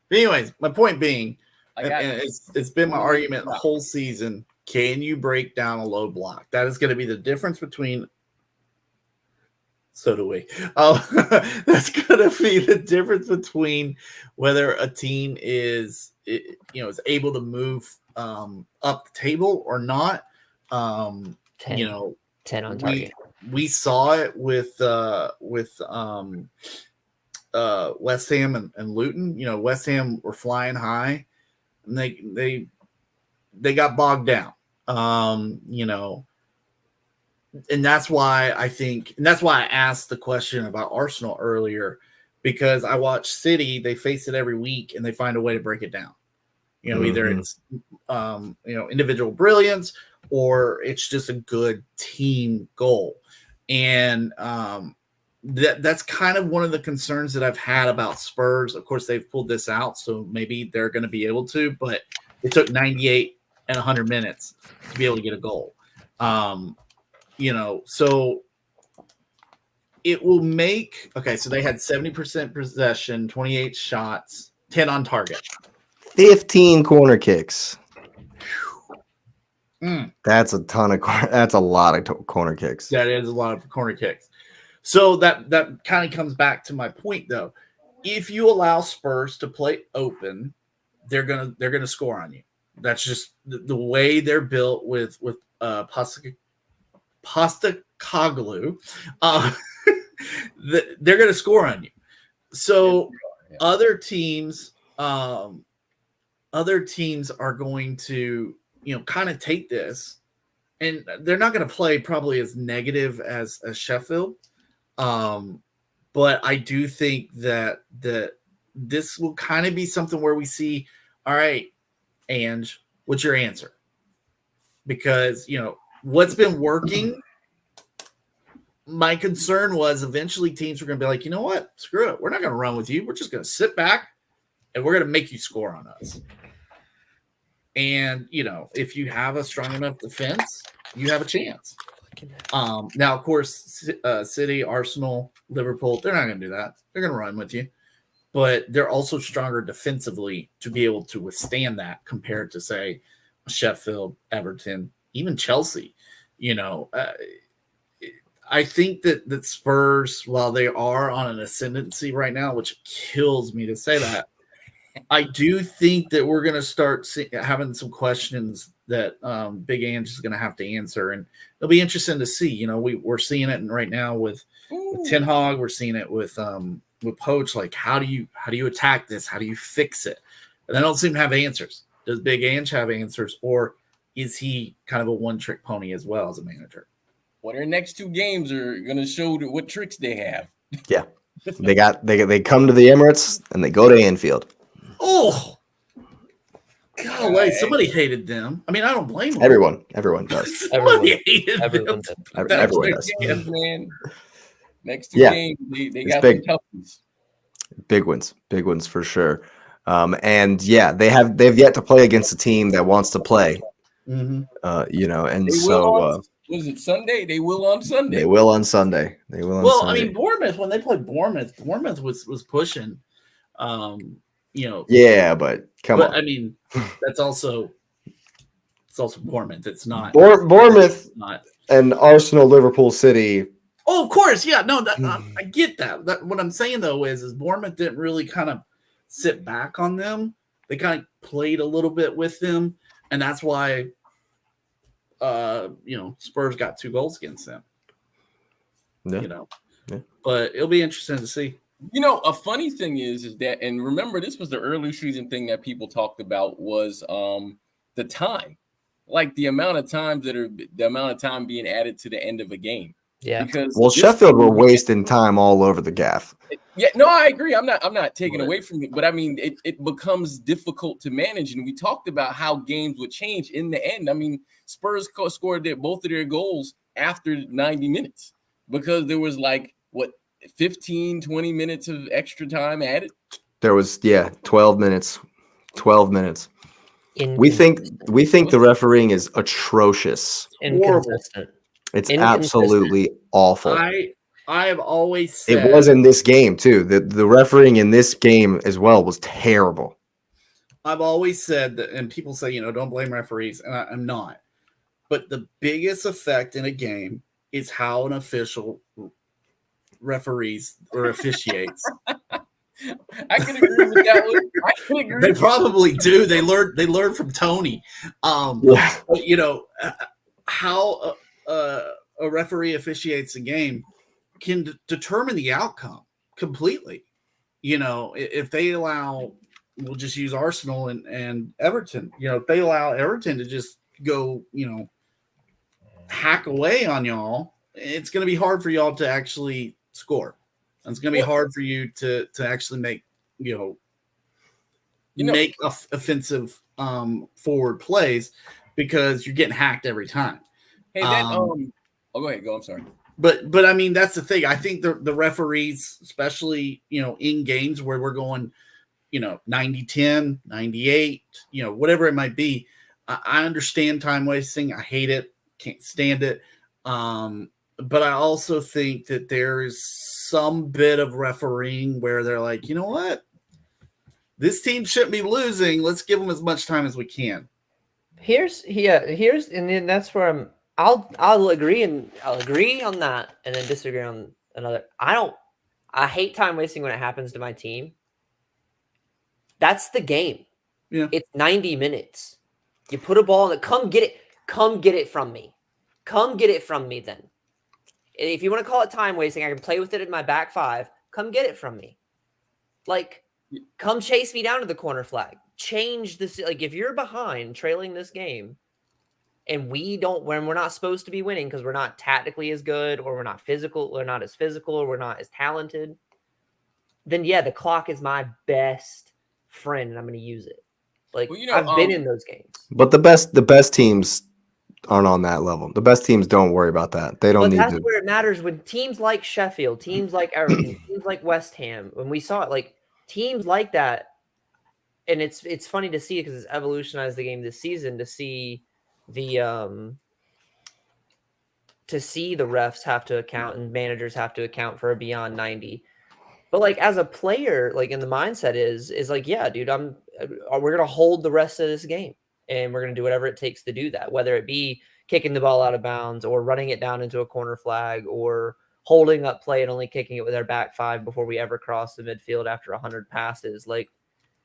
But anyways, my point being, and it's been my argument the whole season. Can you break down a low block? That is going to be the difference between. So do we. That's going to be the difference between whether a team is able to move up the table or not. 10 on target. We saw it with West Ham and Luton. You know, West Ham were flying high, and they got bogged down. You know. And that's why I asked the question about Arsenal earlier, because I watch City, they face it every week and they find a way to break it down. You know, either it's individual brilliance or it's just a good team goal. And that's kind of one of the concerns that I've had about Spurs. Of course, they've pulled this out, so maybe they're going to be able to, but it took 98 and 100 minutes to be able to get a goal. You know, so it will make so they had 70% possession, 28 shots, 10 on target, 15 corner kicks. That's a lot of corner kicks. That is a lot of corner kicks. So that kind of comes back to my point, though. if you allow Spurs to play open, they're gonna score on you. That's just the way they're built with Postecoglou. They're gonna score on you. So other teams are going to kind of take this, and they're not going to play probably as negative as Sheffield. But I do think that this will kind of be something where we see, all right, Ange, what's your answer? Because, what's been working, my concern was eventually teams were going to be like, you know what? Screw it. We're not going to run with you. We're just going to sit back and we're going to make you score on us. And, if you have a strong enough defense, you have a chance. Now, of course, City, Arsenal, Liverpool, they're not going to do that. They're going to run with you. But they're also stronger defensively to be able to withstand that compared to, say, Sheffield, Everton, even Chelsea. I think that Spurs, while they are on an ascendancy right now, which kills me to say that, I do think that we're going to start having some questions that Big Ange is going to have to answer, and it'll be interesting to see. We're seeing it right now with Ten Hag. We're seeing it with Poach. Like, how do you attack this? How do you fix it? And I don't seem to have answers. Does Big Ange have answers, or is he kind of a one-trick pony as well as a manager? Well, their next two games are going to show what tricks they have. Yeah, they come to the Emirates and they go to Anfield. Oh, golly, somebody hated them. I mean, I don't blame them. Everyone does. Somebody hated them. Everyone does. Games, man. Next two games, they got the toughies. Big wins for sure. And yeah, they've yet to play against a team that wants to play. Mm-hmm. And so was it Sunday? They will on Sunday. They will on Sunday. Well, I mean, Bournemouth, when they played Bournemouth was pushing. Yeah, but come on. I mean, it's also Bournemouth. It's not Bournemouth and Arsenal, Liverpool, City. Oh, of course, yeah. No, I get that. What I'm saying though is Bournemouth didn't really kind of sit back on them. They kind of played a little bit with them, and that's why Spurs got 2 goals against them. Yeah. But it'll be interesting to see. A funny thing is that, and remember, this was the early season thing that people talked about was the time, like the amount of time being added to the end of a game. Yeah. Because Sheffield were wasting time all over the gaff. Yeah, no, I agree. I'm not taking away from it, but I mean, it becomes difficult to manage. And we talked about how games would change in the end. I mean, Spurs scored both of their goals after 90 minutes because there was 15, 20 minutes of extra time added. There was 12 minutes. 12 minutes. We think the refereeing is atrocious. Inconsistent. It's absolutely awful. I have always said it was in this game too. The refereeing in this game as well was terrible. I've always said that, and people say, don't blame referees, and I'm not. But the biggest effect in a game is how an official referees or officiates. I can agree with that one. They probably do. They learn from Tony. But, how a referee officiates a game can determine the outcome completely. If they allow, we'll just use Arsenal and Everton. If they allow Everton to just go, hack away on y'all, it's going to be hard for y'all to actually score. And it's going to be hard for you to actually make, make offensive forward plays because you're getting hacked every time. Hey, go ahead. I'm sorry. But I mean, that's the thing. I think the referees, especially, in games where we're going, 90-10, 98, whatever it might be. I understand time wasting. I hate it. Can't stand it. But I also think that there is some bit of refereeing where they're like, you know what? This team shouldn't be losing. Let's give them as much time as we can. Here's and then that's where I'll agree on that and then disagree on another. I I hate time wasting when it happens to my team. That's the game. Yeah. It's 90 minutes. You put a ball in the come get it. Come get it from me. Come get it from me then. If you want to call it time wasting, I can play with it in my back five. Come get it from me. Like, come chase me down to the corner flag. Change this. Like, if you're behind trailing this game and when we're not supposed to be winning because we're not tactically as good or we're not physical, or not as physical, or we're not as talented, then yeah, the clock is my best friend and I'm going to use it. Like, I've been in those games. But the best teams aren't on that level. The best teams don't worry about that. They don't need to. That's where it matters when teams like Sheffield, teams like Everton, teams like West Ham, when we saw it, like teams like that, and it's funny to see because it's evolutionized the game this season to see the refs have to account and managers have to account for a beyond 90. But like as a player, like in the mindset is like, yeah, dude, we're gonna hold the rest of this game and we're gonna do whatever it takes to do that, whether it be kicking the ball out of bounds or running it down into a corner flag or holding up play and only kicking it with our back five before we ever cross the midfield after 100 passes. Like,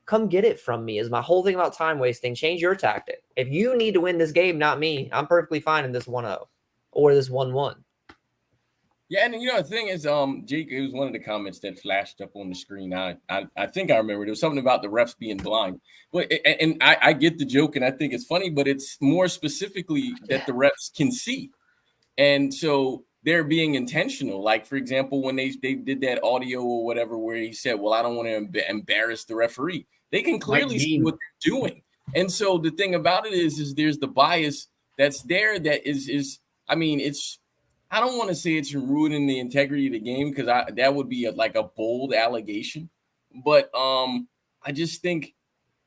come get it from me is my whole thing about time wasting. Change your tactic. If you need to win this game, not me, I'm perfectly fine in this 1-0 or this 1-1. Yeah, and the thing is, Jake, it was one of the comments that flashed up on the screen. I think I remember there was something about the refs being blind. But and I get the joke and I think it's funny, but it's more specifically that the refs can see. And so they're being intentional. Like, for example, when they did that audio or whatever where he said, well, I don't want to embarrass the referee. They can clearly see what they're doing. And so the thing about it is there's the bias that's there that is I mean, I don't want to say it's ruining the integrity of the game because that would be like a bold allegation. But I just think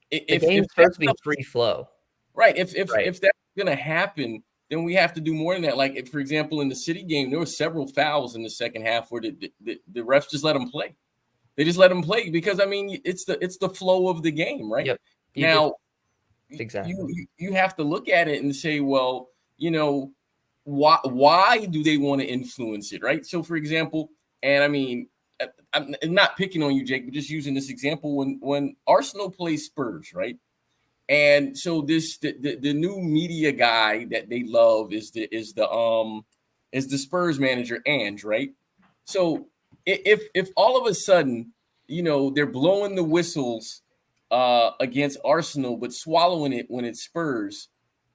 if the game's supposed to be free flow. Right. If that's going to happen, then we have to do more than that. Like, if, for example, in the City game, there were several fouls in the second half where the refs just let them play. They just let them play because, I mean, it's the flow of the game, right? Yep. Now, exactly. You have to look at it and say, well, why do they want to influence it, right? So, for example, and I mean, I'm not picking on you, Jake, but just using this example when Arsenal plays Spurs, right? And so the new media guy that they love is the Spurs manager, Ange, right? So if all of a sudden, they're blowing the whistles against Arsenal, but swallowing it when it's Spurs,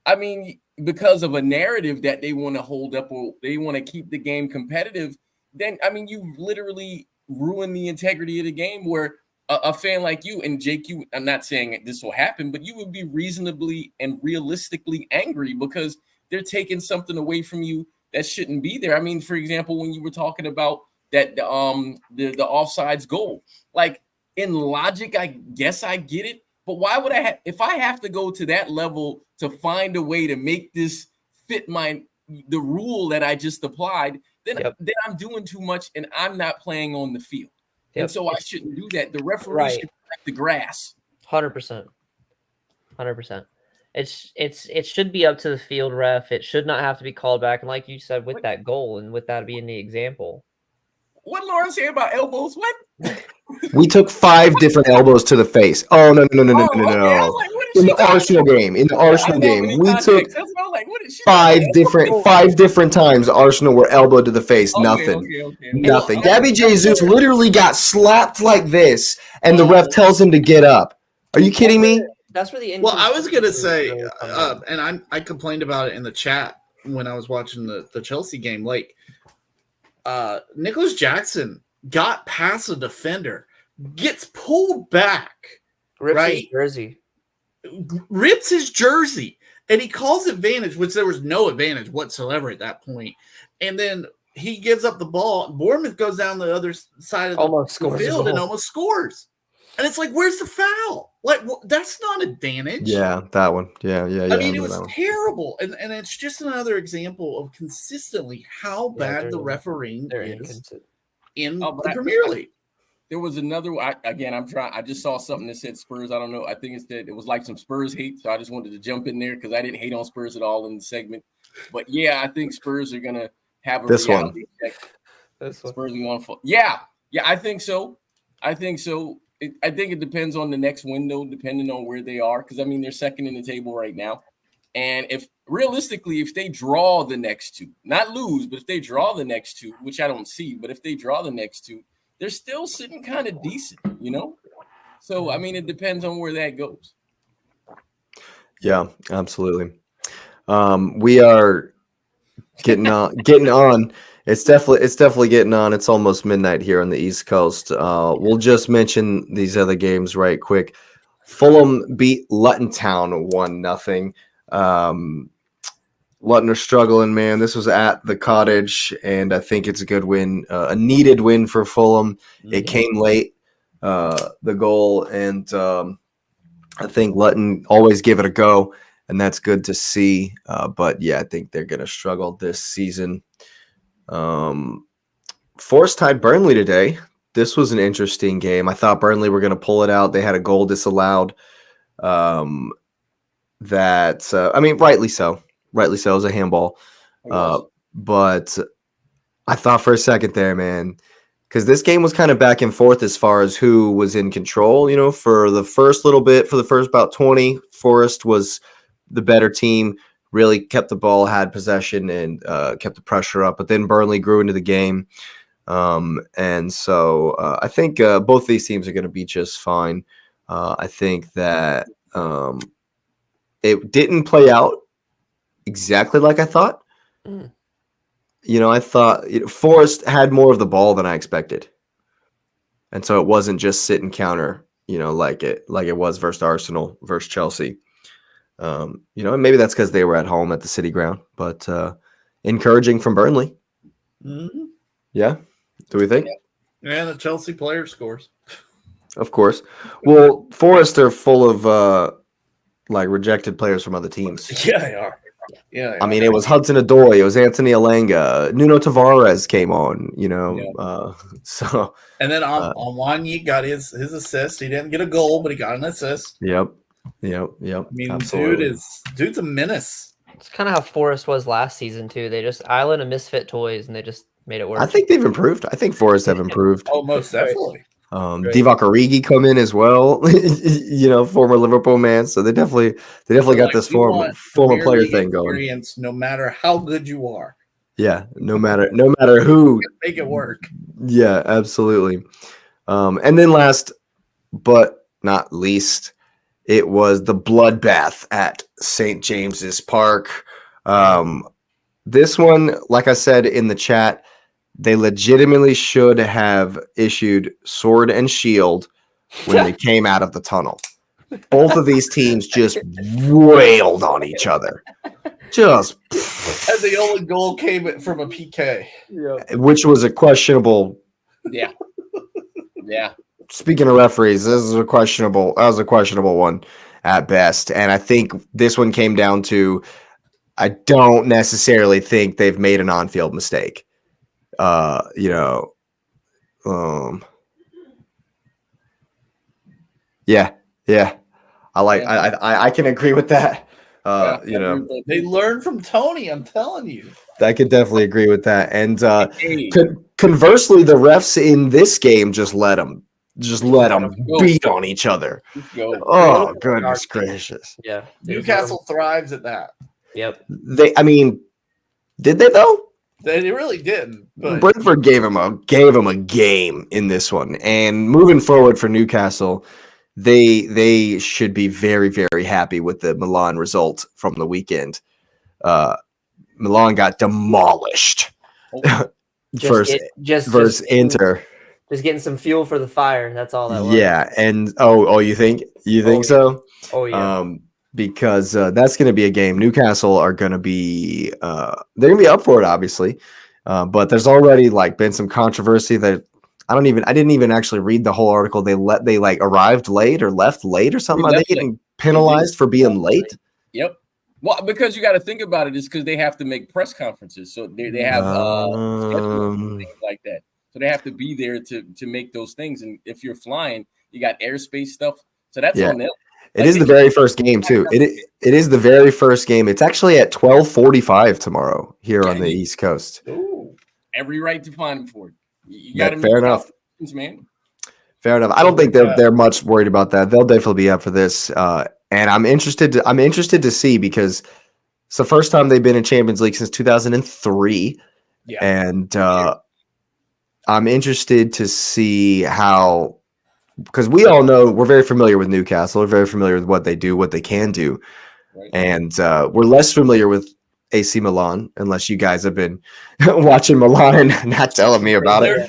I mean, because of a narrative that they want to hold up or they want to keep the game competitive, then, I mean, you literally ruin the integrity of the game where a fan like you and Jake, I'm not saying this will happen, but you would be reasonably and realistically angry because they're taking something away from you that shouldn't be there. I mean, for example, when you were talking about that the offsides goal, like in logic, I guess I get it. But why would if I have to go to that level to find a way to make this fit the rule that I just applied, then I'm doing too much and I'm not playing on the field. Yep. And so I shouldn't do that. The referee should protect the grass. 100%. 100%. It should be up to the field ref. It should not have to be called back. And like you said, with that goal and with that being the example. What Lauren say about elbows? What? We took 5 different elbows to the face. Oh no! In the Arsenal game, we took 5 different times. Arsenal were elbowed to the face. Nothing. Gabby Jesus literally got slapped like this, and the ref tells him to get up. Are you kidding me? That's where the I was gonna say, and I complained about it in the chat when I was watching the Chelsea game. Like, Nicholas Jackson got past a defender, gets pulled back, rips his jersey, and he calls advantage, which there was no advantage whatsoever at that point. And then he gives up the ball. Bournemouth goes down the other side of the field and almost scores. And it's like, where's the foul? Like, that's not advantage. Yeah, that one. Yeah. I mean, it was terrible. And it's just another example of consistently how bad the refereeing is in the Premier League. There was another. I just saw something that said Spurs. I don't know. I think it was like some Spurs hate. So I just wanted to jump in there because I didn't hate on Spurs at all in the segment. But yeah, I think Spurs are gonna have a this reality one. check. Spurs are going for. Yeah. Yeah, I think so. I think it depends on the next window, depending on where they are. Because, I mean, they're second in the table right now. And if they draw the next two, not lose, but if they draw the next two, which I don't see, but if they draw the next two, they're still sitting kind of decent, So, I mean, it depends on where that goes. Yeah, absolutely. We are getting on. It's definitely getting on. It's almost midnight here on the East Coast. We'll just mention these other games right quick. Fulham beat Luton Town 1-0. Luton are struggling, man. This was at the Cottage, and I think it's a good win, a needed win for Fulham. It came late, the goal, and I think Luton always give it a go, and that's good to see. But yeah, I think they're going to struggle this season. Forest tied Burnley today. This was an interesting game. I thought Burnley were going to pull it out. They had a goal disallowed. I mean, rightly so. Rightly so. It was a handball. But I thought for a second there, man, because this game was kind of back and forth as far as who was in control. For the first little bit, for the first about 20, Forest was the better team, really kept the ball, had possession, and kept the pressure up. But then Burnley grew into the game. And so I think both these teams are going to be just fine. I think that it didn't play out exactly like I thought. I thought Forest had more of the ball than I expected. And so it wasn't just sit and counter, like it was versus Arsenal, versus Chelsea. And maybe that's because they were at home at the City Ground, but encouraging from Burnley. Mm-hmm. Yeah. Do we think? Yeah, the Chelsea player scores. Of course. Well, Forest are full of rejected players from other teams. Yeah, they are. Yeah. I mean, it was Hudson-Odoi, it was Anthony Alanga, Nuno Tavares came on, so. And then Onwanye got his assist. He didn't get a goal, but he got an assist. Yep. I mean, absolutely. dude's a menace. It's kind of how Forest was last season too. They just island of misfit toys, and they just made it work. I think they've improved. I think Forest have improved. Oh, most definitely. Divock Origi come in as well, former Liverpool man. So they definitely got this former player thing going. No matter how good you are. Yeah, no matter who, make it work. Yeah, absolutely. And then last but not least, it was the bloodbath at St. James's Park. This one, like I said in the chat, they legitimately should have issued sword and shield when they came out of the tunnel. Both of these teams just wailed on each other. Just. And the only goal came from a PK. Which was a questionable. Yeah. Yeah. Speaking of referees, that was a questionable one at best. And I think this one came down to, I don't necessarily think they've made an on-field mistake. Yeah. I can agree with that. They learned from Tony. I'm telling you. I could definitely agree with that. And conversely, the refs in this game just let them beat on each other. Oh, goodness gracious! Yeah, Newcastle thrives at that. Yep. Did they though? They really didn't. But Brentford gave him a game in this one, and moving forward for Newcastle, they should be very, very happy with the Milan result from the weekend. Milan got demolished versus Inter. Just getting some fuel for the fire. That's all that was. Yeah, and you think so? Oh yeah. Because that's going to be a game. Newcastle are going to be they're going to be up for it, obviously. But there's already been some controversy that I didn't even actually read the whole article. They arrived late or left late or something. Are they getting penalized for being late? Yep. Well, because you got to think about it, is because they have to make press conferences, so they have things like that. So they have to be there to make those things. And if you're flying, you got airspace stuff. So that's on them. It is the very first game too. It is the very first game. It's actually at 12:45 tomorrow here on the East Coast. Ooh, every right to find them for it. You got to fair enough. man. Fair enough. I don't think they're much worried about that. They'll definitely be up for this. And I'm interested to see because it's the first time they've been in Champions League since 2003. Yeah. And I'm interested to see how, because we all know we're very familiar with Newcastle. We're very familiar with what they do, what they can do. Right. And we're less familiar with AC Milan, unless you guys have been watching Milan and not telling me about it.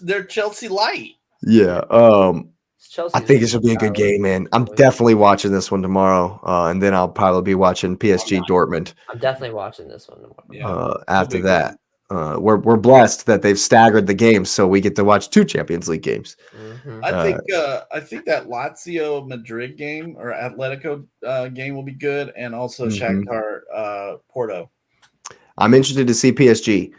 They're Chelsea light. Yeah. I think it should be a good game, man. I'm definitely watching this one tomorrow, and then I'll probably be watching PSG Dortmund. I'm definitely watching this one tomorrow. Yeah. After that, we're blessed that they've staggered the games, so we get to watch 2 Champions League games. Mm-hmm. I think that Lazio Madrid game or Atletico game will be good, and also Shakhtar Porto. I'm interested to see PSG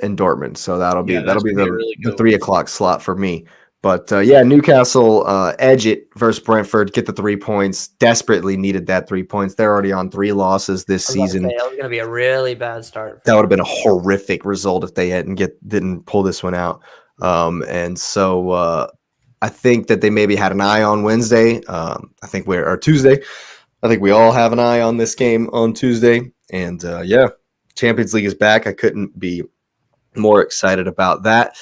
in Dortmund, so that'll be the 3 o'clock slot for me. But Newcastle edge it versus Brentford, get the 3 points. Desperately needed that 3 points. They're already on 3 losses this season. That was going to be a really bad start. That would have been a horrific result if they didn't pull this one out. And so I think that they maybe had an eye on Wednesday. Tuesday. I think we all have an eye on this game on Tuesday. And Champions League is back. I couldn't be more excited about that.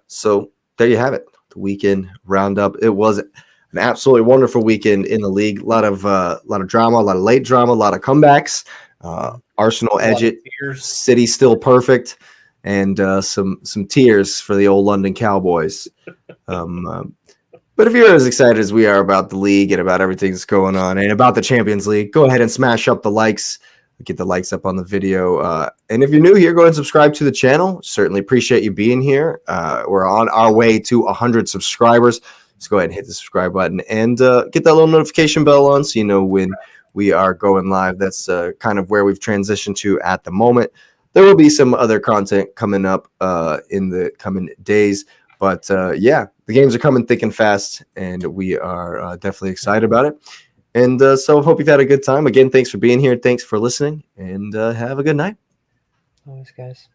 So there you have it. The weekend roundup. It was an absolutely wonderful weekend in the league. A lot of drama, a lot of late drama, a lot of comebacks. Arsenal edge it. City still perfect, and some tears for the old London Cowboys. But if you're as excited as we are about the league and about everything that's going on and about the Champions League, go ahead and smash up the likes. Get the likes up on the video. And if you're new here, go ahead and subscribe to the channel. Certainly appreciate you being here. We're on our way to 100 subscribers. Just go ahead and hit the subscribe button and get that little notification bell on so you know when we are going live. That's kind of where we've transitioned to at the moment. There will be some other content coming up in the coming days. But the games are coming thick and fast, and we are definitely excited about it. And so hope you've had a good time. Again, thanks for being here. Thanks for listening, and have a good night. Always, guys.